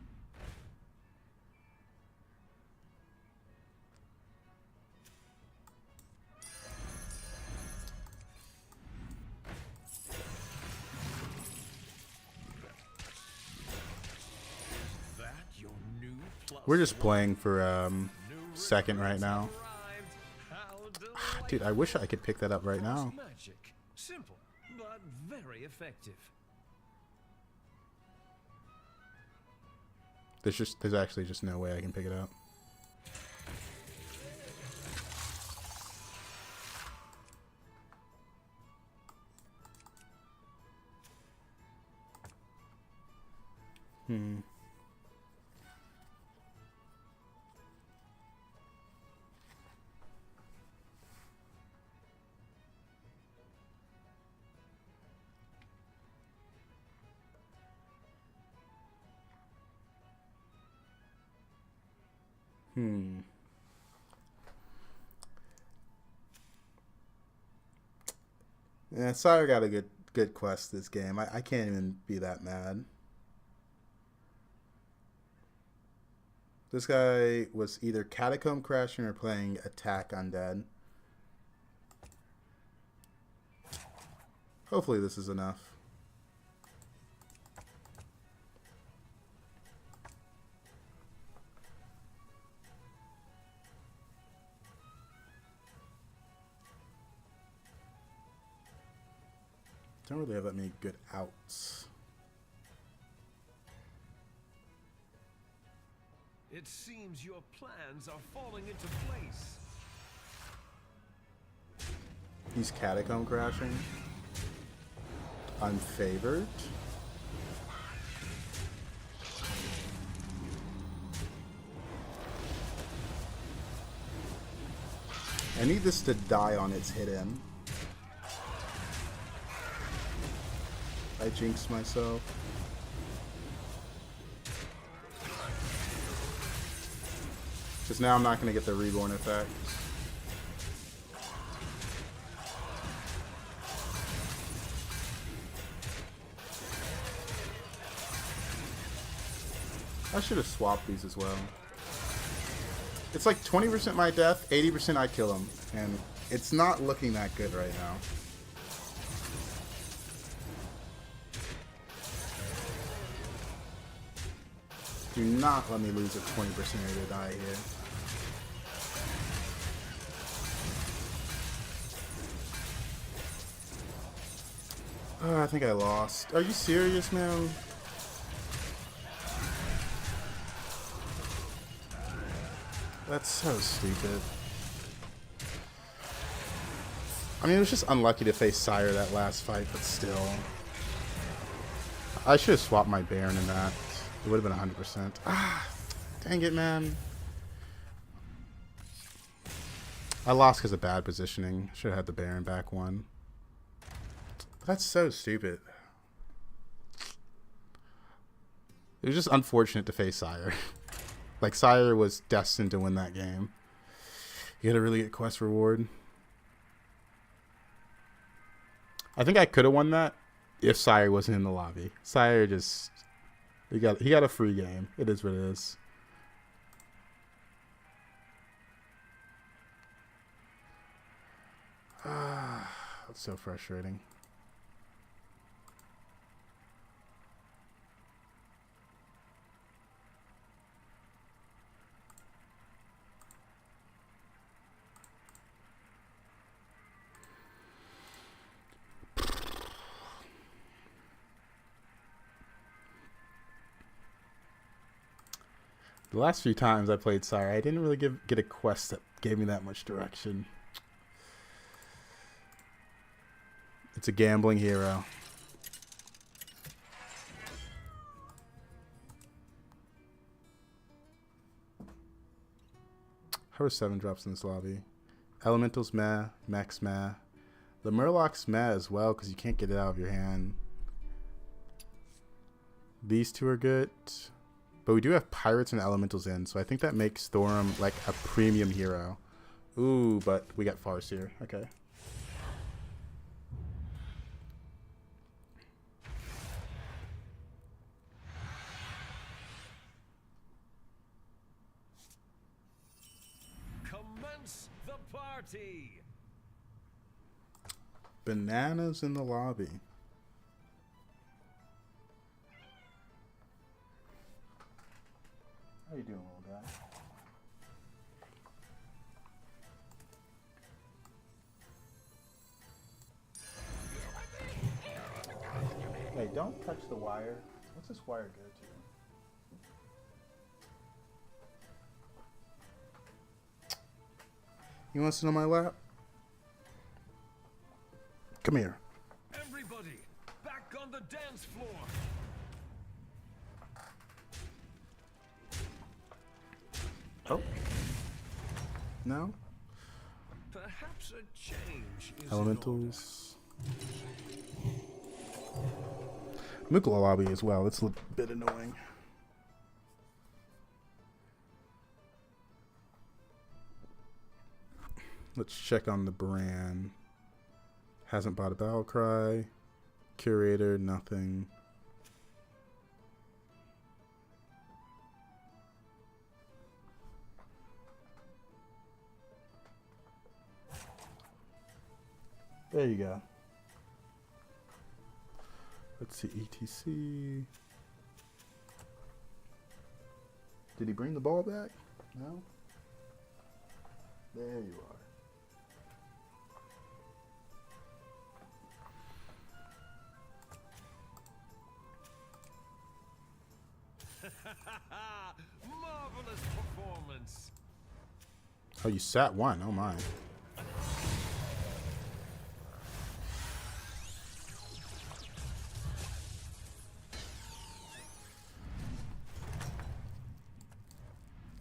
We're just playing for second right now. Dude, I wish I could pick that up right now. Simple, but very effective. There's actually just no way I can pick it up. Yeah, Sire got a good quest this game. I can't even be that mad. This guy was either Catacomb crashing or playing Attack Undead. Hopefully this is enough. Don't really have that many good outs. It seems your plans are falling into place. He's Catacomb crashing. Unfavored. I need this to die on its hit in. I jinxed myself. Because now I'm not going to get the reborn effect. I should have swapped these as well. It's like 20% my death, 80% I kill him. And it's not looking that good right now. Do not let me lose a 20% to die here. Oh, I think I lost. Are you serious, man? That's so stupid. I mean, it was just unlucky to face Sire that last fight, but still. I should have swapped my Baron in that. It would have been 100%. Ah, dang it, man. I lost because of bad positioning. Should have had the Baron back one. That's so stupid. It was just unfortunate to face Sire. Like, Sire was destined to win that game. You had a really good quest reward. I think I could have won that if Sire wasn't in the lobby. Sire just he got a free game. It is what it is. That's so frustrating. The last few times I played Sire, I didn't really get a quest that gave me that much direction. It's a gambling hero. How are 7 drops in this lobby? Elementals meh, Mechs meh. The Murloc's meh as well because you can't get it out of your hand. These two are good. But we do have Pirates and Elementals in, so I think that makes Thorum like a premium hero. Ooh, but we got Farseer. Okay. Commence the party. Bananas in the lobby. How you doing, little guy? Hey, don't touch the wire. What's this wire go to? You want to sit on my lap? Come here. Everybody, back on the dance floor. Oh. No? Perhaps a change is Elementals. Mukla lobby as well. It's a bit annoying. Let's check on the brand. Hasn't bought a battle cry. Curator, nothing. There you go. Let's see, ETC. Did he bring the ball back? No? There you on. Marvelous performance. Oh, you sat one. Oh my.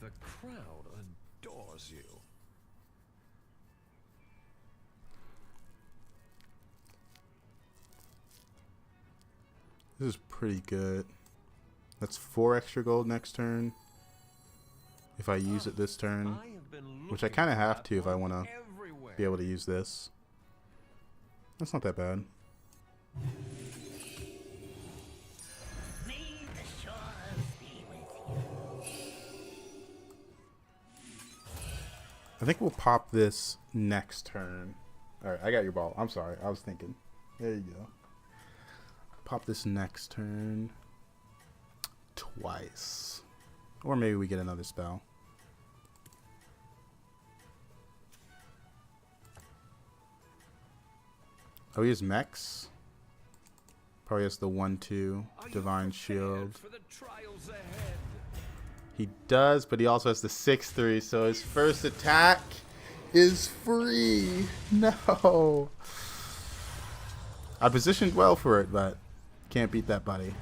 The crowd adores you. This is pretty good. That's 4 extra gold next turn. If I use it this turn. Which I kind of have to if I want to be able to use this. That's not that bad. May the shores be with you. I think we'll pop this next turn. Alright, I got your ball. I'm sorry. I was thinking. There you go. Pop this next turn. Twice. Or maybe we get another spell. Oh, he has mechs. Probably has the 1/2 Divine Shield. For the trials ahead. He does, but he also has the 6/3, so his first attack is free. No. I positioned well for it, but can't beat that buddy.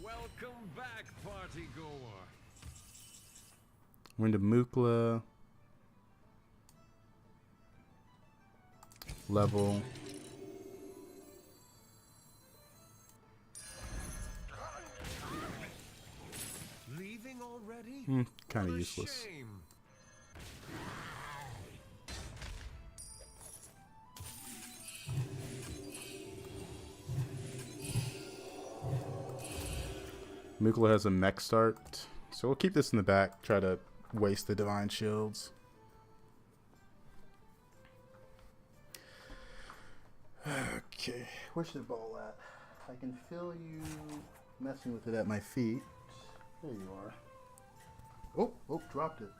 Welcome back, party goer. We're into Mukla. Level. Leaving already? Kind of What a useless. shame. Mukla has a mech start, so we'll keep this in the back. Try to waste the divine shields. Okay, where's the ball at? I can feel you messing with it at my feet. There you are. Oh, dropped it.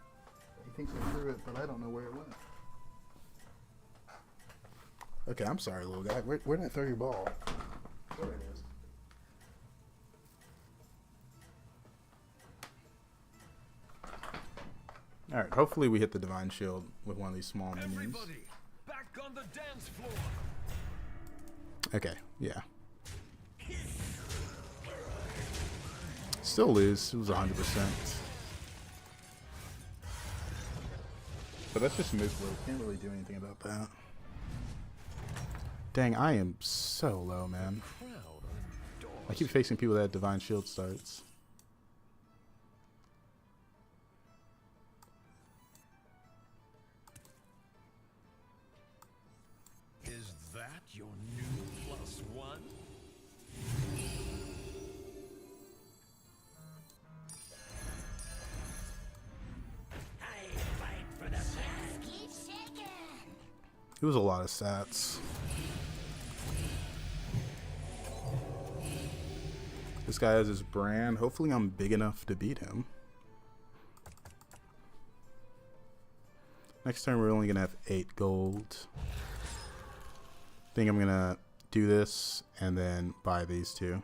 He thinks I threw it, but I don't know where it went. Okay, I'm sorry, little guy. Where did I throw your ball? There it is. Alright, hopefully we hit the divine shield with one of these small minions. Everybody, back on the dance floor. Okay, yeah. Still lose. It was 100%. But that's just Mukla. Can't really do anything about that. Dang, I am so low, man. I keep facing people that have divine shield starts. Is that your new +1? It was a lot of stats. This guy has his brand. Hopefully I'm big enough to beat him. Next turn we're only going to have 8 gold. I think I'm going to do this and then buy these two.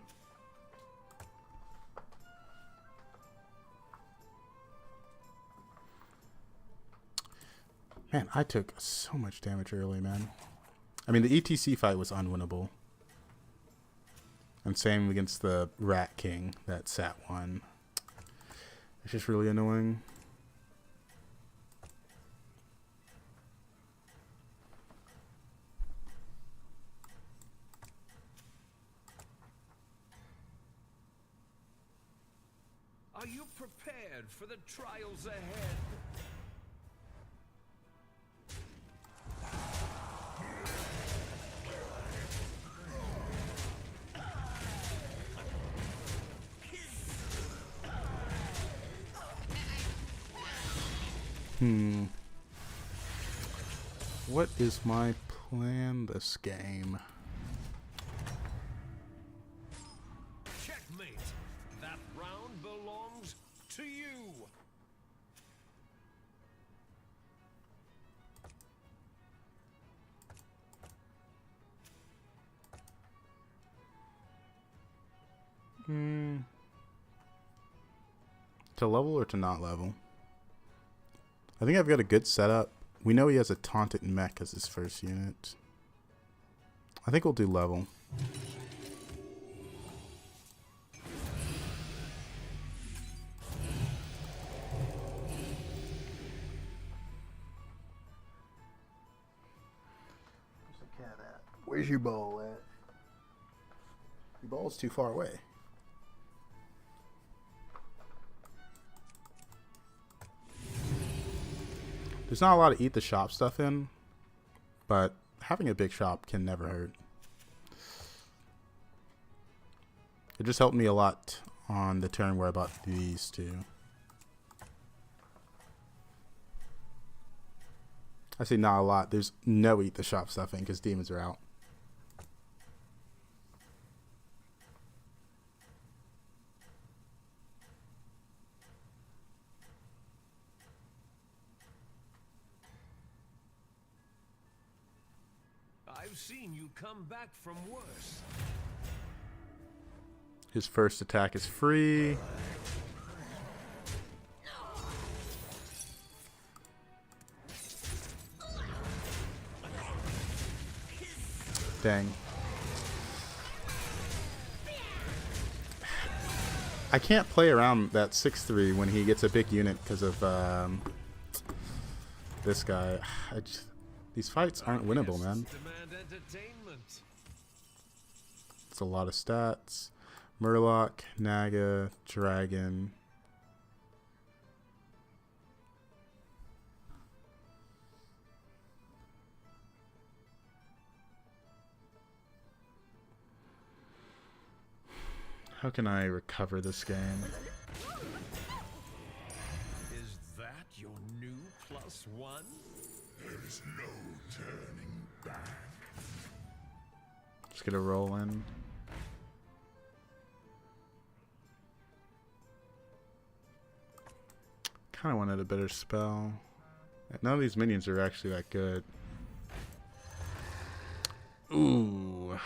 Man, I took so much damage early, man. I mean, the ETC fight was unwinnable. And same against the Rat King that sat one. It's just really annoying. Are you prepared for the trials ahead? What is my plan this game? Checkmate. That round belongs to you. To level or to not level? I think I've got a good setup. We know he has a taunted mech as his first unit. I think we'll do level. Where's the cat at? Where's your ball at? Your ball's too far away. There's not a lot of eat the shop stuff in, but having a big shop can never hurt. It just helped me a lot on the turn where I bought these two. I say not a lot. There's no eat the shop stuff in because demons are out. I've seen you come back from worse. His first attack is free. Dang. I can't play around that 6-3 when he gets a big unit because of this guy. These fights aren't winnable, man. Demand entertainment. It's a lot of stats. Murloc, Naga, Dragon. How can I recover this game? Is that your new +1? There is no turning back. Just get a roll in. Kind of wanted a better spell. None of these minions are actually that good. Ooh.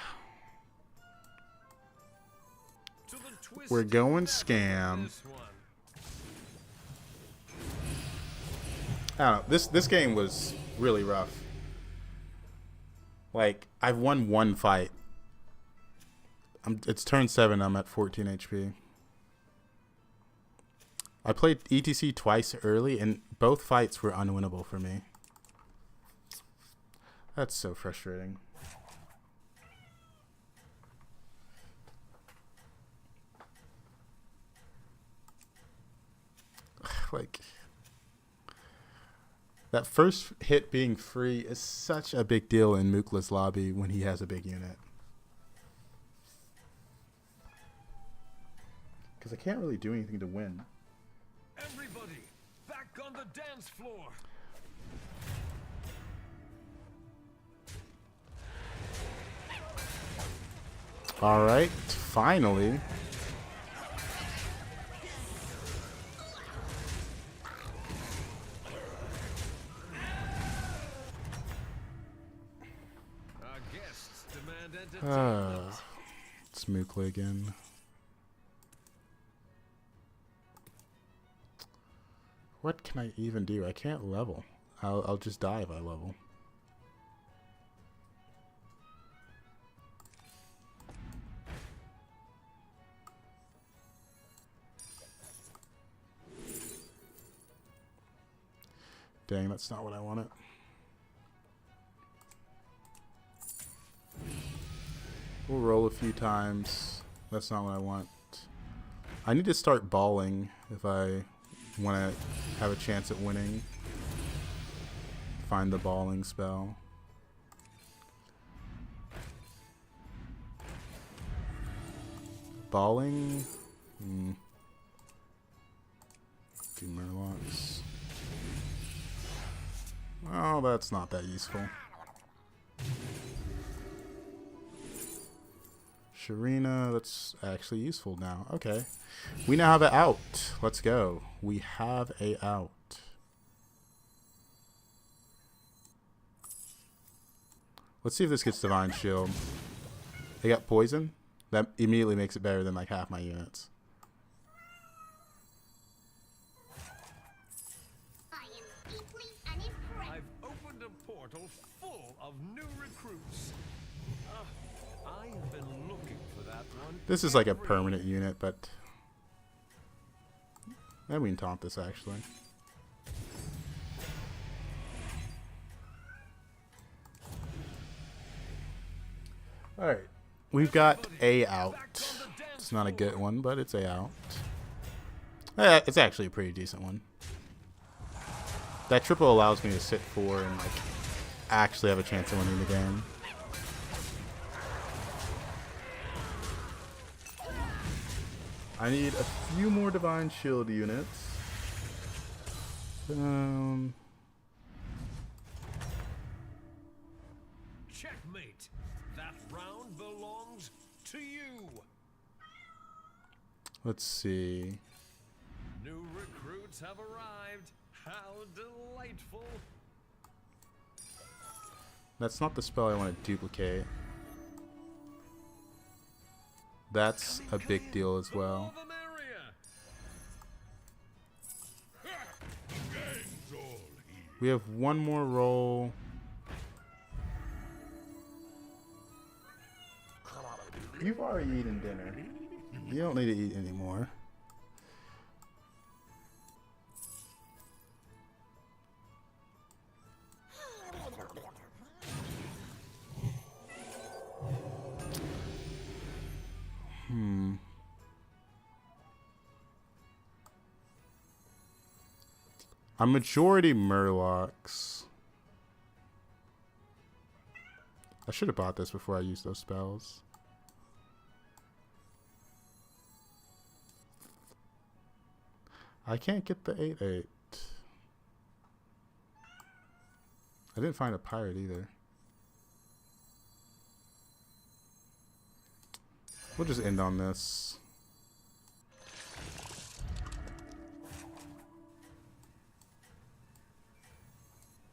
We're going scam. I don't know. This game was really rough. Like, I've won one fight. It's turn 7. I'm at 14 HP. I played ETC twice early, and both fights were unwinnable for me. That's so frustrating. Like, that first hit being free is such a big deal in Mookla's lobby when he has a big unit. Because I can't really do anything to win. Everybody, back on the dance floor. All right, finally. Our guests demand entertainment. It's Mookla again. What can I even do? I can't level. I'll just die if I level. Dang, that's not what I wanted. We'll roll a few times. That's not what I want. I need to start balling if I want to have a chance at winning. Find the balling spell. Balling? Do Murlocs. Oh, that's not that useful. Sharina, that's actually useful now. Okay. We now have an out. Let's go. We have a out. Let's see if this gets Divine Shield. They got poison. That immediately makes it better than like half my units. I've opened a portal full of new recruits. I have been looking for that one. This is like a permanent unit, but we can taunt this actually. Alright. We've got a out. It's not a good one, but it's a out. It's actually a pretty decent one. That triple allows me to sit 4 and like actually have a chance of winning the game. I need a few more Divine Shield units. Checkmate. That round belongs to you. Let's see. New recruits have arrived. How delightful. That's not the spell I want to duplicate. That's a big deal as well. The merrier. We have one more roll. You've already eaten dinner. You don't need to eat anymore. I'm majority Murlocs. I should have bought this before I used those spells. I can't get the 8/8. I didn't find a pirate either. We'll just end on this.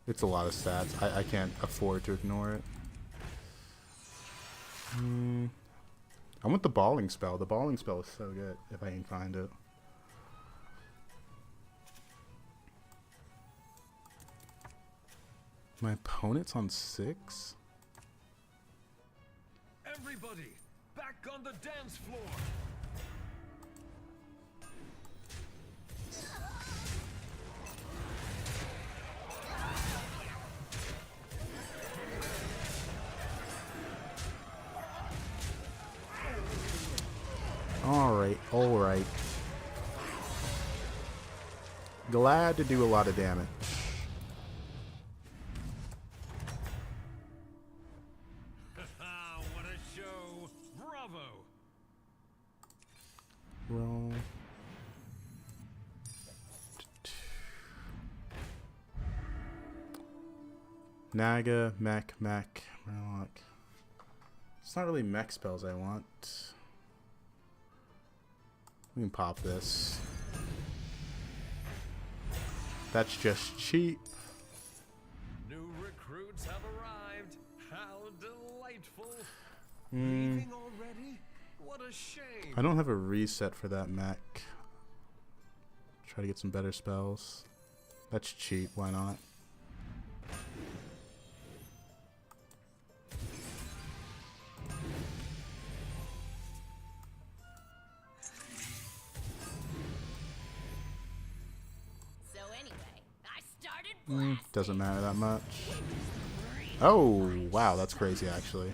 It's a lot of stats. I can't afford to ignore it. I want the balling spell. The balling spell is so good if I can find it. My opponent's on 6? Everybody, back on the dance floor. Alright. Glad to do a lot of damage. What a show! Bravo! Roll. Naga, mech, Murloc. It's not really mech spells I want. We can pop this. That's just cheap. New recruits have arrived. How delightful. Mm, Leaving already? What a shame. I don't have a reset for that mech. Try to get some better spells. That's cheap, why not? So anyway, I started blasting. Doesn't matter that much. Oh, wow, that's crazy actually.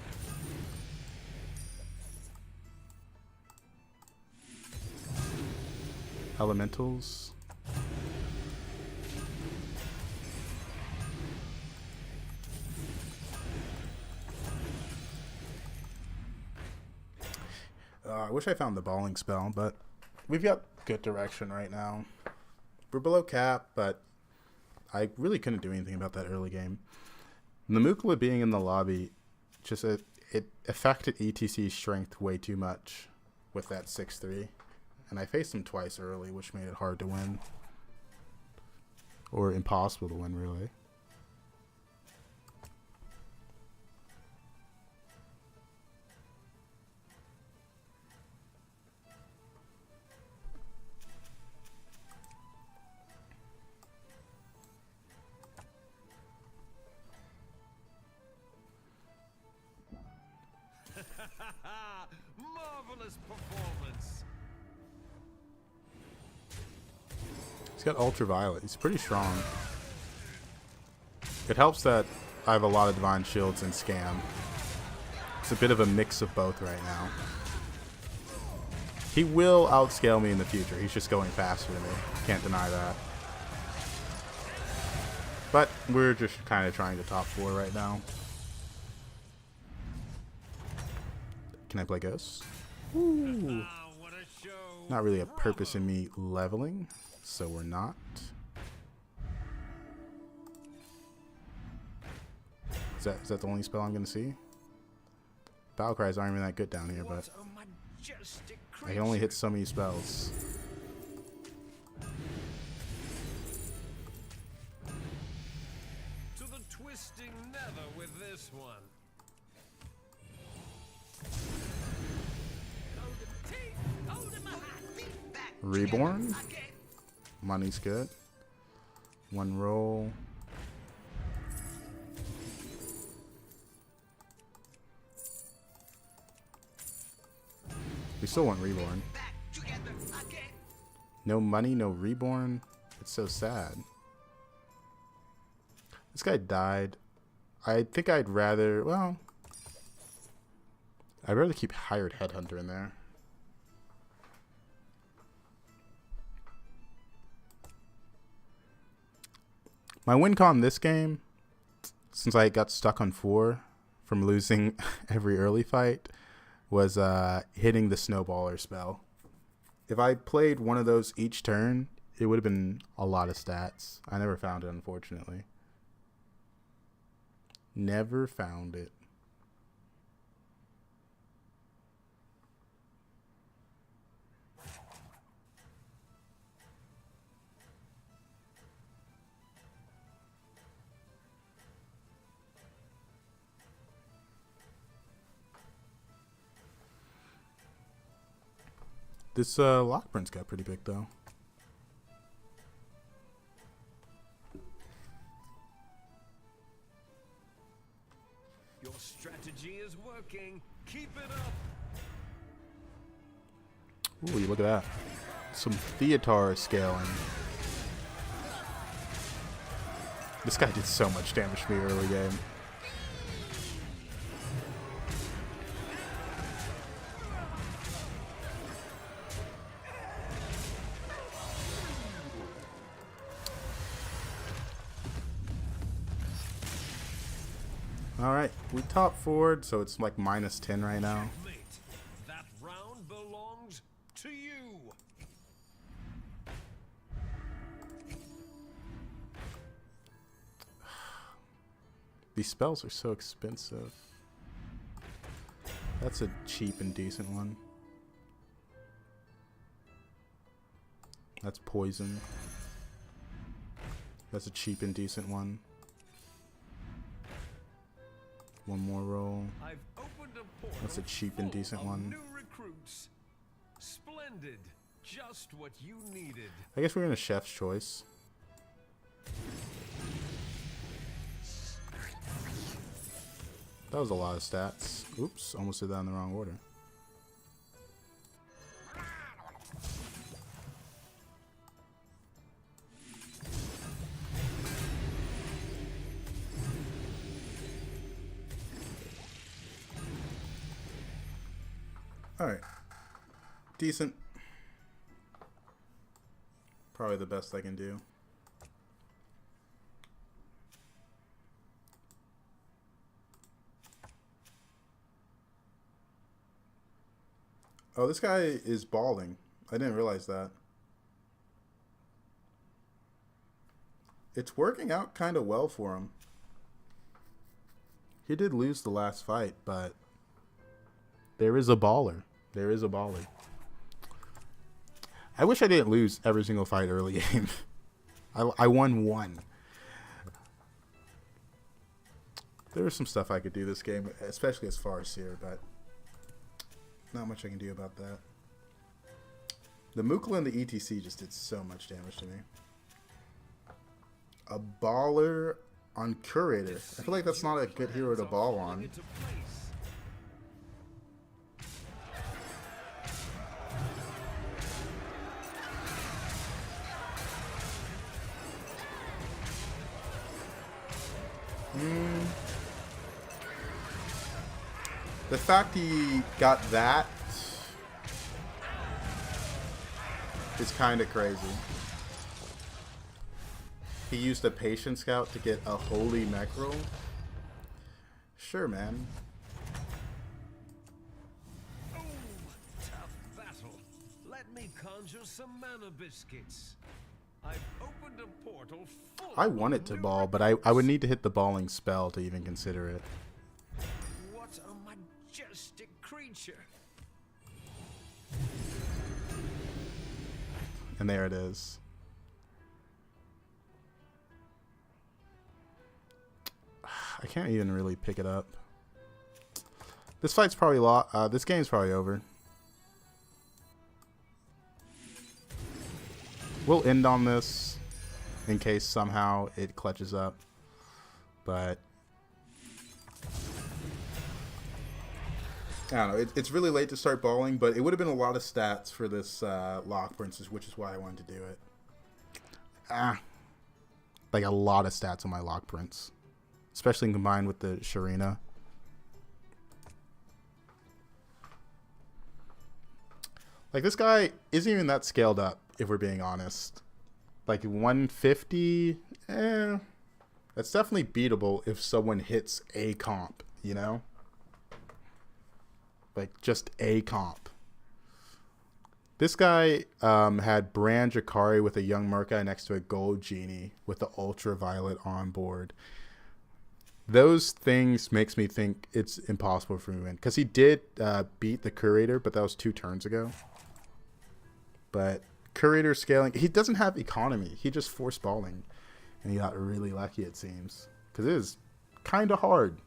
Elementals. I wish I found the balling spell, but we've got good direction right now. We're below cap, but I really couldn't do anything about that early game. Namukla being in the lobby, just it affected ETC's strength way too much with that 6-3. And I faced him twice early, which made it hard to win. Or impossible to win, really. Marvelous performance. He's got ultraviolet. He's pretty strong. It helps that I have a lot of divine shields and scam. It's a bit of a mix of both right now. He will outscale me in the future. He's just going faster than me. Can't deny that. But we're just kind of trying to top 4 right now. Can I play Ghost? Ooh. What a show. Not really a purpose in me leveling, so we're not. Is that the only spell I'm going to see? Battle cries aren't even that good down here, but What a majestic I can only hit so many spells. To the twisting nether with this one. Reborn. Money's good. One roll. We still want Reborn. No money, no Reborn. It's so sad. This guy died. I think I'd rather, well, I'd rather keep Hired Headhunter in there. My win con this game, since I got stuck on 4 from losing every early fight, was hitting the Snowballer spell. If I played one of those each turn, it would have been a lot of stats. I never found it, unfortunately. Never found it. This lock print's got pretty big though. Your strategy is working. Keep it up. Ooh, you look at that. Some Theatar scaling. This guy did so much damage to me early game. Alright, we top forward, so it's like -10 right now. Mate, that round belongs to you. These spells are so expensive. That's a cheap and decent one. That's poison. That's a cheap and decent one. One more roll. I've opened a portal. That's a cheap and full decent of one. New recruits. Splendid. Just what you needed. I guess we're in a chef's choice. That was a lot of stats. Oops, almost did that in the wrong order. Alright. Decent. Probably the best I can do. Oh, this guy is balling. I didn't realize that. It's working out kind of well for him. He did lose the last fight, but there is a baller. There is a baller. I wish I didn't lose every single fight early game. I won one. There was some stuff I could do this game, especially as far as here, but not much I can do about that. The Mukla and the ETC just did so much damage to me. A baller on Curator. I feel like that's not a good hero to ball on. The fact he got that is kind of crazy. He used a Patient Scout to get a Holy Mech roll? Sure, man. Oh, tough battle. Let me conjure some mana biscuits. I've opened a portal full I want it to ball, but I would need to hit the balling spell to even consider it. What a majestic creature. And there it is. I can't even really pick it up. This fight's probably this game's probably over. We'll end on this in case somehow it clutches up. But I don't know. It's really late to start balling, but it would have been a lot of stats for this Lock Princess, which is why I wanted to do it. Like a lot of stats on my Lock Prince, especially combined with the Sharina. Like this guy isn't even that scaled up, if we're being honest. Like 150, that's definitely beatable if someone hits a comp, you know? Like just a comp. This guy had Brand Jakari with a young Murkai next to a gold genie with the ultraviolet on board. Those things makes me think it's impossible for him to win. Because he did beat the Curator, but that was 2 turns ago. But Curator scaling, he doesn't have economy. He just forced balling. And he got really lucky, it seems. Because it is kind of hard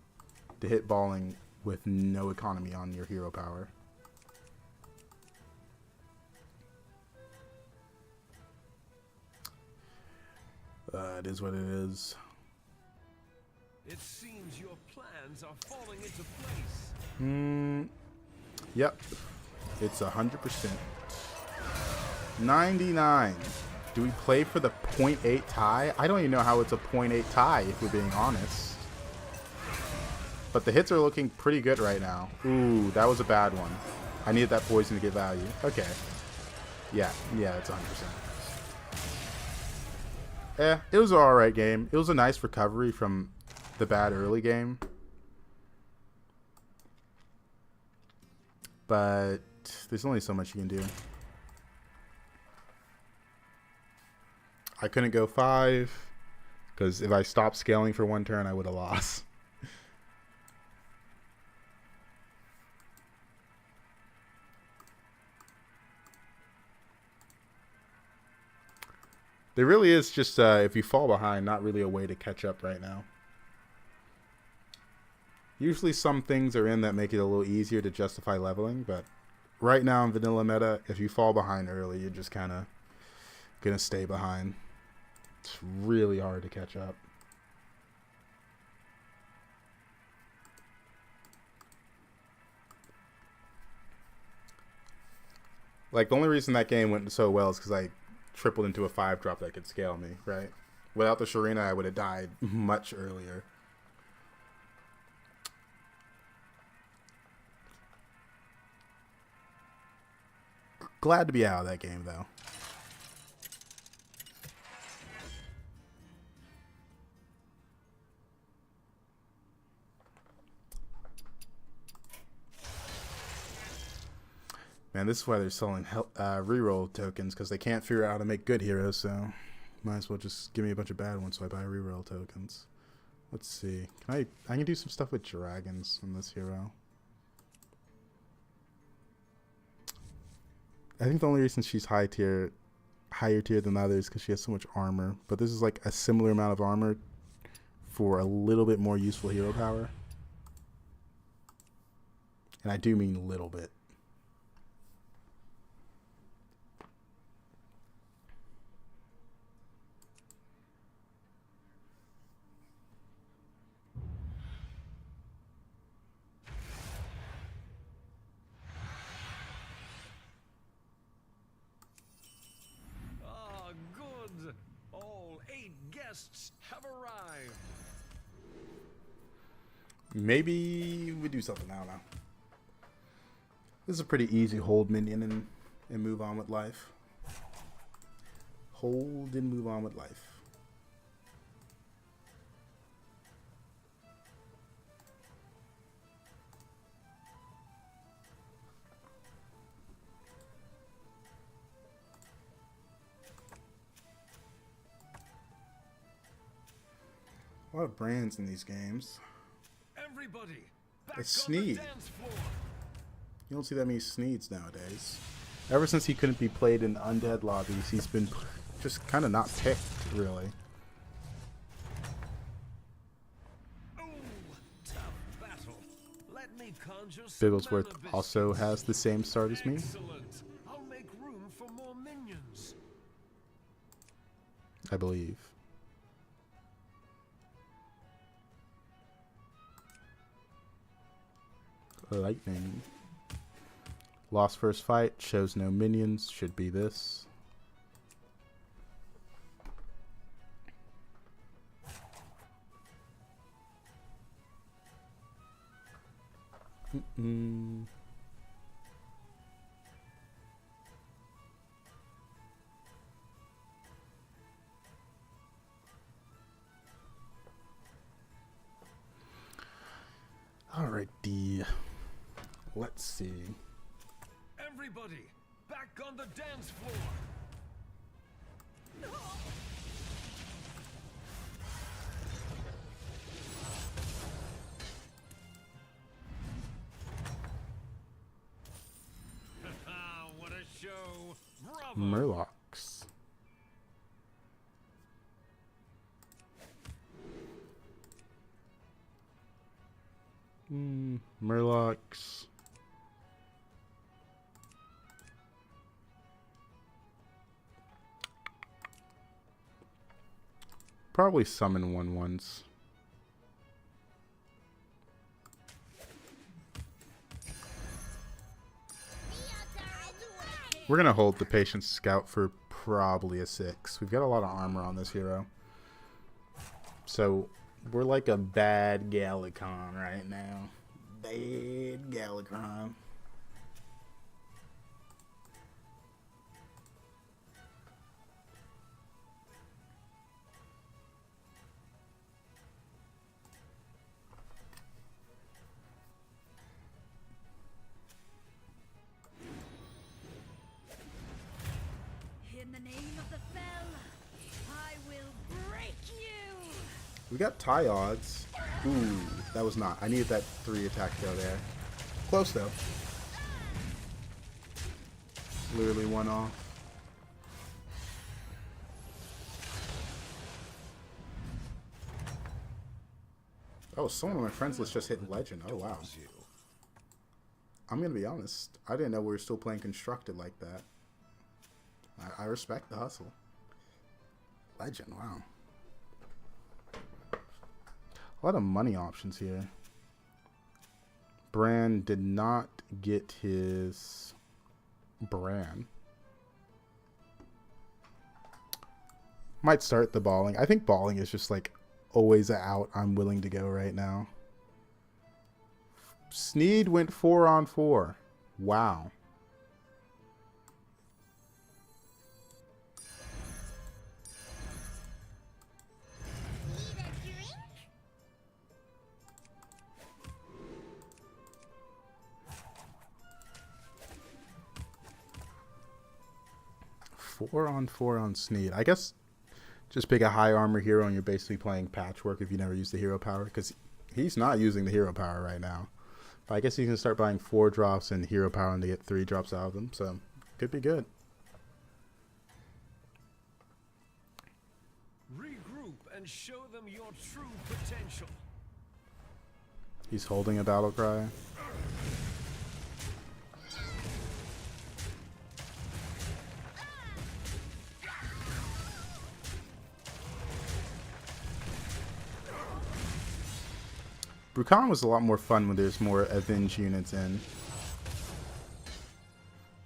to hit balling with no economy on your hero power. It is what it is. It seems your plans are falling into place. Yep. It's 100%. 99. Do we play for the 0.8 tie? I don't even know how it's a 0.8 tie, if we're being honest. But the hits are looking pretty good right now. Ooh, that was a bad one. I needed that poison to get value. Okay. Yeah, it's 100%. It was an alright game. It was a nice recovery from the bad early game. But there's only so much you can do. I couldn't go 5 because if I stopped scaling for 1 turn, I would have lost. There really is just, if you fall behind, not really a way to catch up right now. Usually some things are in that make it a little easier to justify leveling, but right now in vanilla meta, if you fall behind early, you're just kind of going to stay behind. It's really hard to catch up. Like, the only reason that game went so well is because I tripled into a 5-drop that could scale me, right? Without the Sharina, I would have died much earlier. Glad to be out of that game, though. Man, this is why they're selling reroll tokens, because they can't figure out how to make good heroes, so might as well just give me a bunch of bad ones so I buy reroll tokens. Let's see. I can do some stuff with dragons on this hero. I think the only reason she's higher tier than others is because she has so much armor. But this is like a similar amount of armor for a little bit more useful hero power. And I do mean a little bit. Have arrived. Maybe we do something. I don't know. This is a pretty easy hold minion and move on with life. Hold and move on with life. A lot of brands in these games. Everybody, back a on Sneed. the dance floor. You don't see that many Sneeds nowadays. Ever since he couldn't be played in undead lobbies, he's been just kind of not picked, really. Ooh, tough battle. Let me conjure Bigglesworth some also has the same start as me. Excellent. I'll make room for more minions. I believe. Lightning. Lost first fight, shows no minions, should be this. Alrighty. Let's see. Everybody, back on the dance floor. What a show. Bravo. Murlocs. Murlocs. Probably summon 1/1s. We're going to hold the Patient Scout for probably a 6. We've got a lot of armor on this hero. So, we're like a bad Gallicon right now. Bad Gallicon. In the name of the fell, I will break you! We got tie odds. Ooh, that was not. I needed that 3 attack go there. Close though. Literally one off. Oh, someone on my friends list just hit legend. Oh wow. I'm gonna be honest. I didn't know we were still playing constructed like that. I respect the hustle. Legend, wow. A lot of money options here. Bran did not get his Bran. Might start the balling. I think balling is just like always a out I'm willing to go right now. Sneed went 4-on-4. Wow. Need a drink? 4-on-4 on Sneed. I guess just pick a high armor hero and you're basically playing patchwork if you never use the hero power, because he's not using the hero power right now. But I guess you can start buying 4 drops and hero power and to get 3 drops out of them, so could be good. Regroup and show them your true potential. He's holding a battle cry. Brukan was a lot more fun when there's more Avenge units in.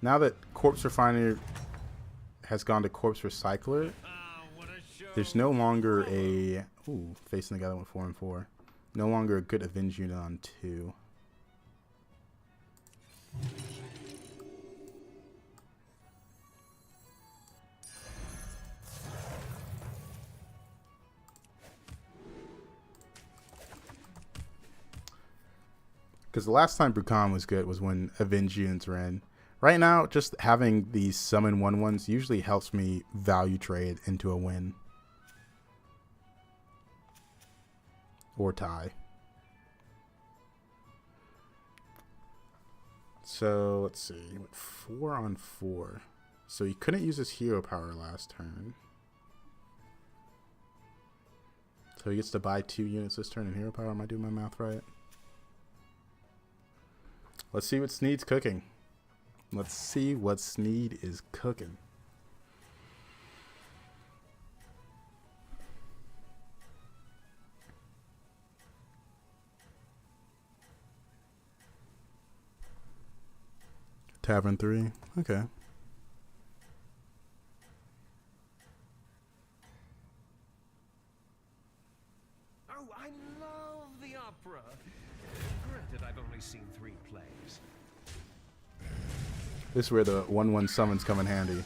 Now that Corpse Refiner has gone to Corpse Recycler, there's no longer a... Ooh, facing the guy that went 4-on-4. No longer a good Avenge unit on 2. Because the last time Brukan was good was when Avenge units were in. Right now, just having these summon 1/1s usually helps me value trade into a win. Or tie. So, let's see. He went 4-on-4. So he couldn't use his hero power last turn. So he gets to buy 2 units this turn in hero power. Am I doing my math right? Let's see what Sneed's cooking. Let's see what Sneed is cooking. Tavern 3. Okay. Oh, I love the opera. Granted, I've only seen 3 plays. This is where the 1/1 summons come in handy.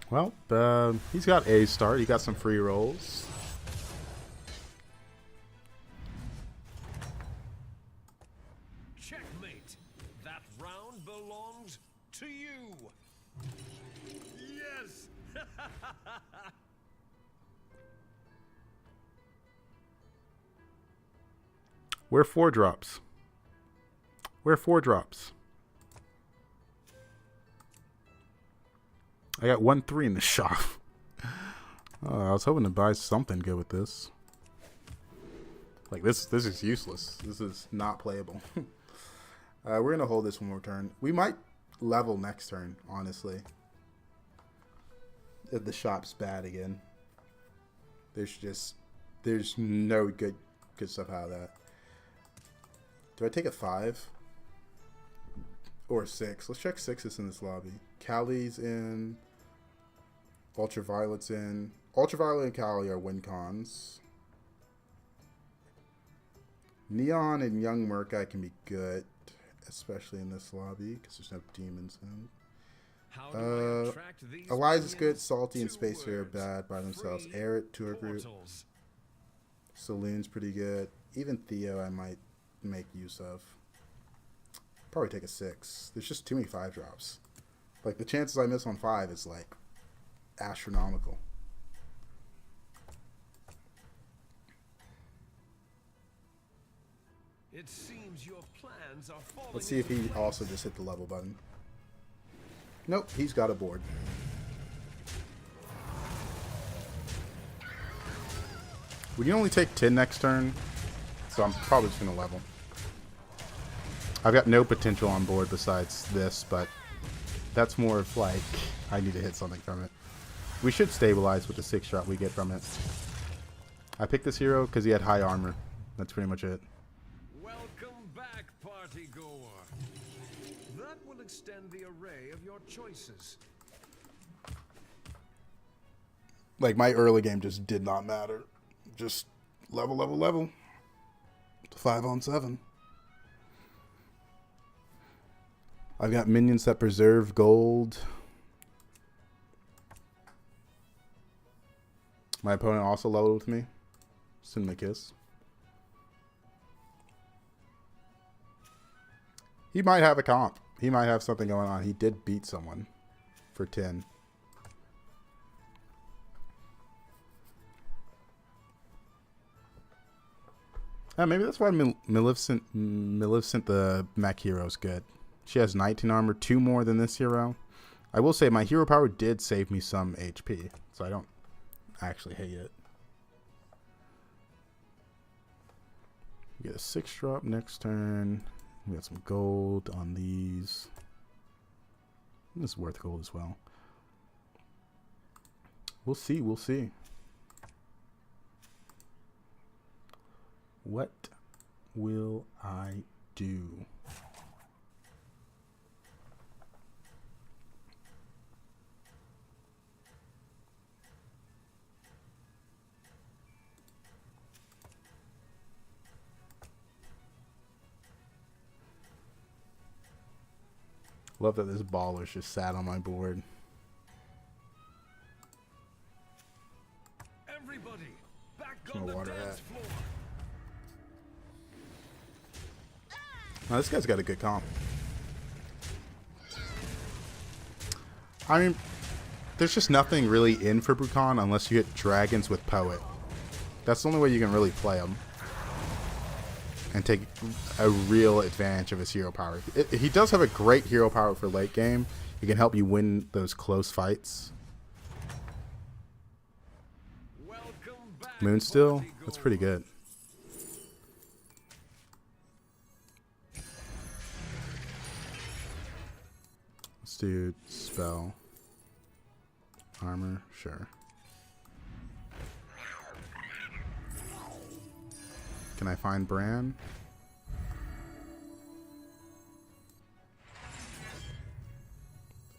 Well, he's got a start. He got some free rolls. Checkmate. That round belongs to you. Yes. Where 4-drops? Where 4-drops? I got 1-3 in the shop. Oh, I was hoping to buy something good with this. Like this is useless. This is not playable. We're gonna hold this one more turn. We might level next turn, honestly. If the shop's bad again. There's no good stuff out of that. Do I take a 5? Or a 6? Let's check 6s in this lobby. Cali's in. Ultraviolet's in. Ultraviolet and Cali are win cons. Neon and Young Murkai can be good, especially in this lobby because there's no demons in. How do I attract these Eliza's good. minions? Salty and 2 Space are words. bad by themselves. Free Aerith to a group. portals. Saloon's pretty good. Even Theo I might make use of. Probably take a 6. There's just too many 5-drops. Like, the chances I miss on 5 is, like, astronomical. It seems your plans are falling. Let's see if he into also place. just hit the level button. Nope, he's got a board. We can only take 10 next turn, so I'm probably just going to level. I've got no potential on board besides this, but that's more of like, I need to hit something from it. We should stabilize with the 6-drop we get from it. I picked this hero because he had high armor. That's pretty much it. Welcome back, party goer. That will extend the array of your choices. Like, my early game just did not matter. Just level, level, level. 5-on-7. I've got minions that preserve gold. My opponent also leveled with me. Send him a kiss. He might have a comp. He might have something going on. He did beat someone for 10. Maybe that's why Maleficent the mech hero is good. She has 19 armor, 2 more than this hero. I will say my hero power did save me some HP, so I don't actually hate it. We get a 6-drop next turn. We got some gold on these. This is worth gold as well. We'll see, we'll see. What will I do? Love that this baller's just sat on my board. Everybody, back Some on the water dance at. floor. Now, this guy's got a good comp. I mean, there's just nothing really in for Brucon unless you hit dragons with Poet. That's the only way you can really play him and take a real advantage of his hero power. He does have a great hero power for late game. He can help you win those close fights. Welcome back, Moonstill, party that's goer. pretty good. Let's do spell. Armor, sure. Can I find Bran?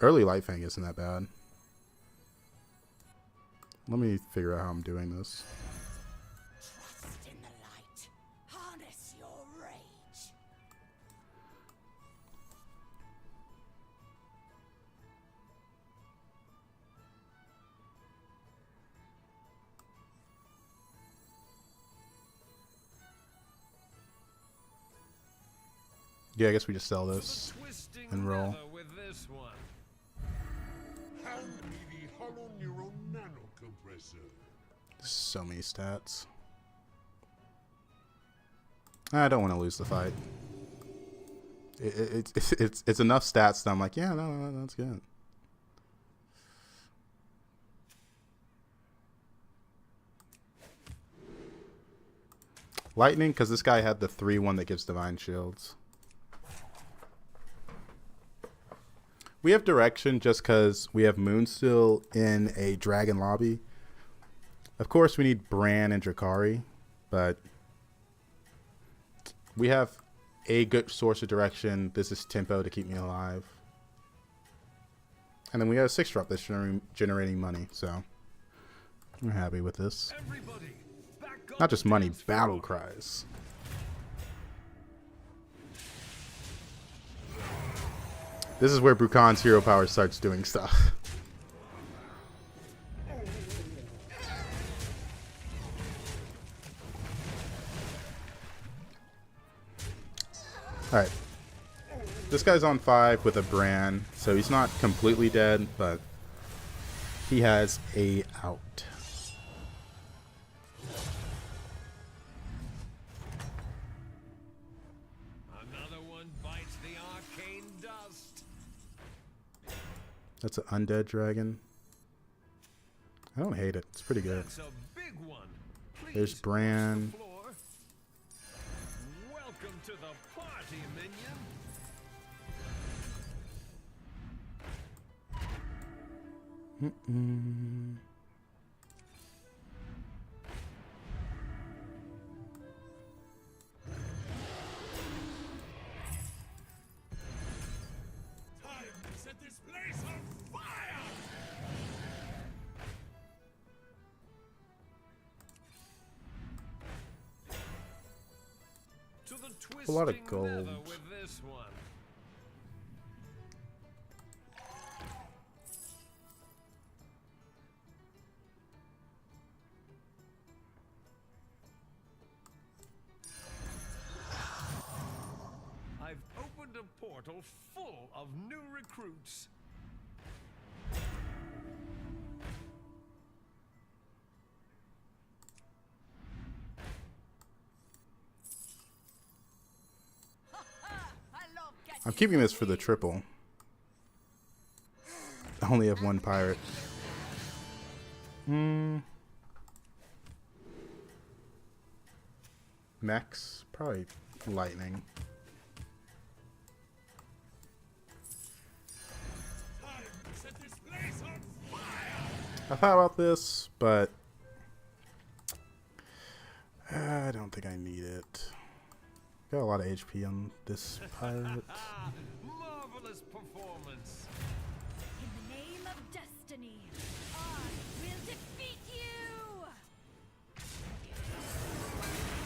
Early Lightfang isn't that bad. Let me figure out how I'm doing this. Trust in the light. Harness your rage. Yeah, I guess we just sell To the this twisting and roll. nether with this one. Hand me the hollow neural nano compressor. So many stats. I don't want to lose the fight. It's enough stats that I'm like, yeah, no, that's good. Lightning, because this guy had the 3-1 that gives divine shields. We have direction just because we have Moonstill in a dragon lobby. Of course, we need Bran and Drakari, but we have a good source of direction. This is tempo to keep me alive. And then we have a 6-drop that's generating money, so I'm happy with this. Everybody, back up Not just the money, dance floor. battle cries. This is where Brukon's hero power starts doing stuff. Alright. This guy's on 5 with a Bran, so he's not completely dead, but he has a out. Another one bites the arcane dust. That's an undead dragon. I don't hate it. It's pretty good. That's a big one. Please There's watch Bran. the floor. Welcome to the party, minion. Time to set this place on fire! To the twisting A lot of nether gold. with this one. I've opened a portal full of new recruits. I'm keeping this for the triple. I only have 1 pirate. Mechs? Probably lightning. Time to set this place on fire! I thought about this, but I don't think I need it. Got a lot of HP on this pirate. Marvelous performance. In the name of destiny, I will defeat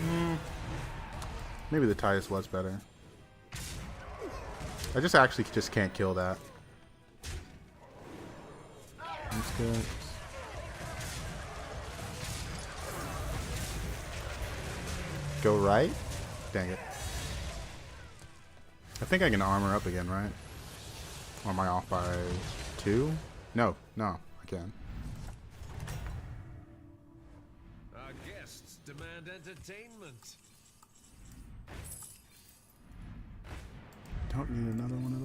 you! Maybe the Titus was better. I just actually just can't kill that. That's good. Go right? Dang it. I think I can armor up again, right? Or am I off by 2? No, I can. Our guests demand entertainment. Don't need another one of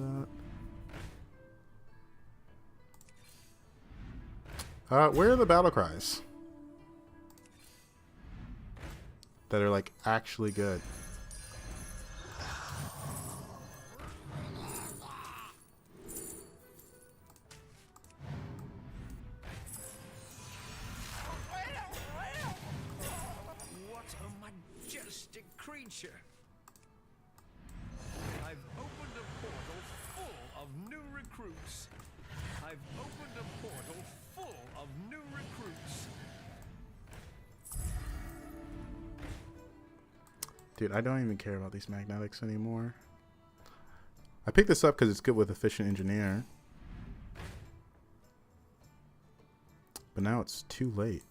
that. Where are the battle cries? That are like actually good. What a majestic creature. I've opened a portal full of new recruits. I've opened a portal full of new recruits. Dude, I don't even care about these magnetics anymore. I picked this up because it's good with efficient engineer. But now it's too late.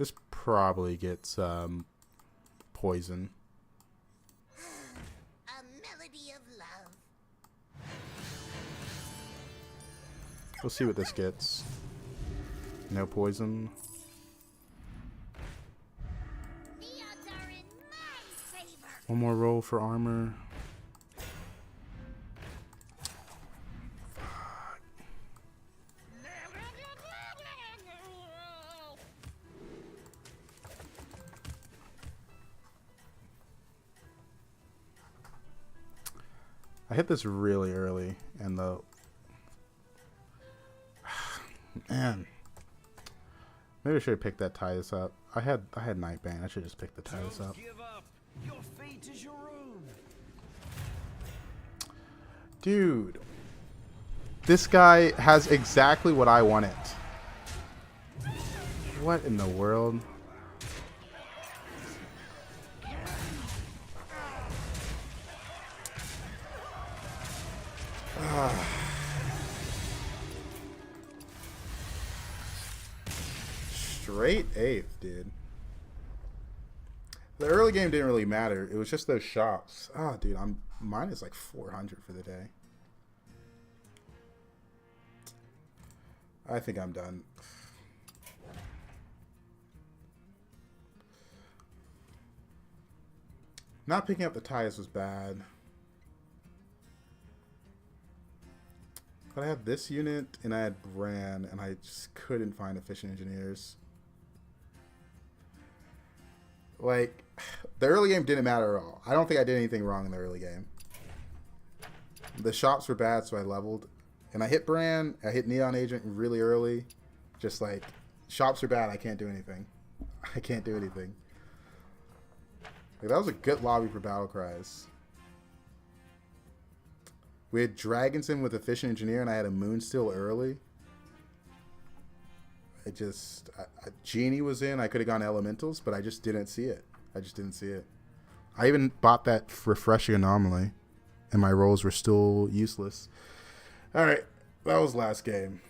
This probably gets poison. A melody of love. We'll see what this gets. No poison. The odds are in my favor. One more roll for armor. I hit this really early, and the man, maybe I should have picked that Titus up. I had Nightbane. I should just pick the Titus Don't up. give up. Your fate is your own. Dude, this guy has exactly what I wanted. What in the world? Straight 8th, dude. The early game didn't really matter. It was just those shops. Oh, dude, mine is like 400 for the day. I think I'm done. Not picking up the ties was bad. But I had this unit and I had Bran and I just couldn't find efficient engineers. Like, the early game didn't matter at all. I don't think I did anything wrong in the early game. The shops were bad, so I leveled. And I hit Bran, I hit Neon Agent really early. Just like, shops are bad, I can't do anything. I can't do anything. Like, that was a good lobby for Battle Cries. We had Dragons in with Efficient Engineer, and I had a Moonsteel early. Genie was in. I could have gone Elementals, but I just didn't see it. I even bought that Refreshing Anomaly, and my rolls were still useless. All right, that was last game.